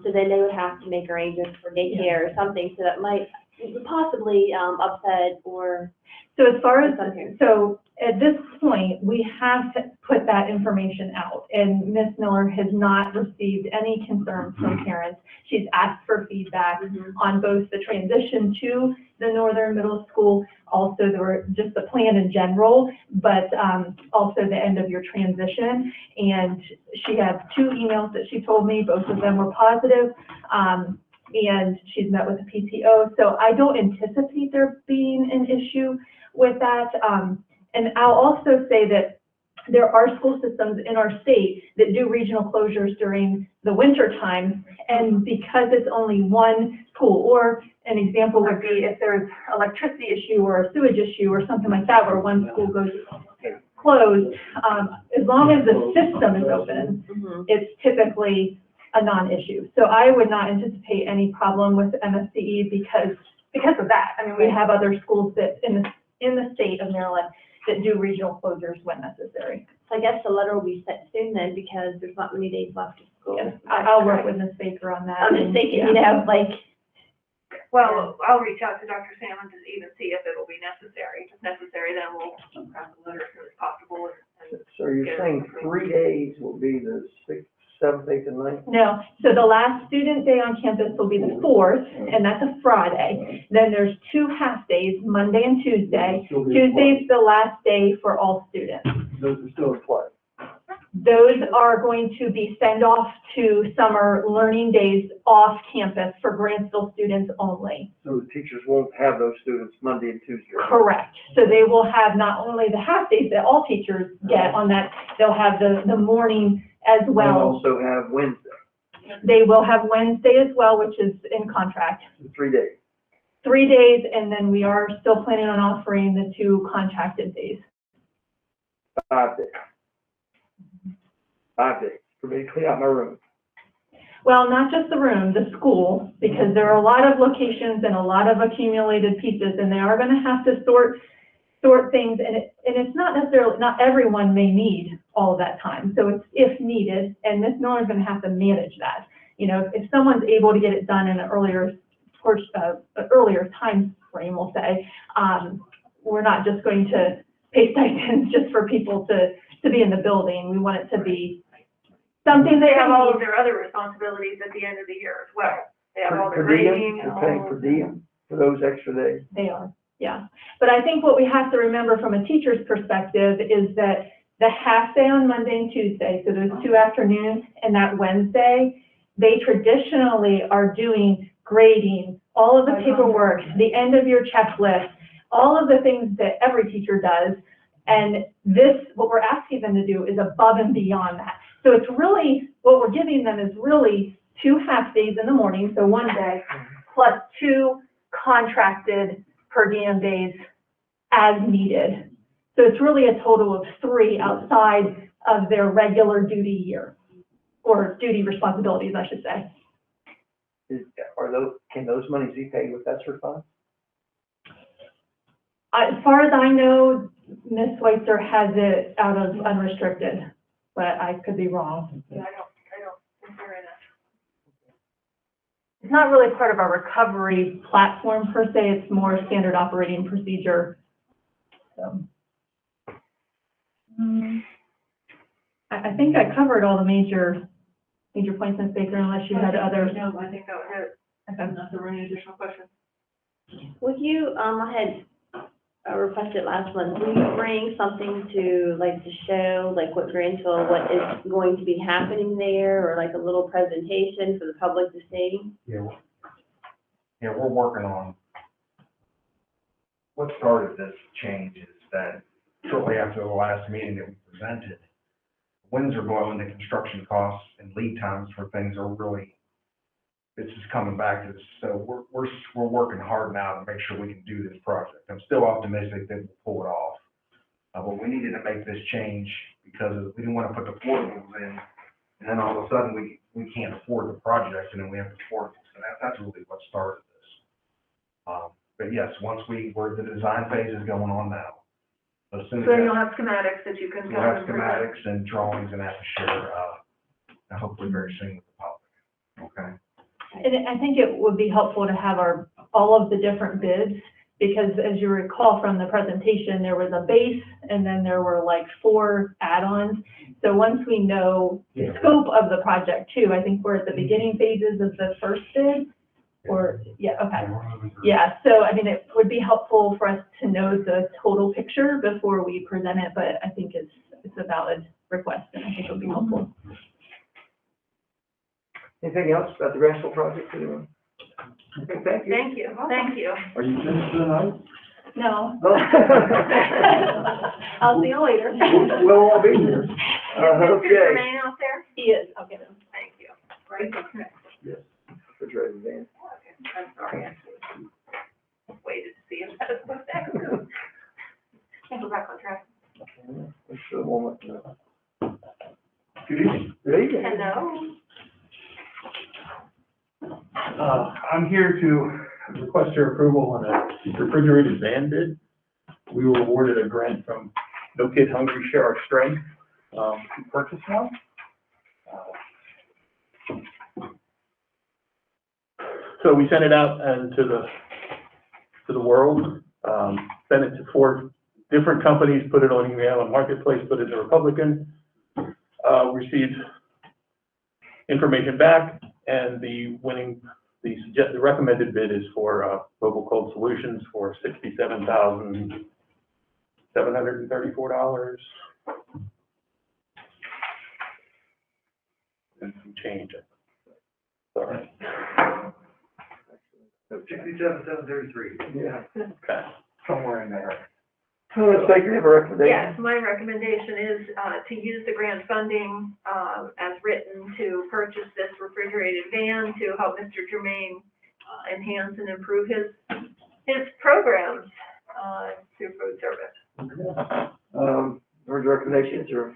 so then they would have to make arrangements for daycare or something, so that might possibly, upset or.
So as far as,
some parents.
so at this point, we have put that information out, and Ms. Miller has not received any concerns from parents. She's asked for feedback on both the transition to the Northern Middle School, also just the plan in general, but also the end of your transition. And she had 2 emails that she told me, both of them were positive. And she's met with the PTO, so I don't anticipate there being an issue with that. And I'll also say that there are school systems in our state that do regional closures during the winter time, and because it's only one school, or an example would be if there's electricity issue or a sewage issue or something like that, where one school goes closed, as long as the system is open, it's typically a non-issue. So I would not anticipate any problem with MSDE because of that. I mean, we have other schools that in the state of Maryland that do regional closures when necessary.
So I guess the letter will be sent soon then, because there's not many days left of school.
Yes, I'll work with Ms. Baker on that.
I'm just thinking, you know, like,
Well, I'll reach out to Dr. Salmon to even see if it'll be necessary. If necessary, then we'll craft the letter as soon as possible.
So you're saying 3 days will be the 6th, 7th, 8th, and 9th?
No, so the last student day on campus will be the 4th, and that's a Friday. Then there's 2 half days, Monday and Tuesday. Tuesday's the last day for all students.
Those are still in play.
Those are going to be send off to summer learning days off campus for Grantsville students only.
So the teachers won't have those students Monday and Tuesday?
Correct. So they will have not only the half days that all teachers get on that, they'll have the morning as well.
They'll also have Wednesday,
They will have Wednesday as well, which is in contract.
3 days.
3 days, and then we are still planning on offering the 2 contracted days.
5 days. 5 days for me to clean out my room.
Well, not just the room, the school, because there are a lot of locations and a lot of accumulated pieces, and they are going to have to sort things, and it's not necessarily, not everyone may need all of that time, so it's if needed, and Ms. Miller's going to have to manage that. You know, if someone's able to get it done in an earlier time frame, we'll say, we're not just going to pay stipends just for people to be in the building. We want it to be something
They
they
have all of their other responsibilities at the end of the year as well. They have all their
Per diem,
grading and
we're
all.
paying per diem for those extra days.
They are, yeah. But I think what we have to remember from a teacher's perspective is that the half day on Monday and Tuesday, so those 2 afternoons, and that Wednesday, they traditionally are doing grading, all of the paperwork, the end of your checklist, all of the things that every teacher does. And this, what we're asking them to do is above and beyond that. So it's really, what we're giving them is really 2 half days in the morning, so 1 day, plus 2 contracted per diem days as needed. So it's really a total of 3 outside of their regular duty year, or duty responsibilities, I should say.
Can those monies be paid with ESSER funds?
As far as I know, Ms. Schweitzer has it out of unrestricted, but I could be wrong.
Yeah, I don't think they're in it.
It's not really part of our recovery platform per se, it's more standard operating procedure. So. I think I covered all the major points, Ms. Baker, unless you had others.
No, I think that was it.
Okay.
Unless there were any additional questions.
would you, I had
requested last month, will you bring something to, like, to show, like, what Grantsville, what is going to be happening there, or like a little presentation for the public to see?
Yeah, we're working on, what started this change is that shortly after the last meeting that we presented, winds are blowing, the construction costs and lead times for things are really, it's just coming back to us. So we're working hard now to make sure we can do this project. I'm still optimistic that we'll pull it off. But we needed to make this change because we didn't want to put the portables in, and then all of a sudden we can't afford the project, and then we have the portables. And that's really what started this. But yes, the design phase is going on now. As soon as
So you'll have schematics that you can
we'll
kind
have
of present.
schematics and drawings and that to share, hopefully very soon with the public. Okay.
And I think it would be helpful to have all of the different bids, because as you recall from the presentation, there was a base and then there were like 4 add-ons. So once we know the scope of the project too, I think we're at the beginning phases of the first bid. Yeah, so I mean, it would be helpful for us to know the total picture before we present it, but I think it's a valid request, and I think it would be helpful.
Anything else about the Grantsville project, anyone? Okay, thank you.
Thank you, thank you.
Are you finished tonight?
No.
Oh.
I'll see you later.
We'll all be here.
Is Mr.
Okay.
Jermaine out there?
He is, I'll get him.
Thank you. Right,
Yes. Refrigerator van.
I'm sorry, actually. Waited to see if that was next. Go back on track.
Let's show one.
Good evening.
Good evening.
Hello.
I'm here to request your approval on a refrigerated van bid. We were awarded a grant from No Kid Hungry, Share Our Strength, to purchase one. So we sent it out to the world, sent it to 4 different companies, put it on email and marketplace, put it in Republican. Received information back, and the recommended bid is for Mobile Cold Solutions for $67,734 and some change. Sorry.
67,733. Yeah.
Okay. Somewhere in there.
So let's take your recommendation.
Yes, my recommendation is, to use the grant funding, as written to purchase this refrigerated van to help Mr. Jermaine, enhance and improve his programs, through food service.
Board recommendations or?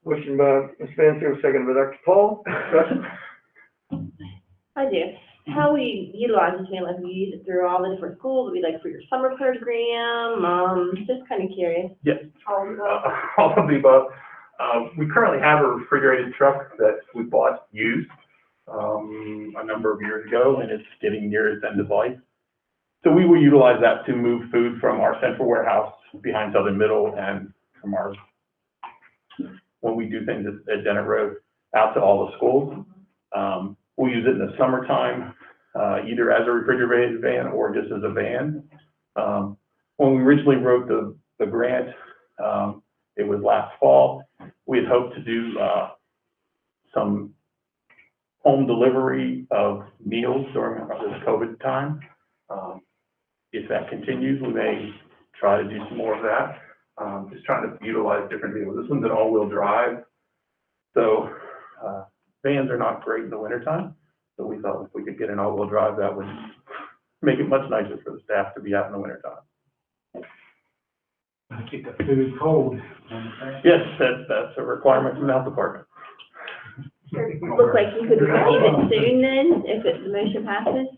Motion by Ms. Mansfield, second by Dr. Paul. Discussion?
I do. How we utilize this, like, we use it through all the different schools, we like for your summer program, just kind of curious.
Yes, all of the above. We currently have a refrigerated truck that we bought used a number of years ago, and it's getting near its end of life. So we will utilize that to move food from our central warehouse behind Southern Middle and from when we do things at Dennett Road out to all the schools. We'll use it in the summertime, either as a refrigerated van or just as a van. When we originally wrote the grant, it was last fall. We had hoped to do some home delivery of meals during this COVID time. If that continues, we may try to do some more of that. Just trying to utilize different vehicles. This one's an all-wheel drive, so vans are not great in the wintertime. So we thought if we could get an all-wheel drive, that would make it much nicer for the staff to be out in the wintertime.
Keep the food cold.
Yes, that's a requirement from the health department.
Look like you could receive it soon then, if the motion passes?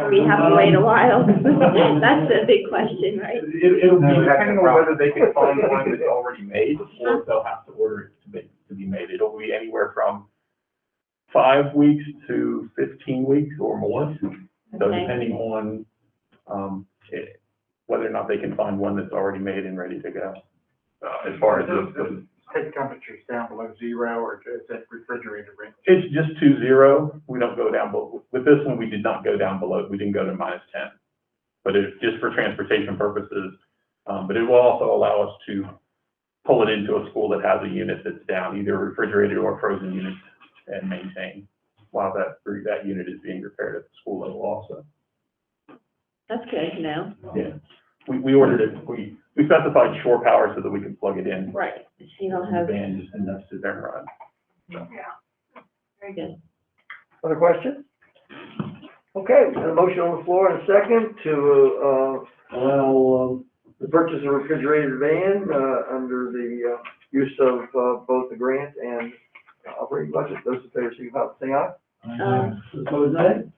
We have to wait a while. That's the big question, right?
It'll be depending on whether they can find one that's already made, or they'll have to order it to be made. It'll be anywhere from 5 weeks to 15 weeks or more. So
Okay.
depending on whether or not they can find one that's already made and ready to go. As far as the
Take temperatures down below 0, or is that refrigerated range?
it's just 20. We don't go down below. With this one, we did not go down below. We didn't go to -10. but it's just for transportation purposes. But it will also allow us to pull it into a school that has a unit that's down, either refrigerated or frozen units, and maintain while that unit is being repaired at the school level also.
That's good to know.
Yeah, we ordered it, we specified shore power so that we could plug it in.
Right, so you don't have,
And just enough to there and run.
Yeah.
very good.
Other questions? Okay, we have a motion on the floor and a second to, allow, the purchase of a refrigerated van, under the, use of, both the grant and operating budget. Those in favor, signify by saying aye. Opposed, nay?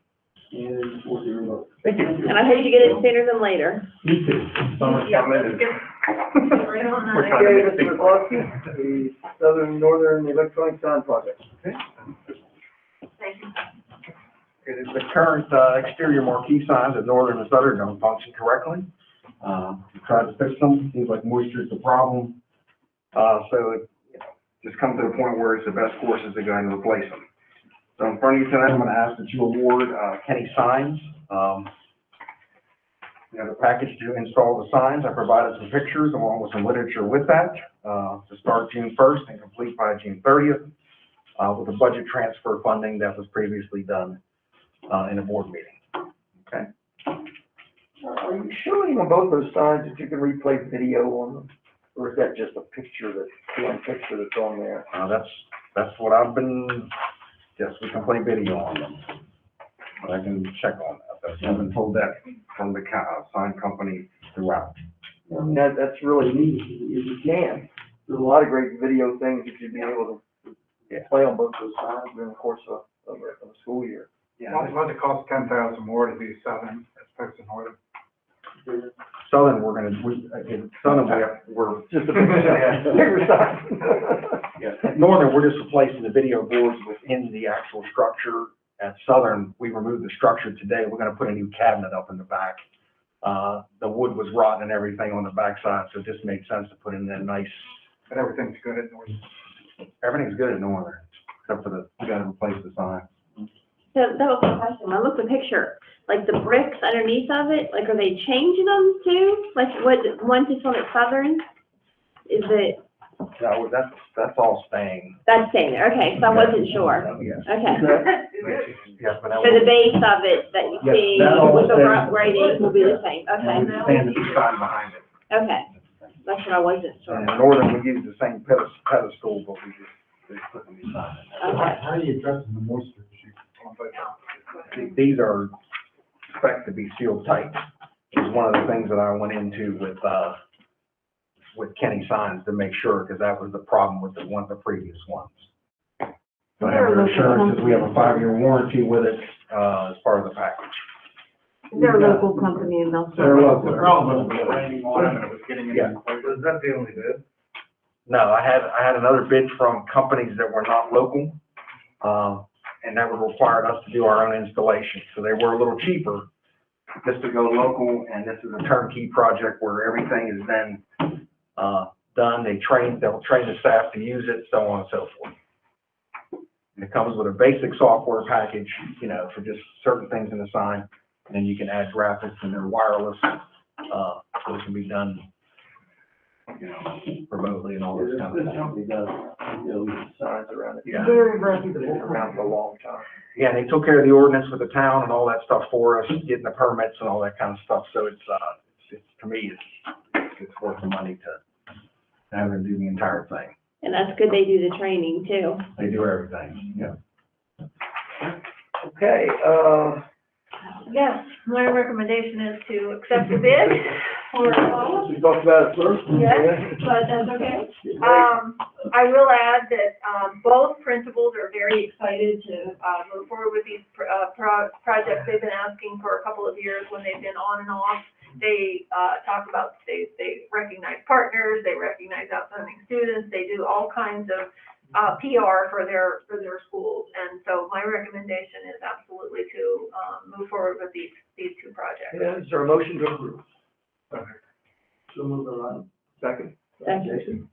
And 4-0 vote. Thank you.
And I hope you get it sooner than later.
Me too. Summer's coming and
Right on that.
we're trying to
Okay,
make
Mr.
things.
McCloskey, the Southern Northern Electronic Sign Project.
Thank you.
It is the current, exterior marquee signs at Northern and Southern don't function correctly. We tried to fix them, seems like moisture is the problem. So it, just come to the point where it's the best course is to go ahead and replace them. So in front of you tonight, I'm gonna ask that you award, Kenny Signs, the package to install the signs. I provided some pictures along with some literature with that, to start June 1st and complete by June 30th, with the budget transfer funding that was previously done, in a board meeting. Okay?
Are you showing on both those signs that you can replay video on them? Or is that just a picture one picture that's on there?
That's what I've been, yes, we can play video on them. But I can check on that. I've been told that from the sign company throughout.
I mean, that's really neat if you can. There's a lot of great video things that you'd be able to play on both those signs during the course of a school year.
Yeah.
Why does it cost 10,000 more to do Southern as opposed to Northern?
Southern, we're
Just a bigger sign.
yeah. Northern, we're just replacing the video boards within the actual structure. At Southern, we removed the structure today. We're gonna put a new cabinet up in the back. The wood was rotten and everything on the backside, so it just made sense to put in that nice.
But everything's good at Northern.
Everything's good at Northern, except for we gotta replace the sign.
So that was my question. When I looked at the picture, like the bricks underneath of it, like are they changing them too? Like what, one just on at Southern? Is it,
No, that's all staying.
that's staying there, okay, so I wasn't sure.
Yes.
Okay.
Yes, but that
So the
will
base of it that you
Yes,
see
that all
with the
stays.
writing will be the same, okay,
stand the sign behind it.
okay. That's what I wasn't sure.
And in Northern, we use the same pedestal, but we just put the new sign in there.
Okay.
How are you addressing the moisture issue on both?
These are expected to be sealed tight. Is one of the things that I went into with Kenny Signs to make sure, because that was the problem with the previous ones. So I have their assurances, we have a 5-year warranty with it, as part of the package.
They're a local company in Melville.
The problem was it was raining on them and it was getting in.
Yeah.
Was that the only bid?
No, I had another bid from companies that were not local, and that would require us to do our own installation. So they were a little cheaper just to go local, and this is a turnkey project where everything is then, done. They'll train the staff to use it, so on and so forth. And it comes with a basic software package, for just certain things in the sign, and then you can add graphics, and they're wireless, so it can be done, remotely and all this kind of
This
stuff.
company does, signs around it.
Yeah.
Very impressive. They've been around for a long time.
Yeah, they took care of the ordinance with the town and all that stuff for us, getting the permits and all that kind of stuff, so it's to me, it's worth the money to have them do the entire thing.
And that's good they do the training too.
They do everything, yeah.
Okay,
Yes, my recommendation is to accept the bid for all.
we talked about it first.
Yes, but that's okay. I will add that, both principals are very excited to, move forward with these, projects they've been asking for a couple of years when they've been on and off. They, talk about, they recognize partners, they recognize outstanding students, they do all kinds of, PR for their schools. And so my recommendation is absolutely to, move forward with these two projects.
Yeah, is there a motion to approve? So move on. Second?
Second.
Jason?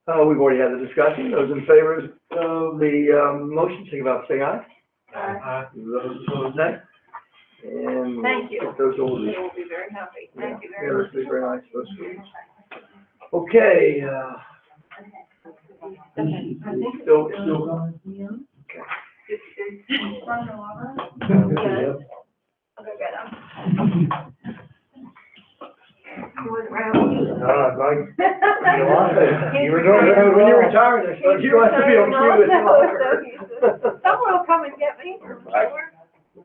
We've already had the discussion. Those in favor of the, motion, signify by saying aye.
Aye.
Those opposed, nay. And
Thank you.
we'll get those orders.
They will be very happy. Thank you
Yeah,
very
this will be
much.
very nice for us. Okay, still coming?
I'll go get them. He wasn't right on you.
You were going, when you retire, next time, you don't have to be on cue any longer.
Someone will come and get me from somewhere.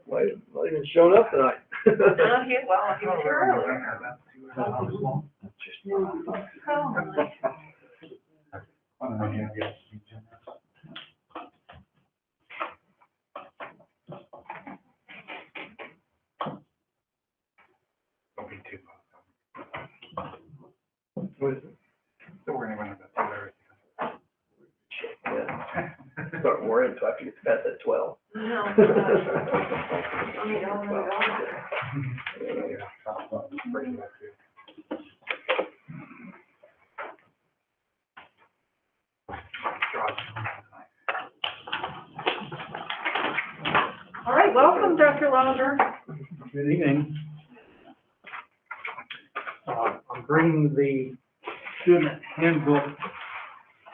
Wait, not even showing up tonight.
Well, he was here earlier. Oh, my.
Don't be too
What is it?
Don't worry about that.
Yeah. Start worrying until after you get past that 12.
No. All right, welcome, Dr. Longer.
Good evening. I'm bringing the student handbook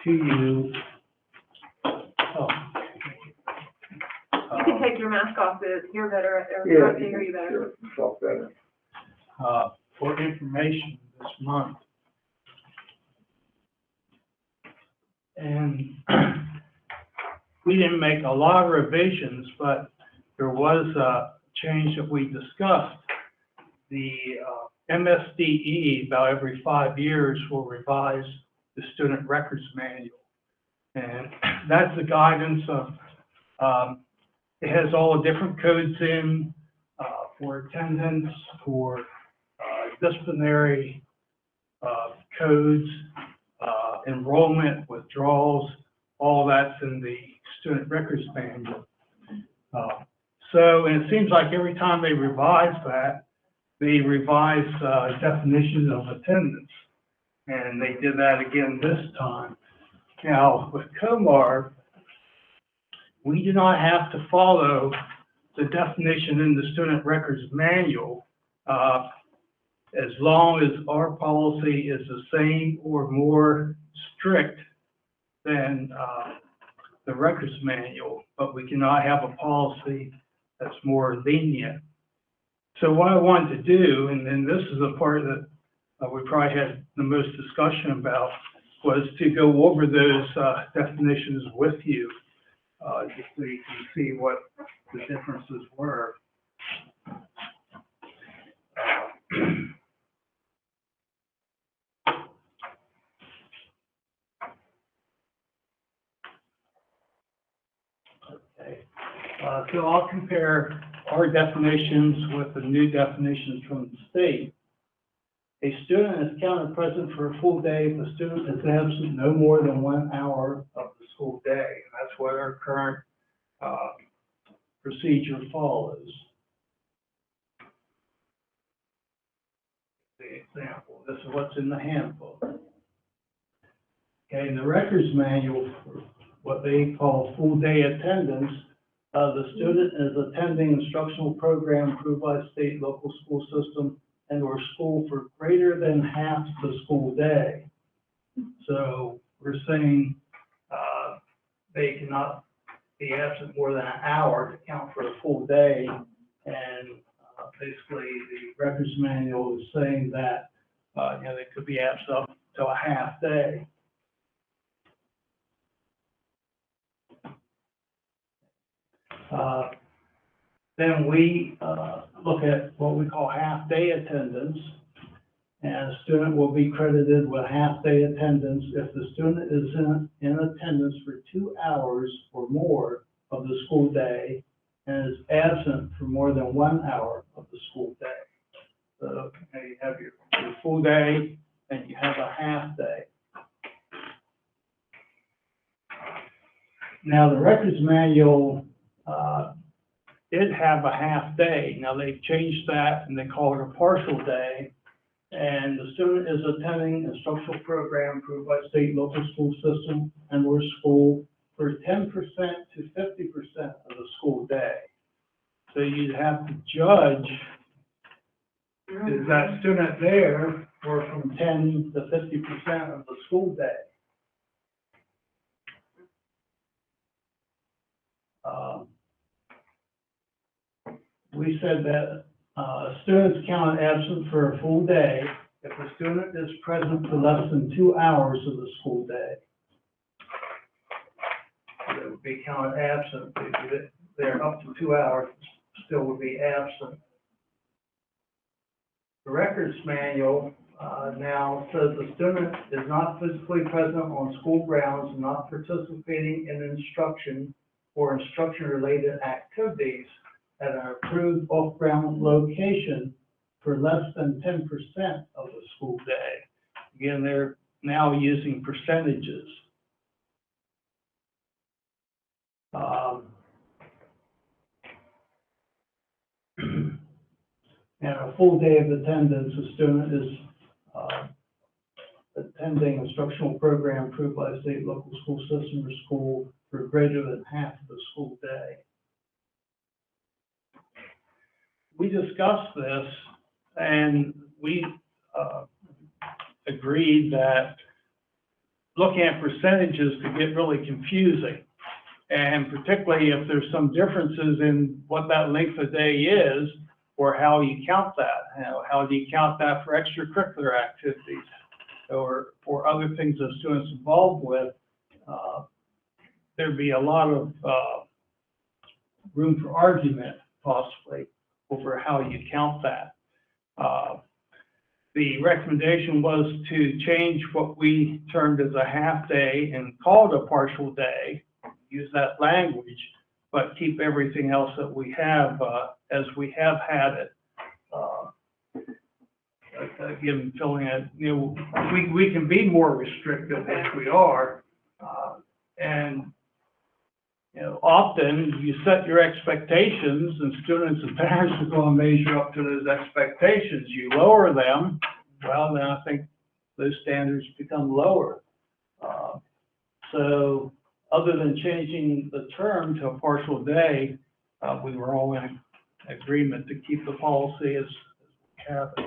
to you. Oh.
You can take your mask off to hear better, or
Yeah.
to hear you better.
Talk better.
For information this month. And we didn't make a lot of revisions, but there was a change that we discussed. The MSDE, about every 5 years, will revise the student records manual. And that's the guidance of, it has all the different codes in for attendance, for disciplinary codes, enrollment, withdrawals, all that's in the student records manual. And it seems like every time they revise that, they revise definitions of attendance. And they did that again this time. Now, with COMAR, we do not have to follow the definition in the student records manual as long as our policy is the same or more strict than the records manual, but we cannot have a policy that's more lenient. So what I wanted to do, and this is the part that we probably had the most discussion about, was to go over those definitions with you, just so you can see what the differences were. Okay. So I'll compare our definitions with the new definitions from the state. A student is counted present for a full day if the student is absent no more than 1 hour of the school day. And that's what our current procedure follows. The example, this is what's in the handbook. Okay, in the records manual, for what they call full day attendance, the student is attending instructional program approved by the state, local school system, and or school for greater than half the school day. So we're saying they cannot be absent more than an hour to count for a full day. And basically the records manual is saying that they could be absent up to a half day. Then we look at what we call half-day attendance, and a student will be credited with half-day attendance if the student is in attendance for 2 hours or more of the school day and is absent for more than 1 hour of the school day. So you have your full day and you have a half day. Now, the records manual did have a half day. Now they've changed that and they call it a partial day. And the student is attending an instructional program approved by state, local school system, and or school for 10% to 50% of the school day.
So you'd have to judge, is that student there for from 10 to 50% of the school day? We said that students count absent for a full day if a student is present for less than 2 hours of the school day. It would be counted absent. If they're up to 2 hours, still would be absent. The records manual now says the student is not physically present on school grounds, not participating in instruction or instruction-related activities at an approved off-ground location for less than 10% of the school day. Again, they're now using percentages. And a full day of attendance, a student is attending instructional program approved by the state, local school system or school for greater than half of the school day. We discussed this and we agreed that looking at percentages could get really confusing. And particularly if there's some differences in what that length of day is, or how you count that. How do you count that for extracurricular activities or for other things that students involved with? There'd be a lot of room for argument, possibly, over how you count that. The recommendation was to change what we termed as a half day and call it a partial day, use that language, but keep everything else that we have as we have had it. Again, filling it, we can be more restrictive, which we are, and often you set your expectations, and students and parents are going to measure up to those expectations. You lower them, well, then I think those standards become lower. So, other than changing the term to a partial day, we were all in agreement to keep the policy as we have it.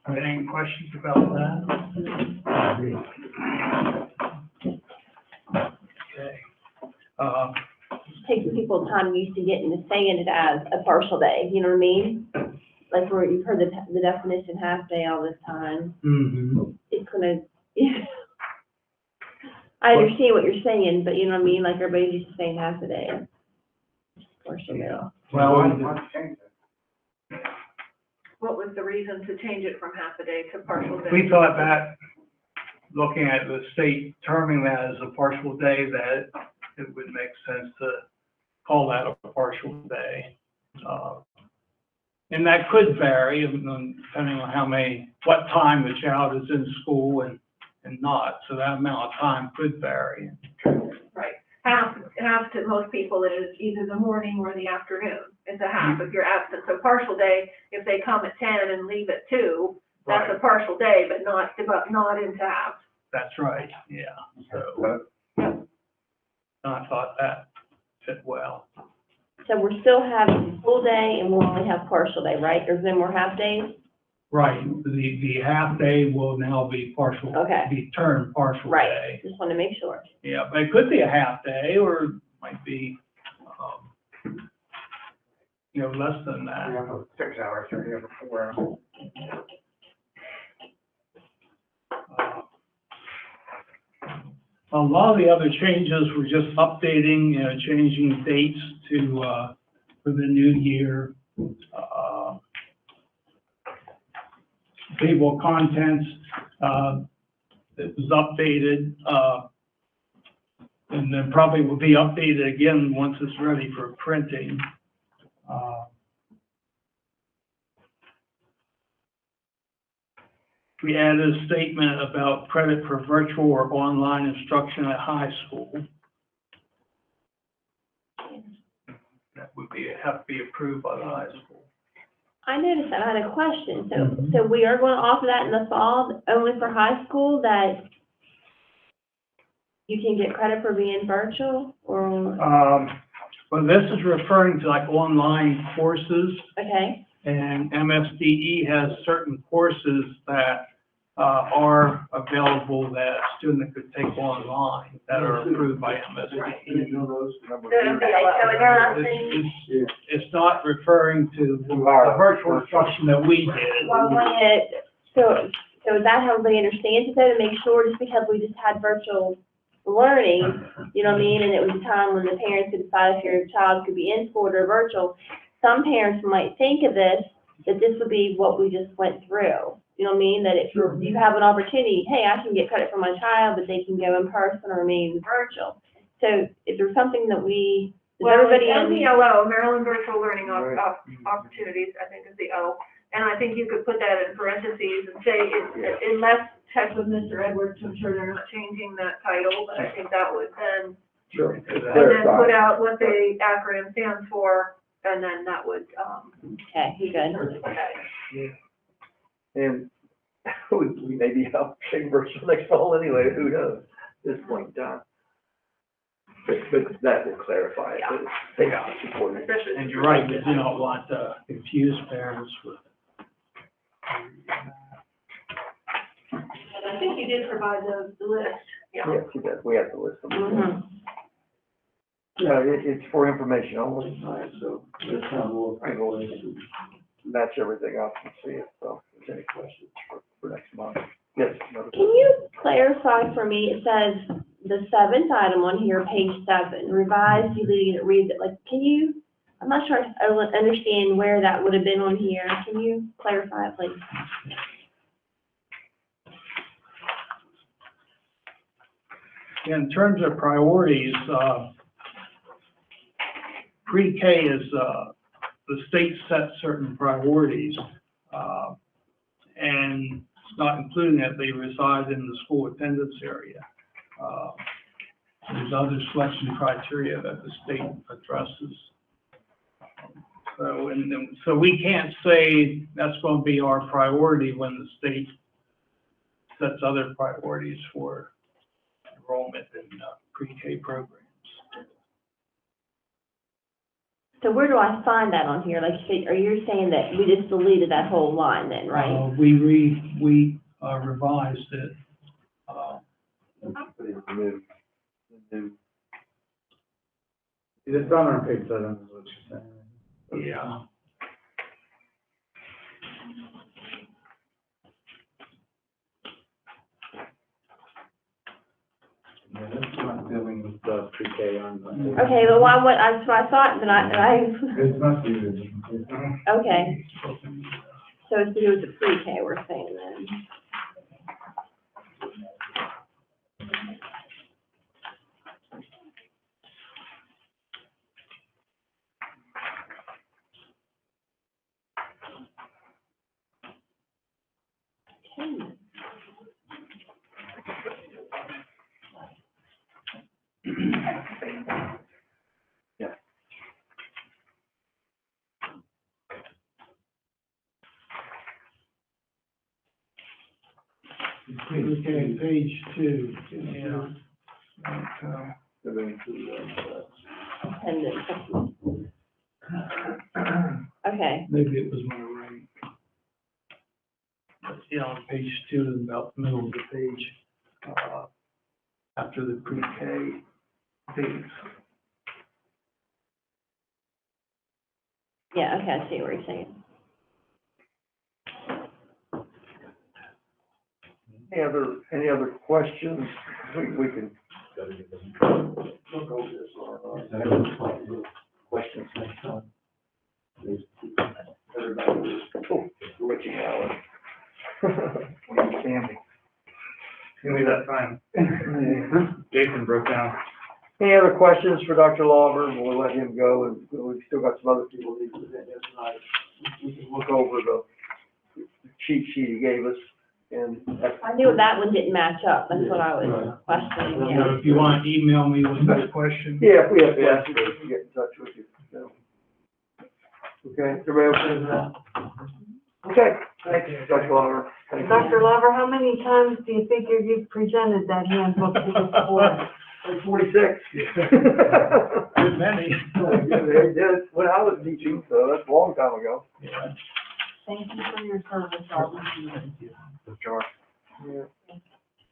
Are there any questions about that? Okay.
Takes people time used to getting to saying it as a partial day, you know what I mean? Like where you've heard the definition half day all this time.
Mm-hmm.
It's gonna, I understand what you're saying, but you know what I mean? Like everybody's used to saying half a day. Partial day.
Well,
What was the reason to change it from half a day to partial day?
we thought that, looking at the state terming that as a partial day, that it would make sense to call that a partial day. And that could vary depending on what time the child is in school and not. So that amount of time could vary.
Right. Half to most people it is either the morning or the afternoon. It's a half if you're absent. So partial day, if they come at 10 and leave at 2, that's
Right.
a partial day, but not into half.
That's right, yeah. So, I thought that fit well.
So we're still having full day and we'll only have partial day, right? There's no more half days?
Right, the half day will now be partial,
Okay.
be termed partial
Right.
day.
Just want to make sure.
Yeah, but it could be a half day or it might be, less than that.
We have a 6 hours, or we have a 4 hours.
A lot of the other changes were just updating, changing dates to, for the new year. Table of contents, it was updated, and then probably will be updated again once it's ready for printing. We added a statement about credit for virtual or online instruction at high school. That would have to be approved by the high school.
I noticed that. I had a question. So we are going to offer that in the fall only for high school, that you can get credit for being virtual, or?
Well, this is referring to like online courses,
Okay,
and MSDE has certain courses that are available that a student could take online that are approved by MSDE.
okay, so it's nothing,
It's not referring to the virtual instruction that we did.
well, so is that how everybody understands it though, to make sure, just because we just had virtual learning, you know what I mean, and it was a time when the parents could decide if your child could be in school or virtual, some parents might think of this, that this would be what we just went through. You know what I mean, that if you have an opportunity, hey, I can get credit for my child, but they can go in person or remain virtual. So is there something that we, does
Well,
everybody
it's
on?
MPLO, Maryland Virtual Learning Opportunities, I think is the O. And I think you could put that in parentheses and say, unless check with Mr. Edwards to ensure they're not changing that title, but I think that would then,
Sure.
and then put out what the acronym stands for, and then that would,
Okay, you good.
okay.
And we may be out taking virtual next fall anyway, who knows, at this point in time. But that will clarify it, but it's safety supported.
And you're right, you don't want to confuse parents with.
And I think you did provide the list, yeah.
Yes, you did, we have to list them.
Mm-hmm.
Yeah, it's for information only, so this time we'll match everything up and see if there's any questions for next month. Yes, another
Can you clarify for me, it says the seventh item on here, page 7, revised, deleted, it reads it, like, can you, I'm not sure I understand where that would have been on here. Can you clarify it, please?
In terms of priorities, pre-K is, the state sets certain priorities, and it's not including that they reside in the school attendance area. There's other selection criteria that the state addresses. So we can't say that's going to be our priority when the state sets other priorities for enrollment in pre-K programs.
So where do I find that on here? Like, are you saying that we just deleted that whole line then, right?
We revised it.
It's on our page 7, is what you're saying.
Yeah.
Yeah, that's not dealing with the pre-K on.
Okay, well, that's what I thought, but
It must be the.
okay. So it's to do with the pre-K, we're saying then. Okay.
Yeah.
Okay, page 2, yeah.
Attendance. Okay.
Maybe it was my writing. But, yeah, on page 2, about the middle of the page, after the pre-K piece.
Yeah, okay, I see what you're saying.
Any other questions? We can look over this or questions next time. Everybody was, witching hour. Understanding.
Give me that time. Jason broke down.
Any other questions for Dr. Lawver? We'll let him go, and we've still got some other people who need to present here tonight. We can look over the cheat sheet he gave us, and
I knew that one didn't match up, that's what I was questioning,
So
yeah.
if you want to email me with your question.
yeah, if we have questions, we can get in touch with you. So. Okay, everybody okay with that? Okay, thank you, Dr. Lawver. Thank you.
Dr. Lover, how many times do you figure you've presented that handbook to this board?
I'm 46.
Good many.
They did, when I was teaching, so that's a long time ago.
Yeah.
Thank you for your service, Alvin.
George.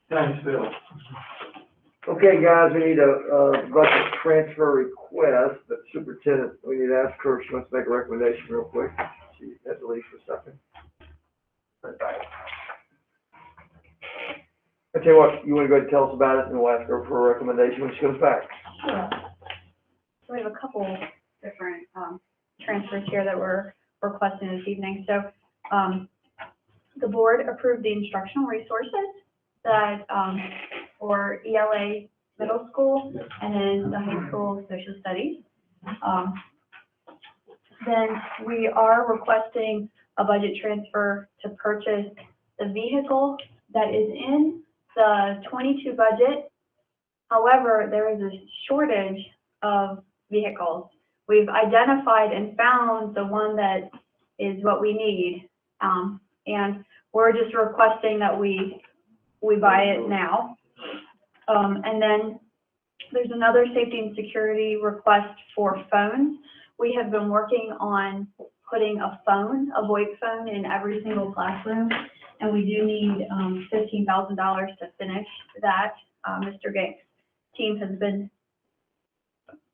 Thanks, Bill. Okay, guys, we need a budget transfer request, but superintendent, we need to ask her if she wants to make a recommendation real quick. She had to leave for a second. Right back. I tell you what, you wanna go ahead and tell us about it, and we'll ask her for a recommendation when she comes back.
Sure. So we have a couple different, transfers here that we're requesting this evening. So, the board approved the instructional resources that, for ELA middle school and then the high school social studies. Then we are requesting a budget transfer to purchase the vehicle that is in the 22 budget. However, there is a shortage of vehicles. We've identified and found the one that is what we need. And we're just requesting that we buy it now. And then there's another safety and security request for phones. We have been working on putting a phone, a VoIP phone in every single classroom. And we do need, $15,000 to finish that. Mr. Gates' team has been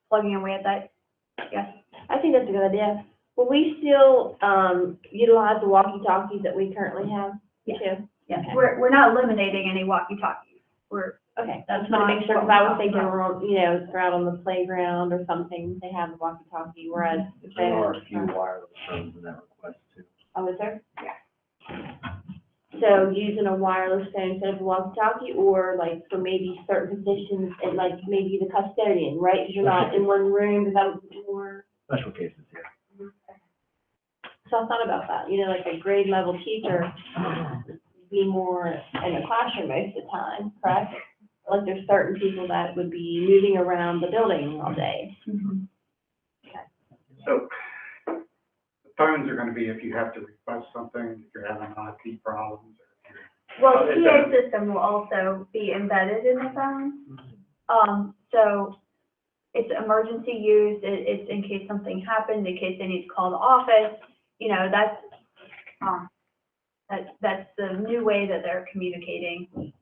plugging away at that. Yes.
I think that's a good idea. Will we still, utilize the walkie-talkies that we currently have?
Yes.
Too?
Yes,
Okay.
we're not eliminating any walkie-talkies.
Okay,
That's
just want to make sure, because I would think they
not-
were, you know, if they're out on the playground or something, they have the walkie-talkie, whereas if they
There are
are.
a few wireless phones in that request too.
Oh, is there? Yeah. So using a wireless phone instead of a walkie-talkie, or like for maybe certain positions, and like maybe the custodian, right? Because you're not in one room, is that more?
Special cases, yeah.
So I thought about that, you know, like a grade level teacher be more in the classroom most of the time, correct? Like there's certain people that would be moving around the building all day.
So the phones are gonna be if you have to request something, if you're having IT problems.
Well, the PA system will also be embedded in the phone. So it's emergency use, it's in case something happened, in case they need to call the office, you know, that's the new way that they're communicating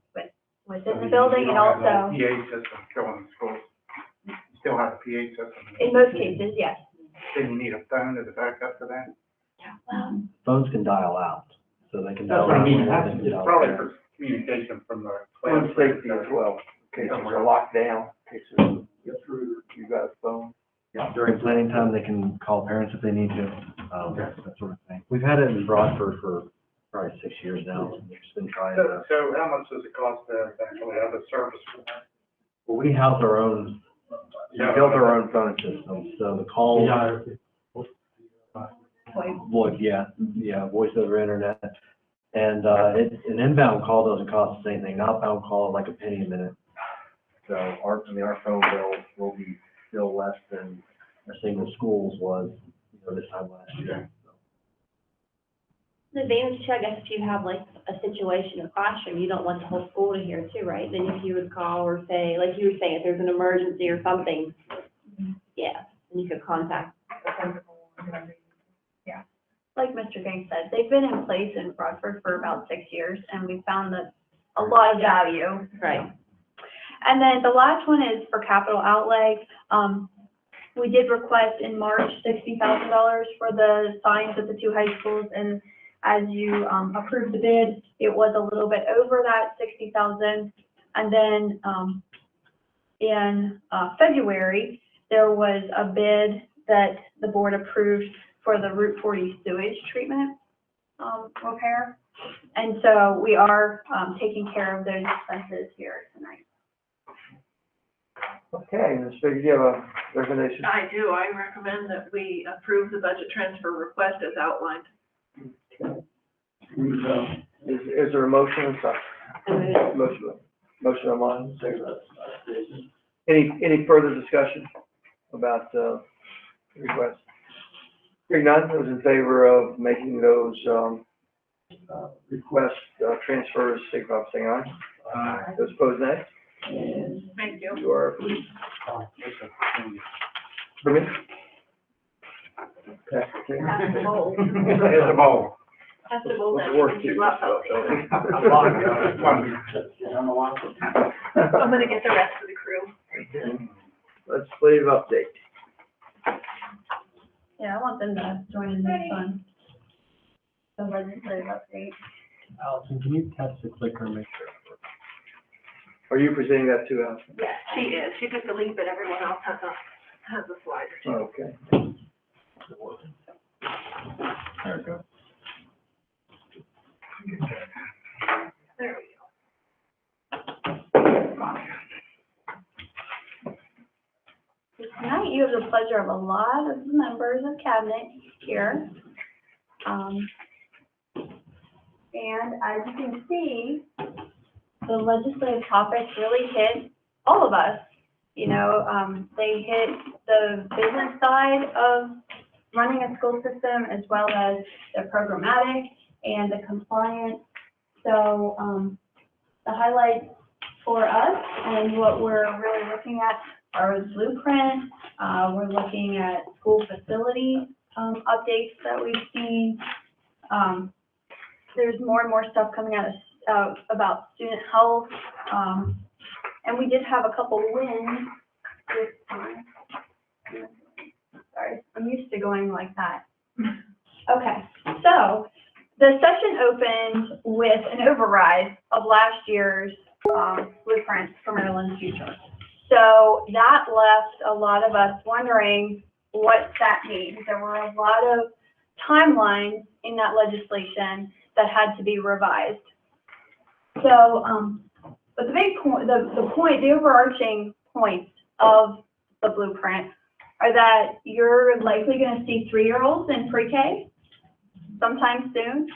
within the building, and also,
PA system still in the schools. You still have a PA system.
in most cases, yes.
Then you need a phone as a backup for that.
Phones can dial out, so they can
That's
dial
what I
out.
mean,
when they can
it's
dial
probably
out.
for communication from the.
And safety as well, in case they're locked down, in case there's an intruder, you got a phone.
Yeah, during planning time, they can call parents if they need to, that sort of thing. We've had it in Broadford for probably 6 years now, we've just been trying to.
So how much does it cost to actually have a service for that?
Well, we house our own, we built our own phone system, so the calls. Voice, yeah, voice over internet. And, an inbound call doesn't cost us anything, an outbound call like a penny a minute. So our phone bill will be still less than our single schools was, this time last year.
The advantage too, I guess, if you have like a situation in a classroom, you don't want the whole school to hear too, right? Then if you would call or say, like you were saying, if there's an emergency or something, yeah, then you could contact the principal.
Yeah. Like Mr. Gang said, they've been in place in Broadford for about 6 years, and we found that a lot of value.
Right.
And then the last one is for capital outlay. We did request in March $60,000 for the signs at the 2 high schools, and as you approved the bid, it was a little bit over that $60,000. And then in February, there was a bid that the board approved for the Route 40 sewage treatment repair. And so we are taking care of those expenses here tonight.
Okay, Ms. Figg, do you have a recommendation?
I do. I recommend that we approve the budget transfer request as outlined.
Is there a motion and second? Motion on mine, second. Any further discussion about, the request? Hearing none, those in favor of making those, request, transfers, signify by saying aye. Those opposed, nay.
Thank you.
You are, please. Bring it. Pass the thing.
Pass the bowl.
It's a bowl.
Pass the bowl down.
Work.
Mr. Glasgow. I'm gonna get the rest of the crew.
Legislative update.
Yeah, I want them to join in this one. The legislative update.
Allison, can you test the clicker and make sure?
Are you presenting that to us?
Yes, she is. She took the lead, but everyone else has a slide or two.
Okay.
There we go.
There we
Tonight, you have the pleasure of a lot of members of cabinet here. And as you can see, the legislative topics really hit all of us. You know, they hit the business side of running a school system as well as the programmatic and the compliance. So, the highlights for us and what we're really looking at are the blueprint. We're looking at school facility updates that we've seen. There's more and more stuff coming out about student health. And we did have a couple wins this time. Sorry, I'm used to going like that. Okay, so the session opened with an override of last year's blueprint for Maryland's future. So that left a lot of us wondering what that means. There were a lot of timelines in that legislation that had to be revised. So, but the big point, the overarching points of the blueprint are that you're likely going to see 3-year-olds in pre-K sometime soon.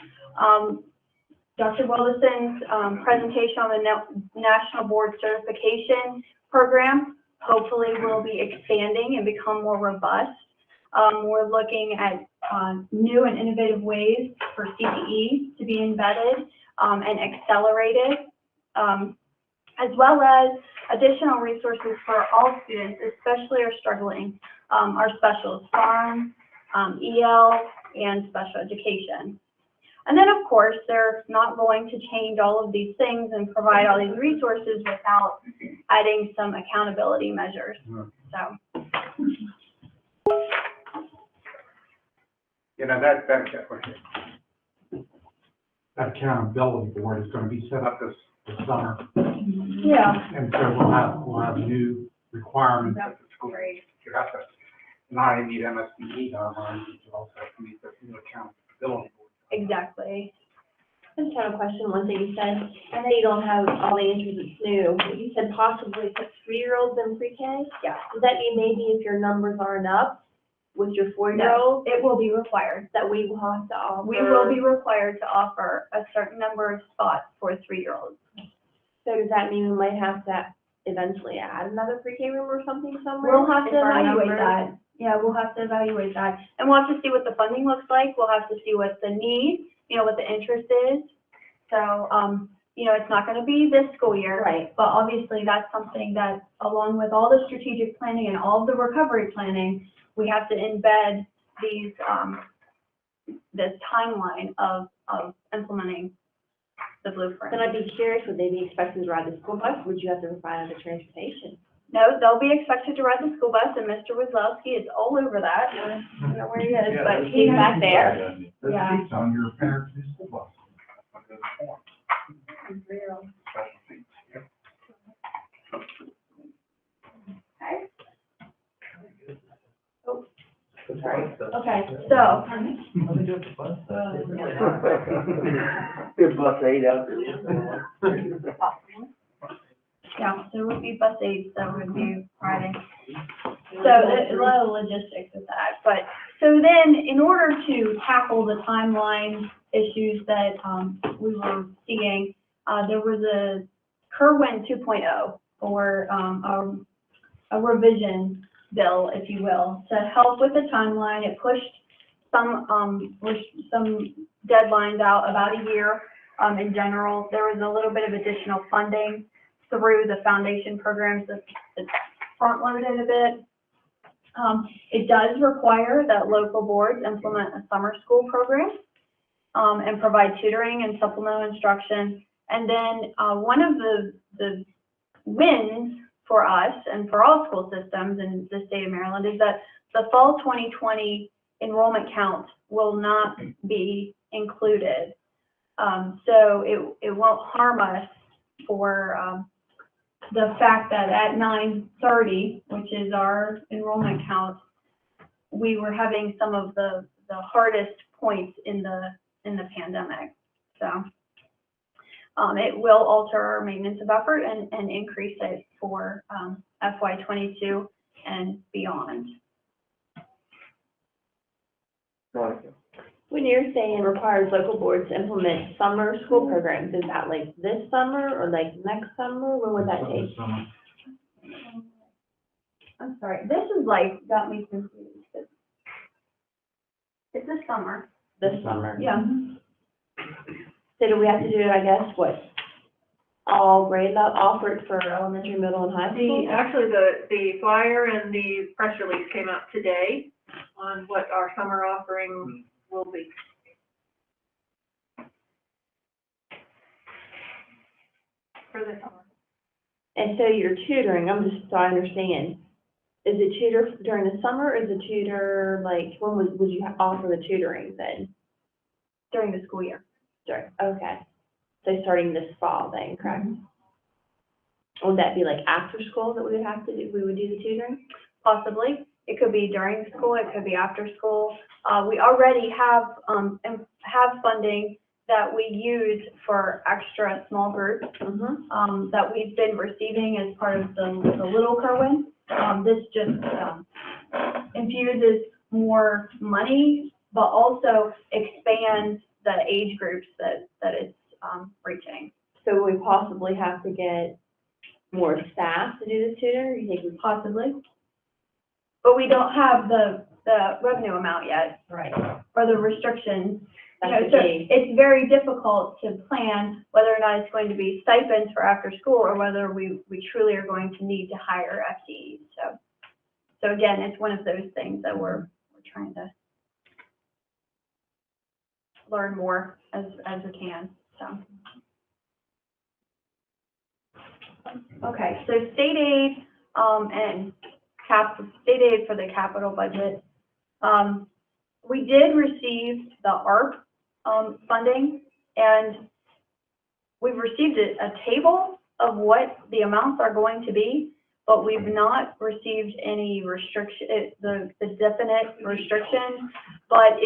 Dr. Willison's presentation on the National Board Certification Program hopefully will be expanding and become more robust. We're looking at new and innovative ways for CTE to be embedded and accelerated, as well as additional resources for all students, especially our struggling, our specials, farm, EL, and special education. And then, of course, they're not going to change all of these things and provide all these resources without adding some accountability measures. So.
You know, that accountability board is gonna be set up this summer.
Yeah.
And so we'll have new requirements that the school, you have to not only meet MSDE guidelines, you also have to meet the new accountability board.
Exactly.
I just have a question, one thing you said, I know you don't have all the answers, it's new, but you said possibly put 3-year-olds in pre-K?
Yeah.
Does that mean maybe if your numbers aren't up with your 4-year-olds?
It will be required.
That we will have to offer?
We will be required to offer a certain number of spots for 3-year-olds.
So does that mean we might have to eventually add another pre-K room or something somewhere?
We'll have
if
to
our
evaluate
numbers-
that. Yeah, we'll have to evaluate that. And we'll have to see what the funding looks like. We'll have to see what the need, what the interest is. So, it's not gonna be this school year.
Right.
But obviously, that's something that, along with all the strategic planning and all of the recovery planning, we have to embed these, this timeline of implementing the blueprint.
Then I'd be curious, would they be expected to ride the school bus? Would you have to provide other transportation?
No, they'll be expected to ride the school bus, and Mr. Wazlowski is all over that. I don't know where he is, but he's back there.
There's
Yeah.
seats on your parents' school bus.
Okay. Oh, sorry. Okay, so.
Good bus aid out there.
Yeah, there would be bus aids that would be riding. So a lot of logistics with that. But, so then, in order to tackle the timeline issues that we were seeing, there was a Kerwin 2.0, or a revision bill, if you will, to help with the timeline. It pushed some deadlines out about a year in general. There was a little bit of additional funding
through the foundation programs that's front-loaded a bit. It does require that local boards implement a summer school program, and provide tutoring and supplemental instruction. And then, one of the wins for us and for all school systems in the state of Maryland is that the fall 2020 enrollment count will not be included. So it won't harm us for, the fact that at 9:30, which is our enrollment count, we were having some of the hardest points in the pandemic. So it will alter our maintenance of effort and increase it for FY22 and beyond.
When you're saying requires local boards to implement summer school programs, is that like this summer or like next summer? When would that take?
I'm sorry, this is like, got me confused. It's this summer.
This summer?
Yeah.
So do we have to do it, I guess, what? All grade level, offered for elementary, middle, and high school?
Actually, the flyer and the press release came out today on what our summer offering will be. For the summer.
And so you're tutoring, I'm just, so I understand. Is it tutor during the summer, or is it tutor, like, when would you offer the tutoring then?
During the school year.
Okay. So starting this fall then, correct? Would that be like after school that we would have to do, we would do the tutoring?
Possibly. It could be during school, it could be after school. We already have funding that we use for extra small groups, that we've been receiving as part of the Little Kerwin. This just, infuses more money, but also expands the age groups that it's, reaching.
So we possibly have to get more staff to do the tutor, you think we
Possibly. But we don't have the revenue amount yet.
Right.
Or the restrictions. You know,
That's
so
the key.
it's very difficult to plan whether or not it's going to be stipends for after school or whether we truly are going to need to hire FTEs. So again, it's one of those things that we're trying to learn more as we can, so. Okay, so state aid, and state aid for the capital budget. We did receive the ARP, funding, and we've received a table of what the amounts are going to be, but we've not received any restriction, the definite restriction, but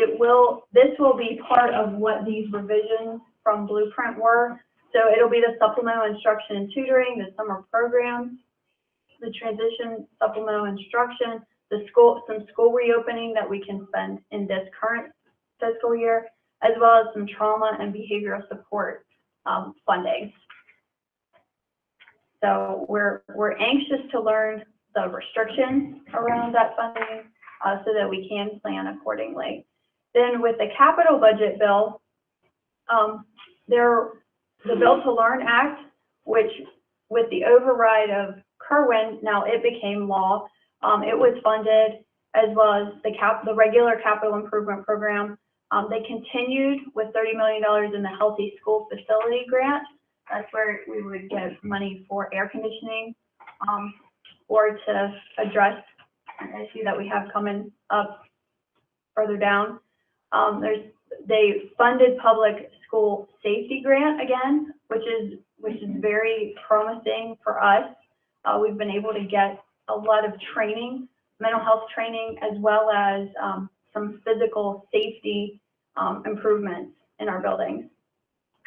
this will be part of what these revisions from Blueprint were. So it'll be the supplemental instruction and tutoring, the summer programs, the transition supplemental instruction, some school reopening that we can spend in this current fiscal year, as well as some trauma and behavioral support funding. So we're anxious to learn the restrictions around that funding so that we can plan accordingly. Then with the capital budget bill, the Build to Learn Act, which with the override of Kerwin, now it became law. It was funded, as well as the regular capital improvement program. They continued with $30 million in the Healthy School Facility Grant. That's where we would get money for air conditioning, or to address an issue that we have coming up further down. They funded public school safety grant again, which is very promising for us. We've been able to get a lot of training, mental health training, as well as some physical safety improvements in our buildings.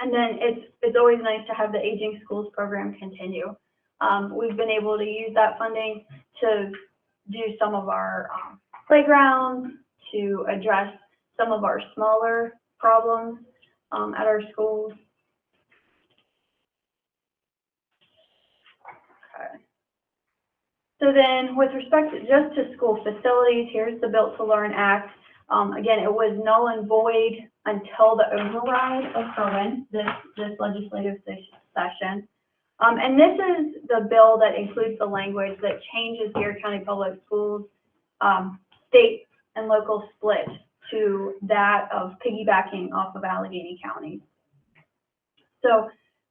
And then it's always nice to have the Aging Schools program continue. We've been able to use that funding to do some of our playgrounds, to address some of our smaller problems at our schools. Okay. So then with respect just to school facilities, here's the Built to Learn Act. Again, it was null and void until the override of Kerwin, this legislative session. And this is the bill that includes the language that changes Garrett County Public Schools, state and local split to that of piggybacking off of Allegheny County. So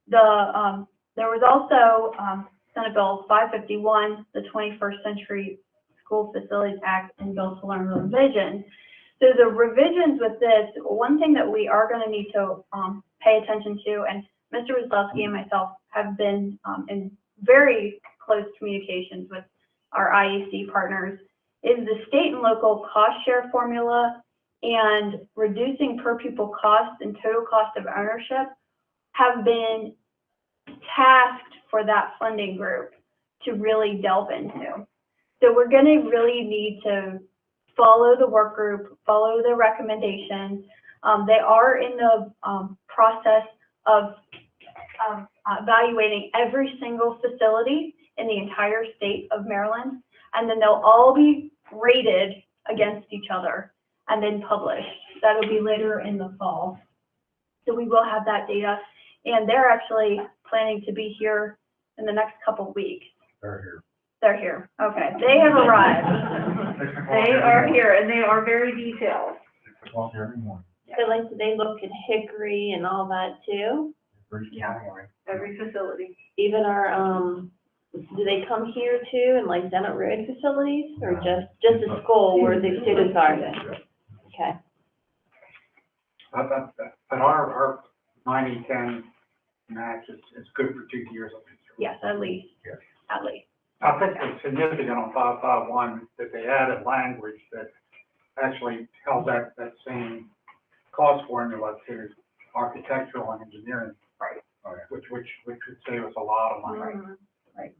there was also Senate Bill 551, the 21st Century School Facilities Act, and Bill to Learn revision. So the revisions with this, one thing that we are going to need to pay attention to, and Mr. Wieslowski and myself have been in very close communications with our IEC partners, is the state and local cost share formula and reducing per pupil costs and total cost of ownership have been tasked for that funding group to really delve into. So we're going to really need to follow the work group, follow the recommendations. They are in the process of evaluating every single facility in the entire state of Maryland, and then they'll all be rated against each other and then published. That'll be later in the fall. So we will have that data, and they're actually planning to be here in the next couple weeks.
They're here.
They're here. Okay, they have arrived. They are here, and they are very detailed.
6 o'clock every morning.
So like, do they look at Hickory and all that too?
Every facility.
Even our, do they come here too, and like Dennet Road facilities, or just the school where the students are? Okay.
But our 90-10 match is good for 2 years.
Yes, at least.
Yes.
At least.
I think it's significant on 551 that they added language that actually held that same cost formula to architectural and engineering.
Right.
Which could save us a lot of money.
Right.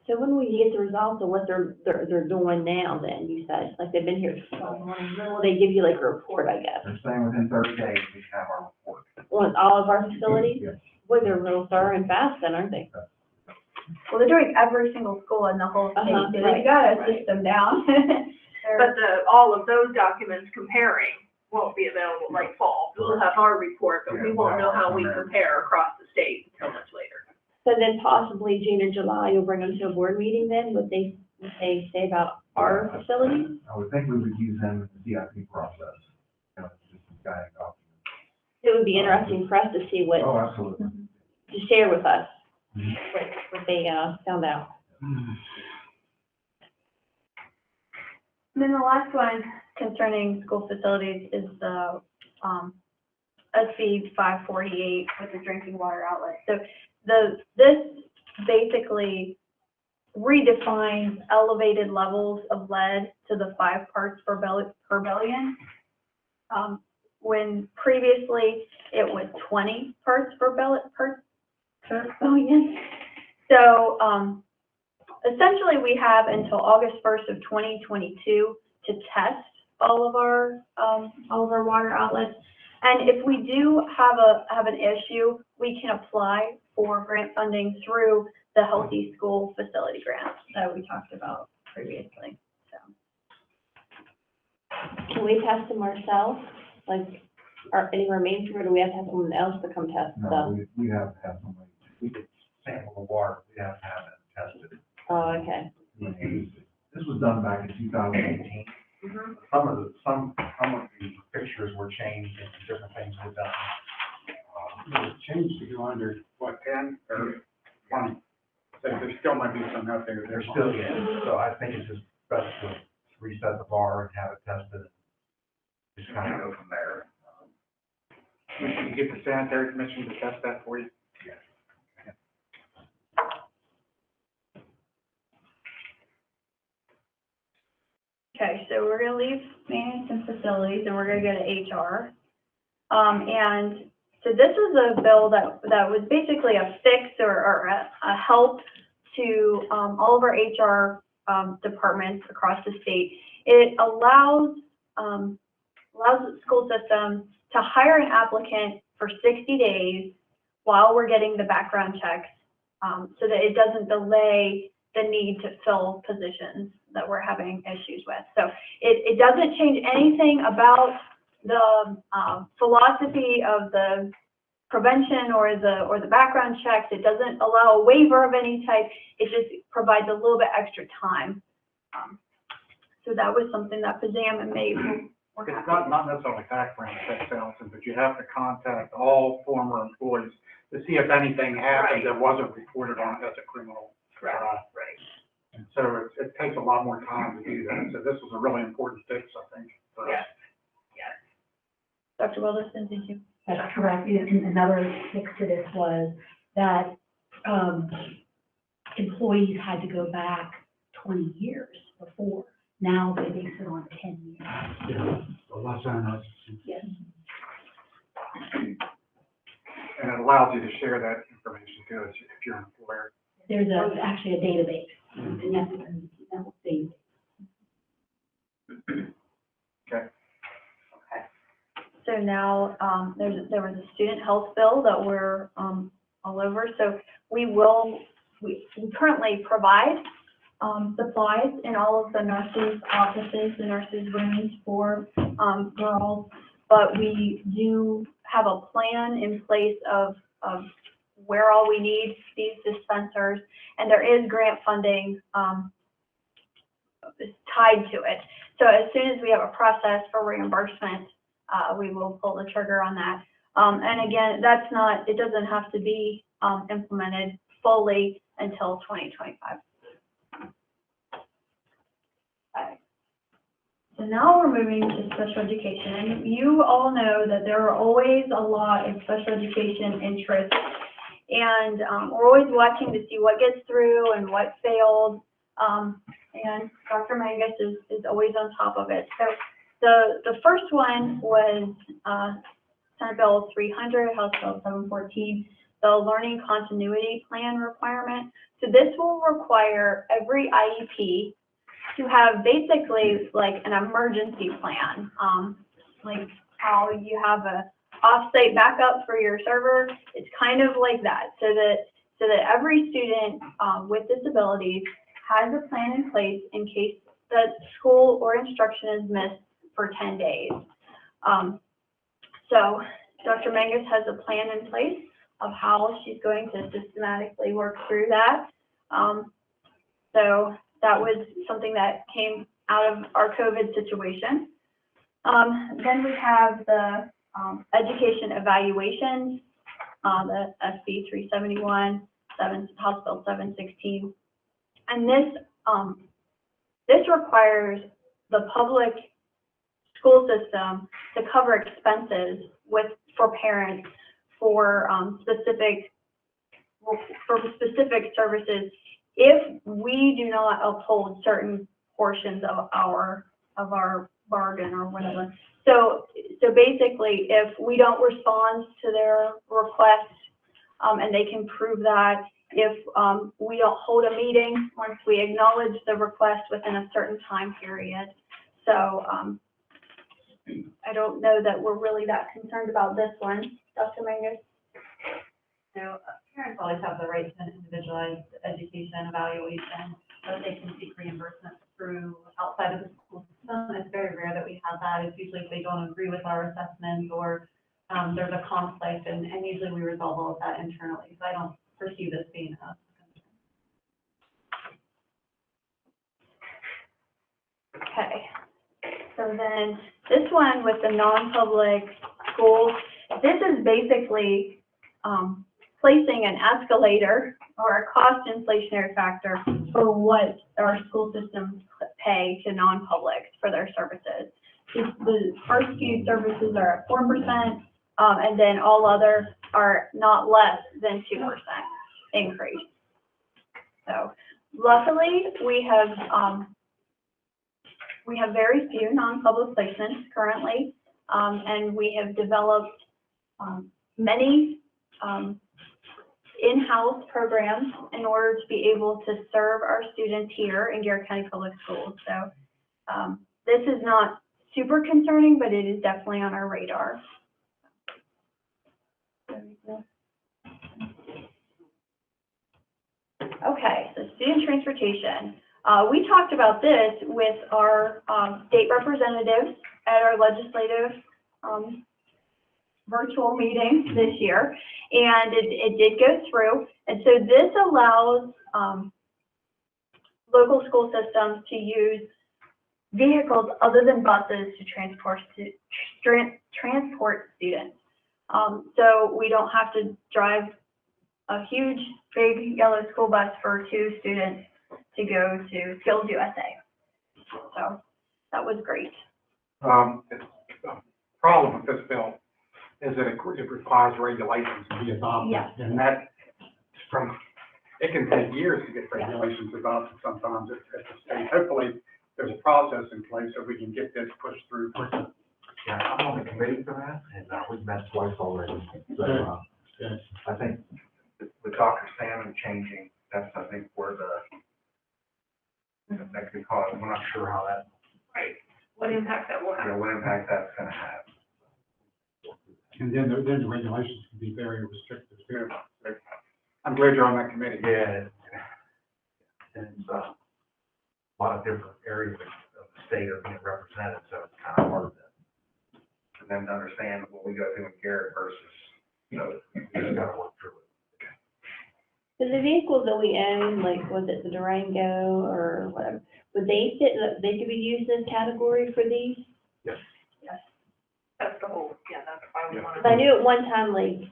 So when will you get the results of what they're doing now then, you said? Like they've been here so long, when will they give you like a report, I guess?
They're saying within 30 days we should have our report.
On all of our facilities?
Yes.
Boy, they're real thorough and fast then, aren't they?
Well, they're doing every single school in the whole state, so
right,
they've got a
right.
system down.
But all of those documents comparing won't be available like fall. We'll have our report, but we won't know how we compare across the state until much later.
So then possibly June or July, you'll bring them to a board meeting then? Would they say about our facilities?
I would think we would use them in the CIP process. You know, just some guiding documents.
It would be interesting for us to see what,
Oh, absolutely.
to share with us,
Mhm.
what they found out.
And then the last one concerning school facilities is the SB 548 with the drinking water outlet. So this basically redefines elevated levels of lead to the 5 parts per billion. When previously it was 20 parts per billion. So essentially we have until August 1st of 2022 to test all of our water outlets. And if we do have an issue, we can apply for grant funding through the Healthy School Facility Grant that we talked about previously. So.
Can we test them ourselves? Like, are any remains, or do we have to have someone else to come test
No,
them?
we have to have somebody, we could sample the water, we have to have it tested.
Oh, okay.
This was done back in 2018. Some of the pictures were changed and different things were done.
It was changed to go under, what, 10 or 20? So there still might be some out there.
There still is, so I think it's just best to reset the bar and have it tested. Just kind of go from there.
You get the sanitary commission to test that for you?
Yes.
Okay, so we're gonna leave maintenance and facilities, and we're gonna go to HR. And so this is a bill that was basically a fix or a help to all of our HR departments across the state. It allows the school system to hire an applicant for 60 days while we're getting the background checks, so that it doesn't delay the need to fill positions that we're having issues with. So it doesn't change anything about the philosophy of the prevention or the background checks. It doesn't allow a waiver of any type. It just provides a little bit extra time. So that was something that Pazam and May were
It's
happy.
not necessarily background checks, Allison, but you have to contact all former employees to see if anything happened that wasn't reported on as a criminal.
Right.
And so it takes a lot more time to do that. So this was a really important fix, I think, for us.
Dr. Wilderson, did you?
That's correct. And another fix to this was that, employees had to go back 20 years before. Now they base it on 10 years.
Yeah, a lot of
Yes.
And it allows you to share that information too, if you're an employer.
There's actually a database, and that will save.
Okay.
So now, there was a student health bill that we're, all over. So we currently provide, supplies in all of the nurses' offices, the nurses' rooms for, girls. But we do have a plan in place of where all we need these dispensers, and there is grant funding, tied to it. So as soon as we have a process for reimbursement, we will pull the trigger on that. And again, it doesn't have to be, implemented fully until 2025. Okay. So now we're moving to special education. And you all know that there are always a lot of special education interests. And we're always watching to see what gets through and what failed. And Dr. Mangus is always on top of it. So the first one was Senate Bill 300, House Bill 714, the Learning Continuity Plan requirement. So this will require every IEP to have basically like an emergency plan, like how you have a off-site backup for your server. It's kind of like that, so that every student with disabilities has a plan in place in case that school or instruction is missed for 10 days. So Dr. Mangus has a plan in place of how she's going to systematically work through that. So that was something that came out of our COVID situation. Then we have the education evaluations, the SB 371, House Bill 716. And this requires the public school system to cover expenses for parents for specific services if we do not uphold certain portions of our bargain or whatever. So basically, if we don't respond to their request, and they can prove that, if we don't hold a meeting once we acknowledge the request within a certain time period. So I don't know that we're really that concerned about this one. Dr. Mangus?
So parents always have the right to an individualized education evaluation, so they can seek reimbursement through outside of the school system. It's very rare that we have that. It's usually if they don't agree with our assessment or there's a conflict, and usually we resolve all of that internally. So I don't foresee this being a concern.
Okay. So then this one with the non-public schools, this is basically placing an escalator or a cost inflationary factor for what our school systems pay to non-publics for their services. The first few services are at 4%, and then all others are not less than 2% increase. So luckily, we have very few non-public placements currently, and we have developed many in-house programs in order to be able to serve our students here in Garrett County Public Schools. So this is not super concerning, but it is definitely on our radar. Okay, so student transportation. We talked about this with our state representatives at our legislative virtual meeting this year, and it did go through. And so this allows, local school systems to use vehicles other than buses to transport students. So we don't have to drive a huge, big yellow school bus for 2 students to go to Skills USA. So that was great.
The problem with this bill is that it requires regulations to be adopted.
Yes.
And that, it can take years to get regulations adopted sometimes at the state. Hopefully, there's a process in place so we can get this pushed through quickly.
Yeah, I'm on the committee for that, and, we've met twice already, so, I think with Dr. Salmon changing, that's, I think, where that could cause, we're not sure how that,
What impact that will have.
what impact that's gonna have.
And then the regulations can be very restrictive too. So I'm glad you're on that committee.
Yeah, and it's, a lot of different areas of the state are being represented, so it's kind of hard to, and then to understand what we go through in Garrett versus, we just gotta work through it.
So the vehicles that we own, like, was it the Durango or whatever, would they fit, they could be used as category for these?
Yes.
That's the whole, that's why we want
Because I knew at one time, like,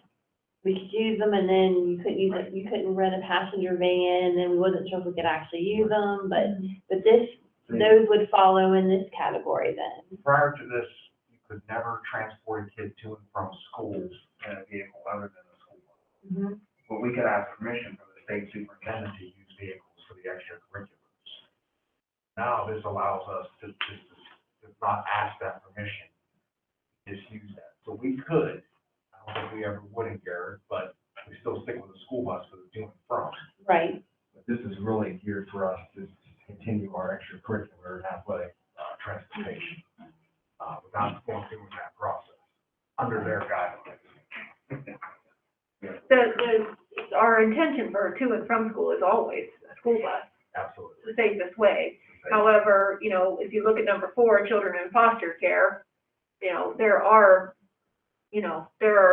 we could use them and then you couldn't use it, you couldn't rent a passenger van, and then we wasn't sure if we could actually use them, but those would follow in this category then.
Prior to this, you could never transport a kid to and from schools in a vehicle other than a school bus. But we could ask permission from the state superintendent to use vehicles for the extracurriculars. Now, this allows us to not ask that permission, just use that. So we could, I don't think we ever would in Garrett, but we still stick with the school bus for the to and from.
Right.
But this is really geared for us to continue our extracurricular and athletic, transportation, without going through that process, under their guidelines.
Our intention for to and from school is always a school bus.
Absolutely.
The safest way. However, if you look at number 4, children in foster care, there are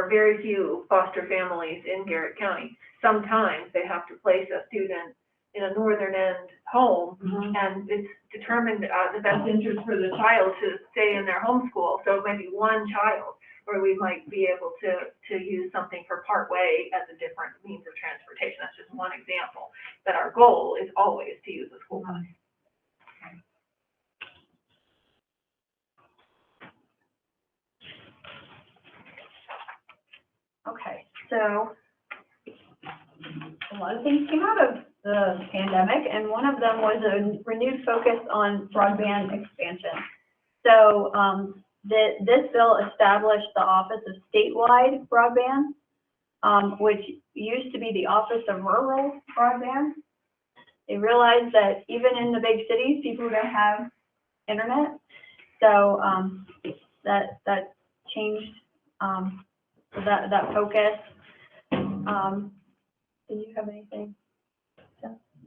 very few foster families in Garrett County. Sometimes they have to place a student in a northern end home, and it's determined the best interest for the child to stay in their home school. So maybe one child, or we might be able to use something for part way as a different means of transportation. That's just one example. But our goal is always to use a school bus.
Okay, so a lot of things came out of the pandemic, and one of them was a renewed focus on broadband expansion. So this bill established the Office of Statewide Broadband, which used to be the Office of Rural Broadband. They realized that even in the big cities, people don't have internet. So that changed that focus. Did you have anything?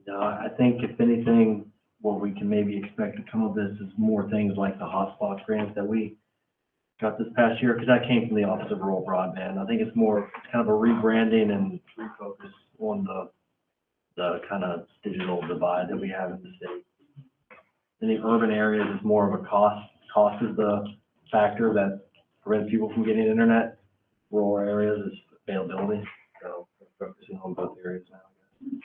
No, I think if anything, what we can maybe expect to come of this is more things like the hotspot grants that we got this past year, because that came from the Office of Rural Broadband. I think it's kind of a rebranding and refocus on the kind of digital divide that we have in the state. In the urban areas, it's more of a cost. Cost is the factor that prevents people from getting internet. Rural areas is availability. So we're focusing on both areas now, I guess.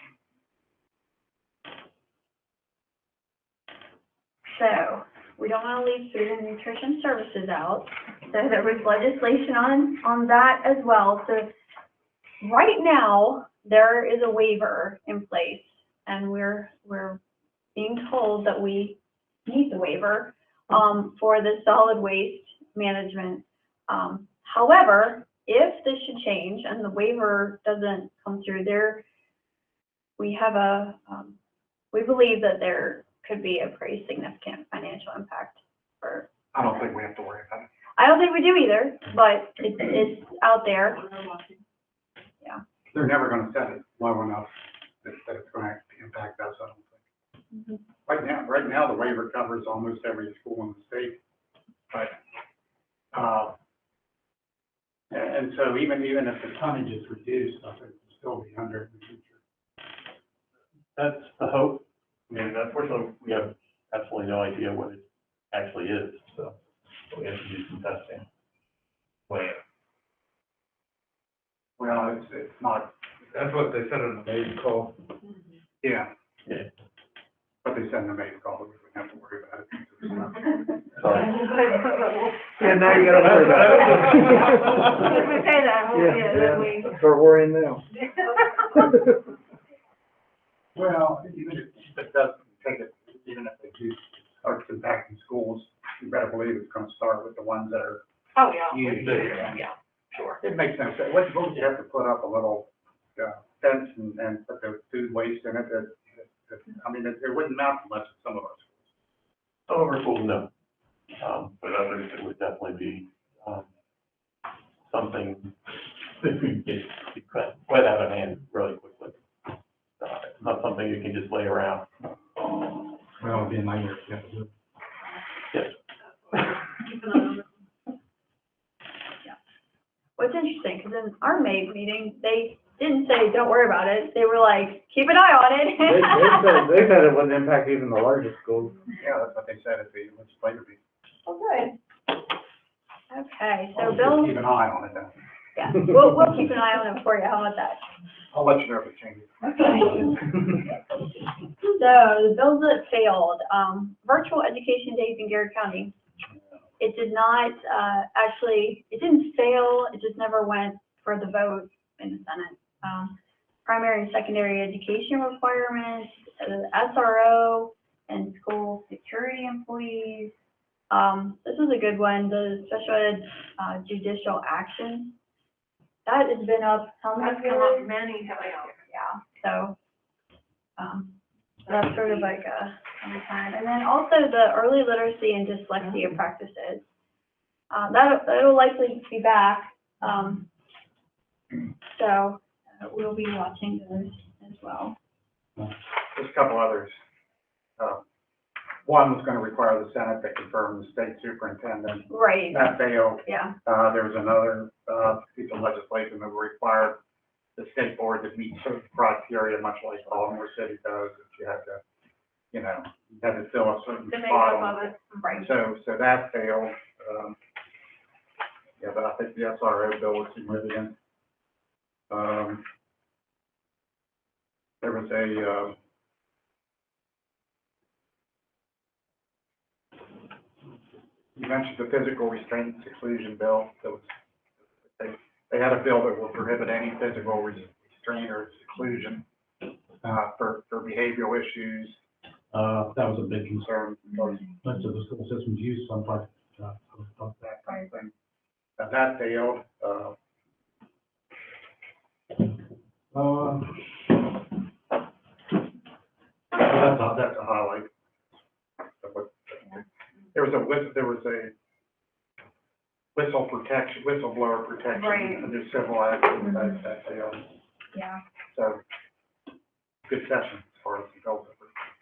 So we don't want to leave food and nutrition services out. So there was legislation on that as well. So right now, there is a waiver in place, and we're being told that we need the waiver for the solid waste management. However, if this should change and the waiver doesn't come through, we believe that there could be a pretty significant financial impact for.
I don't think we have to worry about it.
I don't think we do either, but it's out there. Yeah.
They're never gonna set it low enough that it's gonna impact us, I don't think. Right now, the waiver covers almost every school in the state, but, And so even if the tonnage is reduced, I think it'll still be under in the future.
That's the hope. I mean, unfortunately, we have absolutely no idea what it actually is, so we have to do some testing.
Well, it's not,
That's what they said in the main call.
yeah,
Yeah.
but they said in the main call, we wouldn't have to worry about it.
Sorry.
Yeah, now you gotta worry about
If we say that, yeah, then we.
Start worrying now.
Well, even if it doesn't take it, even if they do start impacting schools, you better believe it's gonna start with the ones that are
Oh, yeah.
used.
Yeah, sure.
It makes sense. What would you have to put up a little, fence and put the food waste in it? I mean, it wouldn't mount much at some of our schools.
Some of our schools, no. But others, it would definitely be, something that could get wet out of hand really quickly. It's not something you can just lay around.
Well, it'd be a nightmare if you have to do it.
Yes.
What's interesting, because in our May meeting, they didn't say, don't worry about it. They were like, keep an eye on it.
They said it wouldn't impact even the largest schools.
Yeah, that's what they said at the legislative meeting.
Oh, good. Okay, so
Just
Bill,
keep an eye on it then.
yeah, we'll keep an eye on it for you. How about that?
I'll let you know if it changes.
So the bills that failed, virtual education days in Garrett County. It did not, it didn't fail, it just never went for the vote in the Senate. Primary and secondary education requirements, SRO and school security employees. This is a good one, the special ed judicial action. That has been up how many
That's come up
years?
many times.
Yeah, so, that's sort of like a time. And then also the early literacy and dyslexia practices. That'll likely be back. So we'll be watching those as well.
Just a couple others. One was gonna require the Senate to confirm the state superintendent.
Right.
That failed.
Yeah.
There was another, piece of legislation that required the state board to meet certain criteria, much like Baltimore City does, that you have to, you had to fill a certain
The
spot
makeup
on.
of it, right.
So that failed. Yeah, but I think the SRO bill was significant. There was you mentioned the physical restraint and seclusion bill. That was, they had a bill that will prohibit any physical restraint or seclusion, for behavioral issues.
That was a big concern.
Concern.
Much of the school system's use some type of
That kind of thing. That failed. That's a highlight. There was a whistleblower protection
Right.
under civil action that failed.
Yeah.
So, good session as far as the bills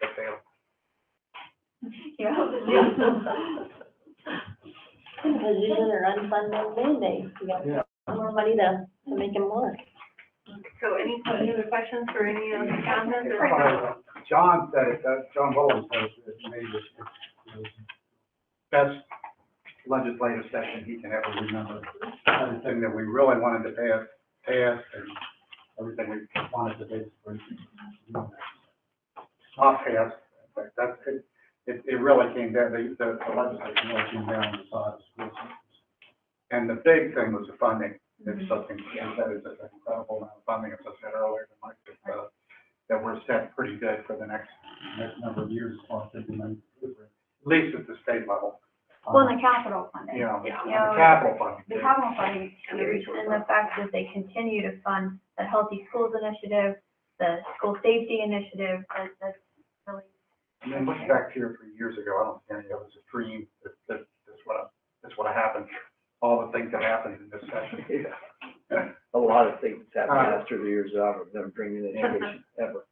that failed.
Yeah.
Because using their unfunded mandates, you got more money to make them work.
So any other questions or any other comments?
John said it, John Williams said it made it best legislative session he can ever remember. Everything that we really wanted to pass, and everything we wanted to basically not pass. But that's it. It really came down, the legislation really came down to the side of school systems. And the big thing was the funding. It's something, that is an incredible amount of funding, as I said earlier, that we're set pretty good for the next number of years, as far as at least at the state level.
Well, and the capital funding.
Yeah,
You
the
know,
capital funding.
The capital funding is huge, and the fact that they continue to fund the Healthy Schools Initiative, the School Safety Initiative, that's really.
And then looking back 2 or 3 years ago, I don't think any of us dreamed that this would have happened. All the things that happened in this session.
A lot of things happened after the years out of them bringing education ever.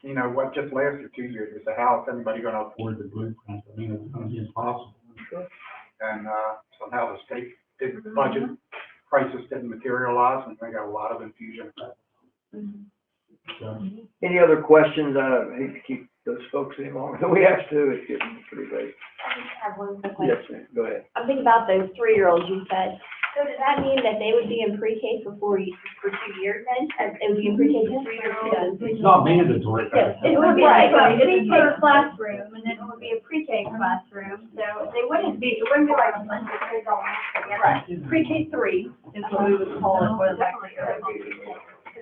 You know, what, just last year, 2 years, we said, how is anybody gonna afford
the blueprint. I mean, it's gonna be impossible.
And, somehow the state the budget crisis didn't materialize, and they got a lot of infusion.
Any other questions? I hate to keep those folks any longer than we have to. It's getting pretty late.
I just have one quick
Yes,
question.
ma'am. Go ahead.
I'm thinking about those 3-year-olds you said. So does that mean that they would be in pre-K for 2 years then? It would be in pre-K for 3-year-olds?
It's not mandatory.
Yes, it would be
Right.
like a pre-K classroom, and then it would be a pre-K classroom, so it wouldn't be like a bunch of kids all mixed together.
Right.
Pre-K 3 is what we would call it for the next year.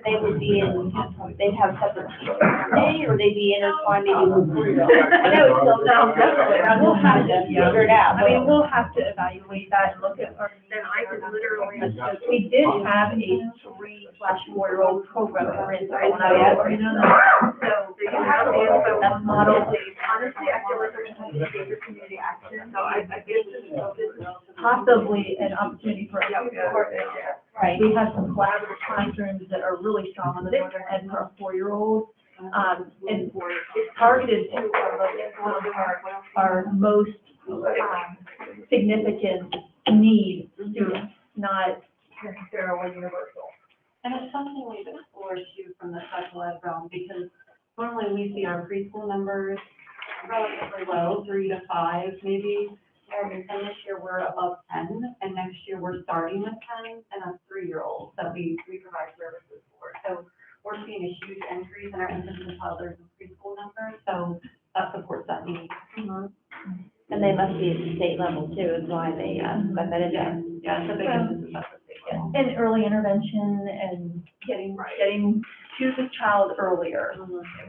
They would be in, they'd have separate teachers, or they'd be intertwined maybe with 3-year-olds? I know it's still not definitely, we'll have to figure it out.
I mean, we'll have to evaluate that and look at our,
Then I could literally,
we did have a 3/4-year-old program for it, so when I was working on
so you have the info.
that model.
Honestly, I feel like there's going to be bigger community action, so I guess this is.
Possibly an opportunity for us to support it.
Right.
We have some collaborative classrooms that are really strong on the northern end for our 4-year-olds. And it's targeted to our most, significant need students, not necessarily universal.
And it's something we've explored too from the special ed realm, because normally we see our preschool numbers relatively low, 3 to 5 maybe. And this year we're above 10, and next year we're starting with 10, and that's 3-year-olds that we provide services for. So we're seeing a huge increase in our infants and toddlers and preschool numbers, so that supports that need.
And they must be at the state level too, is why they, got that in there.
Yeah, it's a big emphasis at the state level.
And early intervention and getting to the child earlier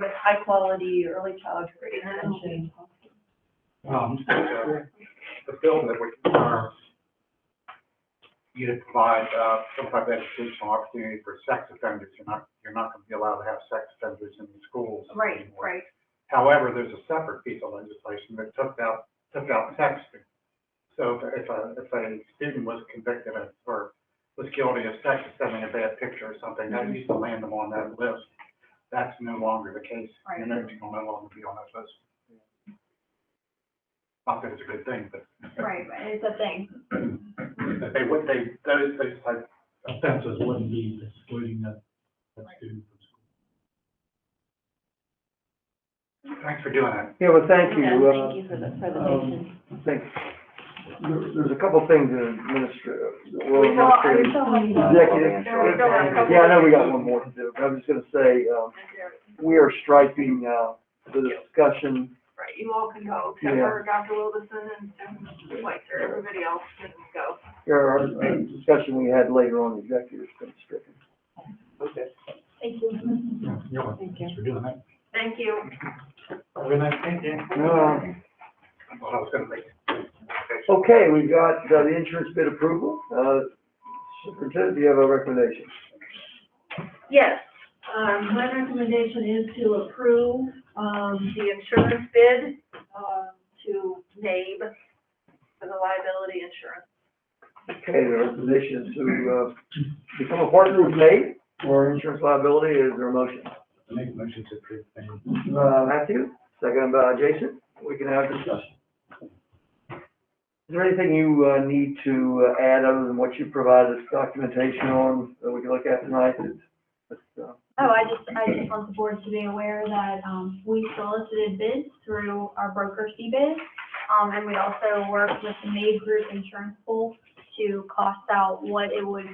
with high quality early childhood intervention.
The bill that would require you to provide, some type of educational opportunity for sex offenders. You're not going to be allowed to have sex offenders in the schools anymore.
Right.
However, there's a separate piece of legislation that took out texting. So if a student was convicted of, or was guilty of sex sending a bad picture or something, that used to land them on that list. That's no longer the case.
Right.
You're no longer be on that list. Not that it's a good thing, but.
Right, it's a thing.
That those type
Offenses wouldn't be excluding that student from school.
Thanks for doing that.
Yeah, well, thank you.
Thank you for the presentation.
I think there's a couple things in administrative. Yeah, I know we got one more to do, but I'm just gonna say, we are striping, the discussion.
Right, you all can go, except for Dr. Wilson and Schweitzer, everybody else can go.
Our discussion we had later on, the executive has been stricken. Okay.
Thank you.
You're welcome. Thanks for doing that.
Thank you.
Have a good night. Thank you.
Well, I was gonna make.
Okay, we've got, the insurance bid approval. Superintendent, do you have a recommendation?
Yes, my recommendation is to approve, the insurance bid, to NABE for the liability insurance.
Okay, the position to, become a partner with Nate for insurance liability. Is there a motion?
Make a motion to approve.
Matthew, second by Jason. We can have discussion. Is there anything you, need to, add other than what you provided us documentation on that we can look at tonight?
I just want the board to be aware that, we solicited bids through our broker CBID. And we also worked with the Maid Group Insurance Pool to cost out what it would,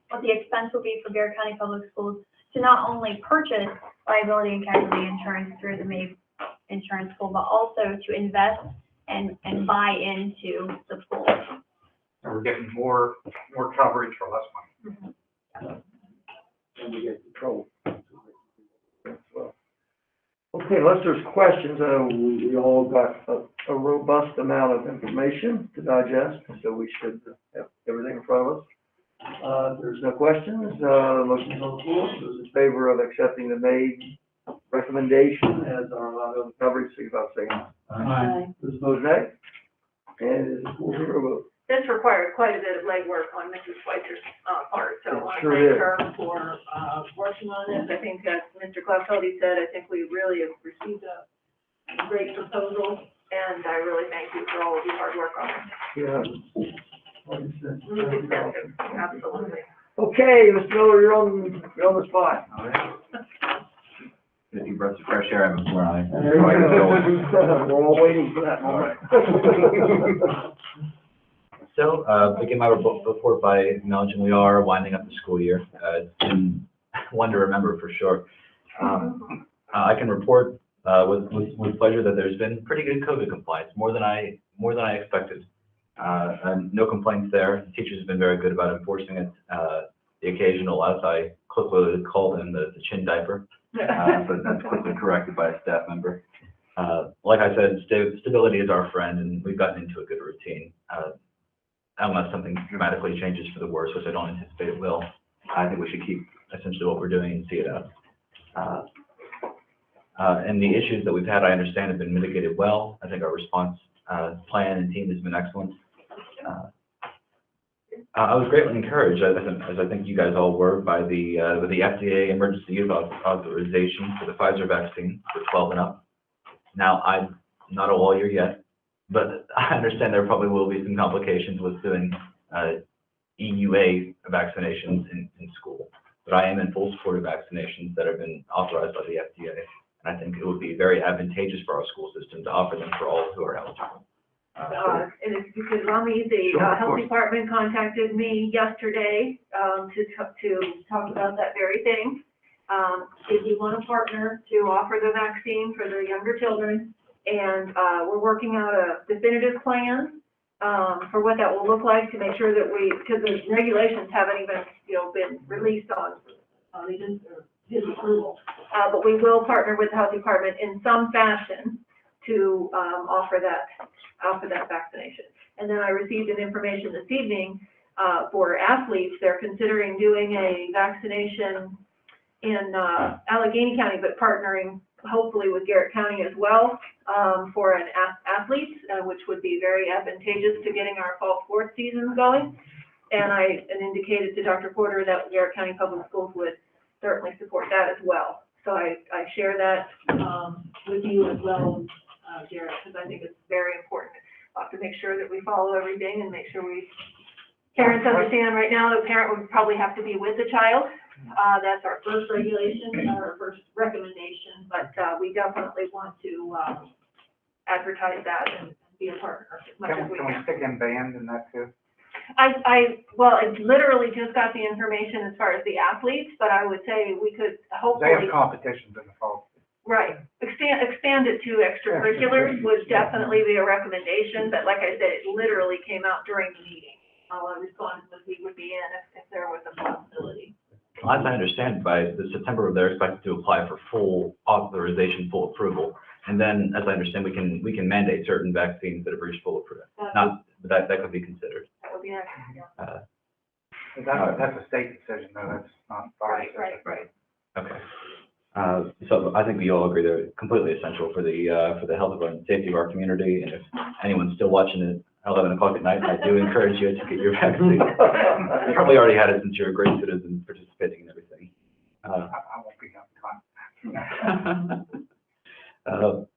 what the expense would be for Garrett County Public Schools to not only purchase liability and casualty insurance through the Maid Insurance Pool, but also to invest and buy into the pool.
And we're getting more coverage for less money.
And we get control. Well, okay, unless there's questions, I know we all got a robust amount of information to digest, so we should have everything in front of us. If there's no questions, motion on the floor. Those in favor of accepting the May recommendation as our liability coverage, signify by saying aye.
Aye.
Those opposed, nay. And it is a 4-0 vote.
This required quite a bit of legwork on Mrs. Schweitzer's, part, so I want to
Sure
thank
did.
her for, working on this. I think as Mr. Glasfeldy said, I think we really have received a great proposal, and I really thank you for all of your hard work on it.
Yeah.
Absolutely.
Okay, Mr. Miller, you're on the spot.
All right. A few breaths of fresh air before I.
We're all waiting for that moment.
So, begin my report by acknowledging we are winding up the school year. It's been one to remember for sure. I can report, with pleasure that there's been pretty good COVID compliance, more than I expected. And no complaints there. The teachers have been very good about enforcing it. The occasional, as I quickly called in, the chin diaper, but that's quickly corrected by a staff member. Like I said, stability is our friend, and we've gotten into a good routine. Unless something dramatically changes for the worse, which I don't anticipate it will, I think we should keep essentially what we're doing and see it out. And the issues that we've had, I understand, have been mitigated well. I think our response plan and team has been excellent. I was greatly encouraged, as I think you guys all were, by the FDA emergency use authorization for the Pfizer vaccine for 12 and up. Now, I'm not a lawyer yet, but I understand there probably will be some complications with doing EUA vaccinations in school. But I am in full support of vaccinations that have been authorized by the FDA. And I think it would be very advantageous for our school system to offer them for all who are eligible.
And it's because the health department contacted me yesterday, to talk about that very thing. If you want a partner to offer the vaccine for the younger children, and, we're working out a definitive plan, for what that will look like to make sure that because the regulations haven't even, been released on, his approval. But we will partner with the health department in some fashion to, offer that vaccination. And then I received an information this evening, for athletes. They're considering doing a vaccination in, Allegheny County, but partnering hopefully with Garrett County as well, for an athletes, which would be very advantageous to getting our fall sports season going. And I indicated to Dr. Porter that Garrett County Public Schools would certainly support that as well. So I share that, with you as well, Garrett, because I think it's very important. To make sure that we follow everything and make sure parents understand right now the parent would probably have to be with the child. That's our first regulation, our first recommendation, but, we definitely want to, advertise that and be a partner as much as we
Can we
can.
stick in band in that too?
I literally just got the information as far as the athletes, but I would say we could
They
hopefully.
have competitions in the fall.
Right, expand it to extracurriculars would definitely be a recommendation, but like I said, it literally came out during the meeting. I'll respond as we would be in if there was a possibility.
As I understand, by the September, they're expected to apply for full authorization, full approval. And then, as I understand, we can mandate certain vaccines that have reached full approval. But that could be considered.
That would be nice, yeah.
That's a state decision though, that's not our decision.
Right.
Okay. So I think we all agree they're completely essential for the health and safety of our community. And if anyone's still watching it at 11 o'clock at night, I do encourage you to get your vaccine. You probably already had it since you're a great citizen participating in everything.
I won't be on time.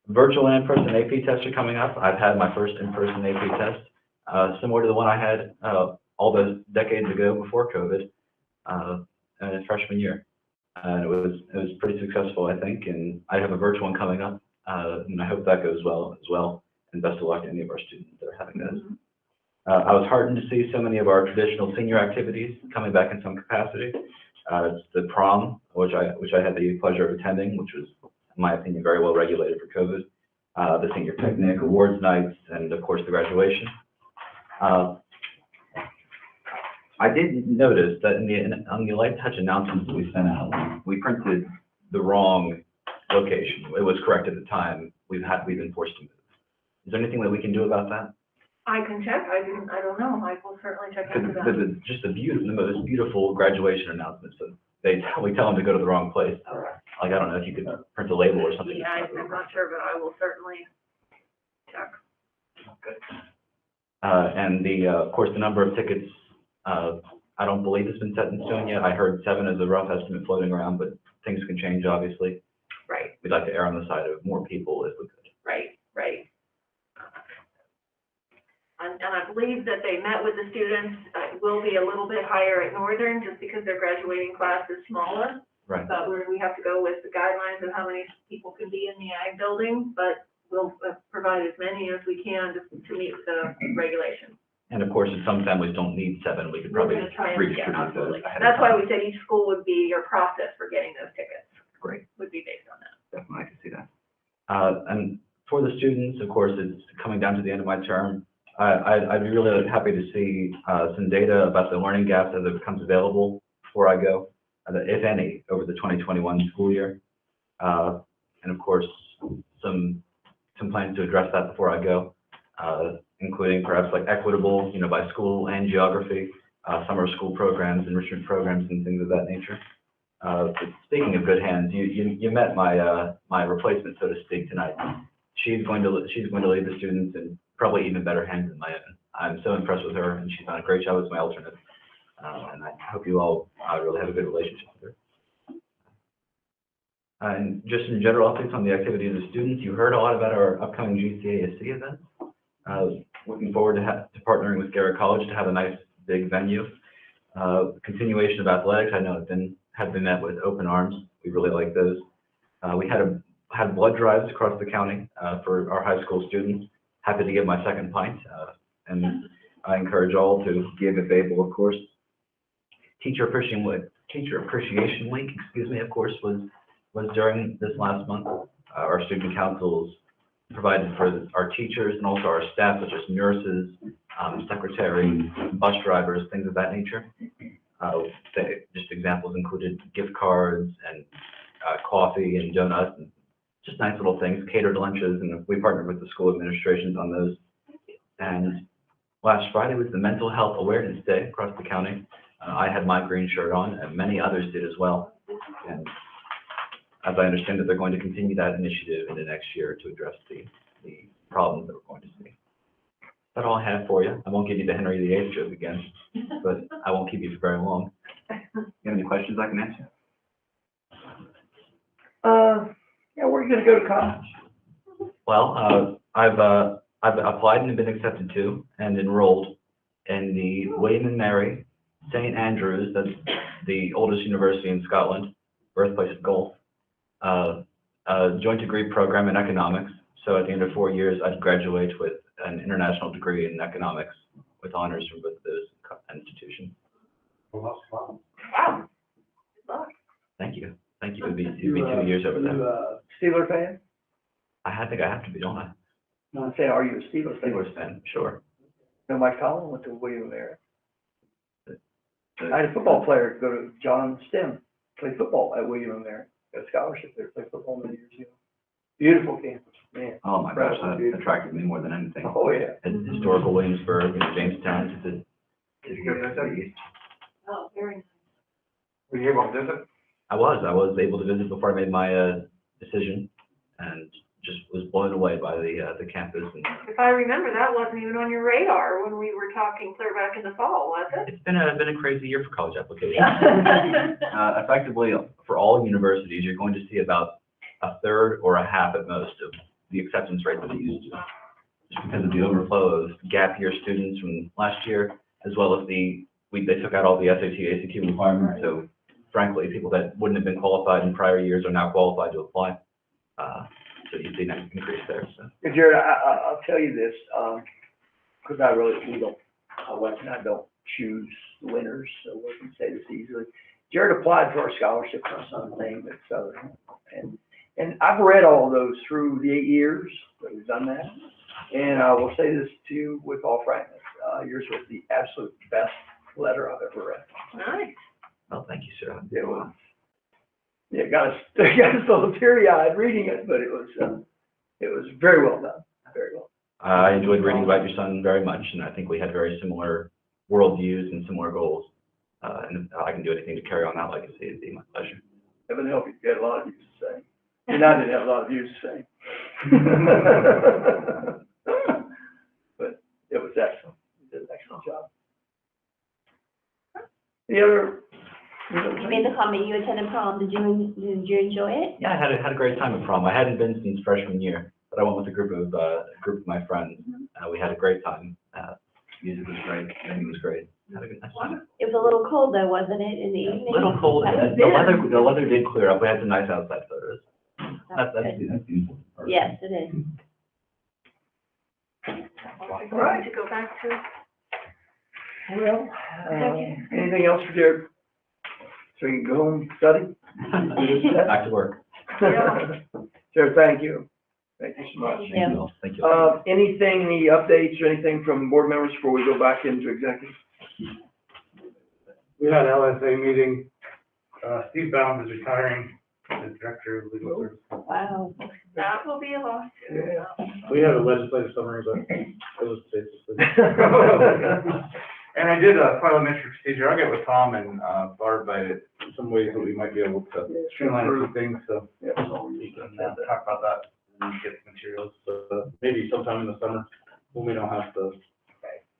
Virtual and in-person AP tests are coming up. I've had my first in-person AP test, similar to the one I had all those decades ago before COVID, in freshman year. It was pretty successful, I think, and I have a virtual one coming up, and I hope that goes well as well. And best of luck to any of our students that are having those. I was heartened to see so many of our traditional senior activities coming back in some capacity. It's the prom, which I had the pleasure of attending, which was, in my opinion, very well regulated for COVID. The senior picnic, awards nights, and of course the graduation. I did notice that on the Light Touch announcements we sent out, we printed the wrong location. It was correct at the time. We've been forced to move. Is there anything that we can do about that?
I can check, I don't know, I will certainly check into that.
Just the most beautiful graduation announcements. So we tell them to go to the wrong place. Like, I don't know if you could print a label or something.
Yeah, I'm not sure, but I will certainly check.
And of course, the number of tickets, I don't believe it's been set in stone yet. I heard 7 as a rough estimate floating around, but things can change, obviously.
Right.
We'd like to err on the side of more people if we could.
Right. And I believe that they met with the students. It will be a little bit higher at Northern just because their graduating class is smaller.
Right.
But we have to go with the guidelines of how many people can be in the ag building, but we'll provide as many as we can to meet the regulations.
And of course, if some families don't need 7, we could
We're
probably
gonna try and, yeah,
redistribute those
absolutely.
ahead of
That's why
time.
we said each school would be, your process for getting those tickets
Great.
would be based on that.
Definitely, I can see that. And for the students, of course, it's coming down to the end of my term. I'd be really happy to see some data about the learning gaps as it becomes available before I go, if any, over the 2021 school year. And of course, some plans to address that before I go, including perhaps like equitable, by school and geography, summer school programs, enrichment programs, and things of that nature. But speaking of good hands, you met my replacement, so to speak, tonight. She's going to lead the students in probably even better hands than my own. I'm so impressed with her, and she's done a great job as my alternate. And I hope you all really have a good relationship with her. And just in general updates on the activities of the students, you heard a lot about our upcoming GCASC event. Looking forward to partnering with Garrett College to have a nice big venue. Continuation of athletics, I know have been met with open arms. We really like those. We had blood drives across the county for our high school students. Happy to give my second pint, and I encourage all to give if able, of course. Teacher Appreciation Week, of course, was during this last month. Our student councils provided for our teachers and also our staff, such as nurses, secretaries, bus drivers, things of that nature. Just examples included gift cards and coffee and donuts, and just nice little things, catered lunches, and we partnered with the school administrations on those. And last Friday was the Mental Health Awareness Day across the county. I had my green shirt on, and many others did as well. And as I understand that they're going to continue that initiative in the next year to address the problems that we're going to see. That's all I have for you. I won't give you the Henry VIII joke again, but I won't keep you for very long. You have any questions I can answer?
Yeah, where are you gonna go to college?
Well, I've applied and been accepted to and enrolled in the William and Mary St. Andrews, that's the oldest university in Scotland, birthplace of golf, joint degree program in economics. So at the end of 4 years, I'd graduate with an international degree in economics with honors from both of those institutions.
Wow.
Thank you. Thank you. It'd be 2 years over there.
You a Steeler fan?
I think I have to be, don't I?
No, I'm saying, are you a Steelers fan?
Steelers fan, sure.
No, Mike Collin went to William and Mary. I had a football player go to John Stem, play football at William and Mary. Got a scholarship there, played football many years ago. Beautiful campus, man.
Oh my gosh, that attracted me more than anything.
Oh, yeah.
And historical Williamsburg and Jamestown.
Did you go visit?
Oh, very nice.
Were you able to visit?
I was able to visit before I made my decision, and just was blown away by the campus. And
If I remember, that wasn't even on your radar when we were talking clear back in the fall, was it?
it's been a crazy year for college applications. Effectively, for all universities, you're going to see about a third or a half at most of the acceptance rate that they used to, just because of the overflow of gap year students from last year, as well as they took out all the SAT, ACT requirements. So frankly, people that wouldn't have been qualified in prior years are now qualified to apply. So you see an increase there. So.
Hey, Jared, I'll tell you this, because I don't choose winners, so we can say this easily. Jared applied for a scholarship for our son's name at Southern, and I've read all of those through the 8 years that we've done that, and I will say this to you with all frankness, yours was the absolute best letter I've ever read.
Nice.
Well, thank you, sir.
It was. Yeah, got us a little teary-eyed reading it, but it was very well done, very well.
I enjoyed reading about your son very much, and I think we had very similar worldviews and similar goals. And if I can do anything to carry on that legacy, it'd be my pleasure.
Heaven help you, you had a lot of views to say. And I didn't have a lot of views to say. But it was excellent. You did an excellent job. The other.
You made the comment you attended prom. Did you enjoy it?
Yeah, I had a great time at prom. I hadn't been since freshman year, but I went with a group of my friends, We had a great time. Music was great, venue was great. Had a good night.
It was a little cold though, wasn't it, in the evening?
Little cold. The weather did clear up. We had some nice outside photos. That's beautiful.
Yes, it is.
All right.
To go back to.
Well, anything else for Jared? So you can go home, study?
Back to work.
Jared, thank you. Thank you so much.
Thank you all. Thank you.
Anything, any updates or anything from board members before we go back into executive?
We had LSA meeting, Steve Bound is retiring as Director of Legal Services.
Wow.
That will be a loss too.
Yeah.
We had a legislative summary, but it was basically.
And I did a parliamentary procedure. I'll get with Tom and Barb about it, some ways that we might be able to streamline a few things, so we can talk about that and get the materials. So maybe sometime in the summer when we don't have to.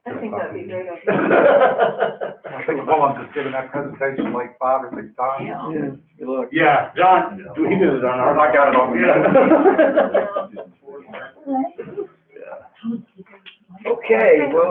I think that'd be great.
I think Paul's just given that presentation like 5 or 6 times.
Yeah, good luck.
Yeah, John, he did it on ours. I got it on.
Okay, well,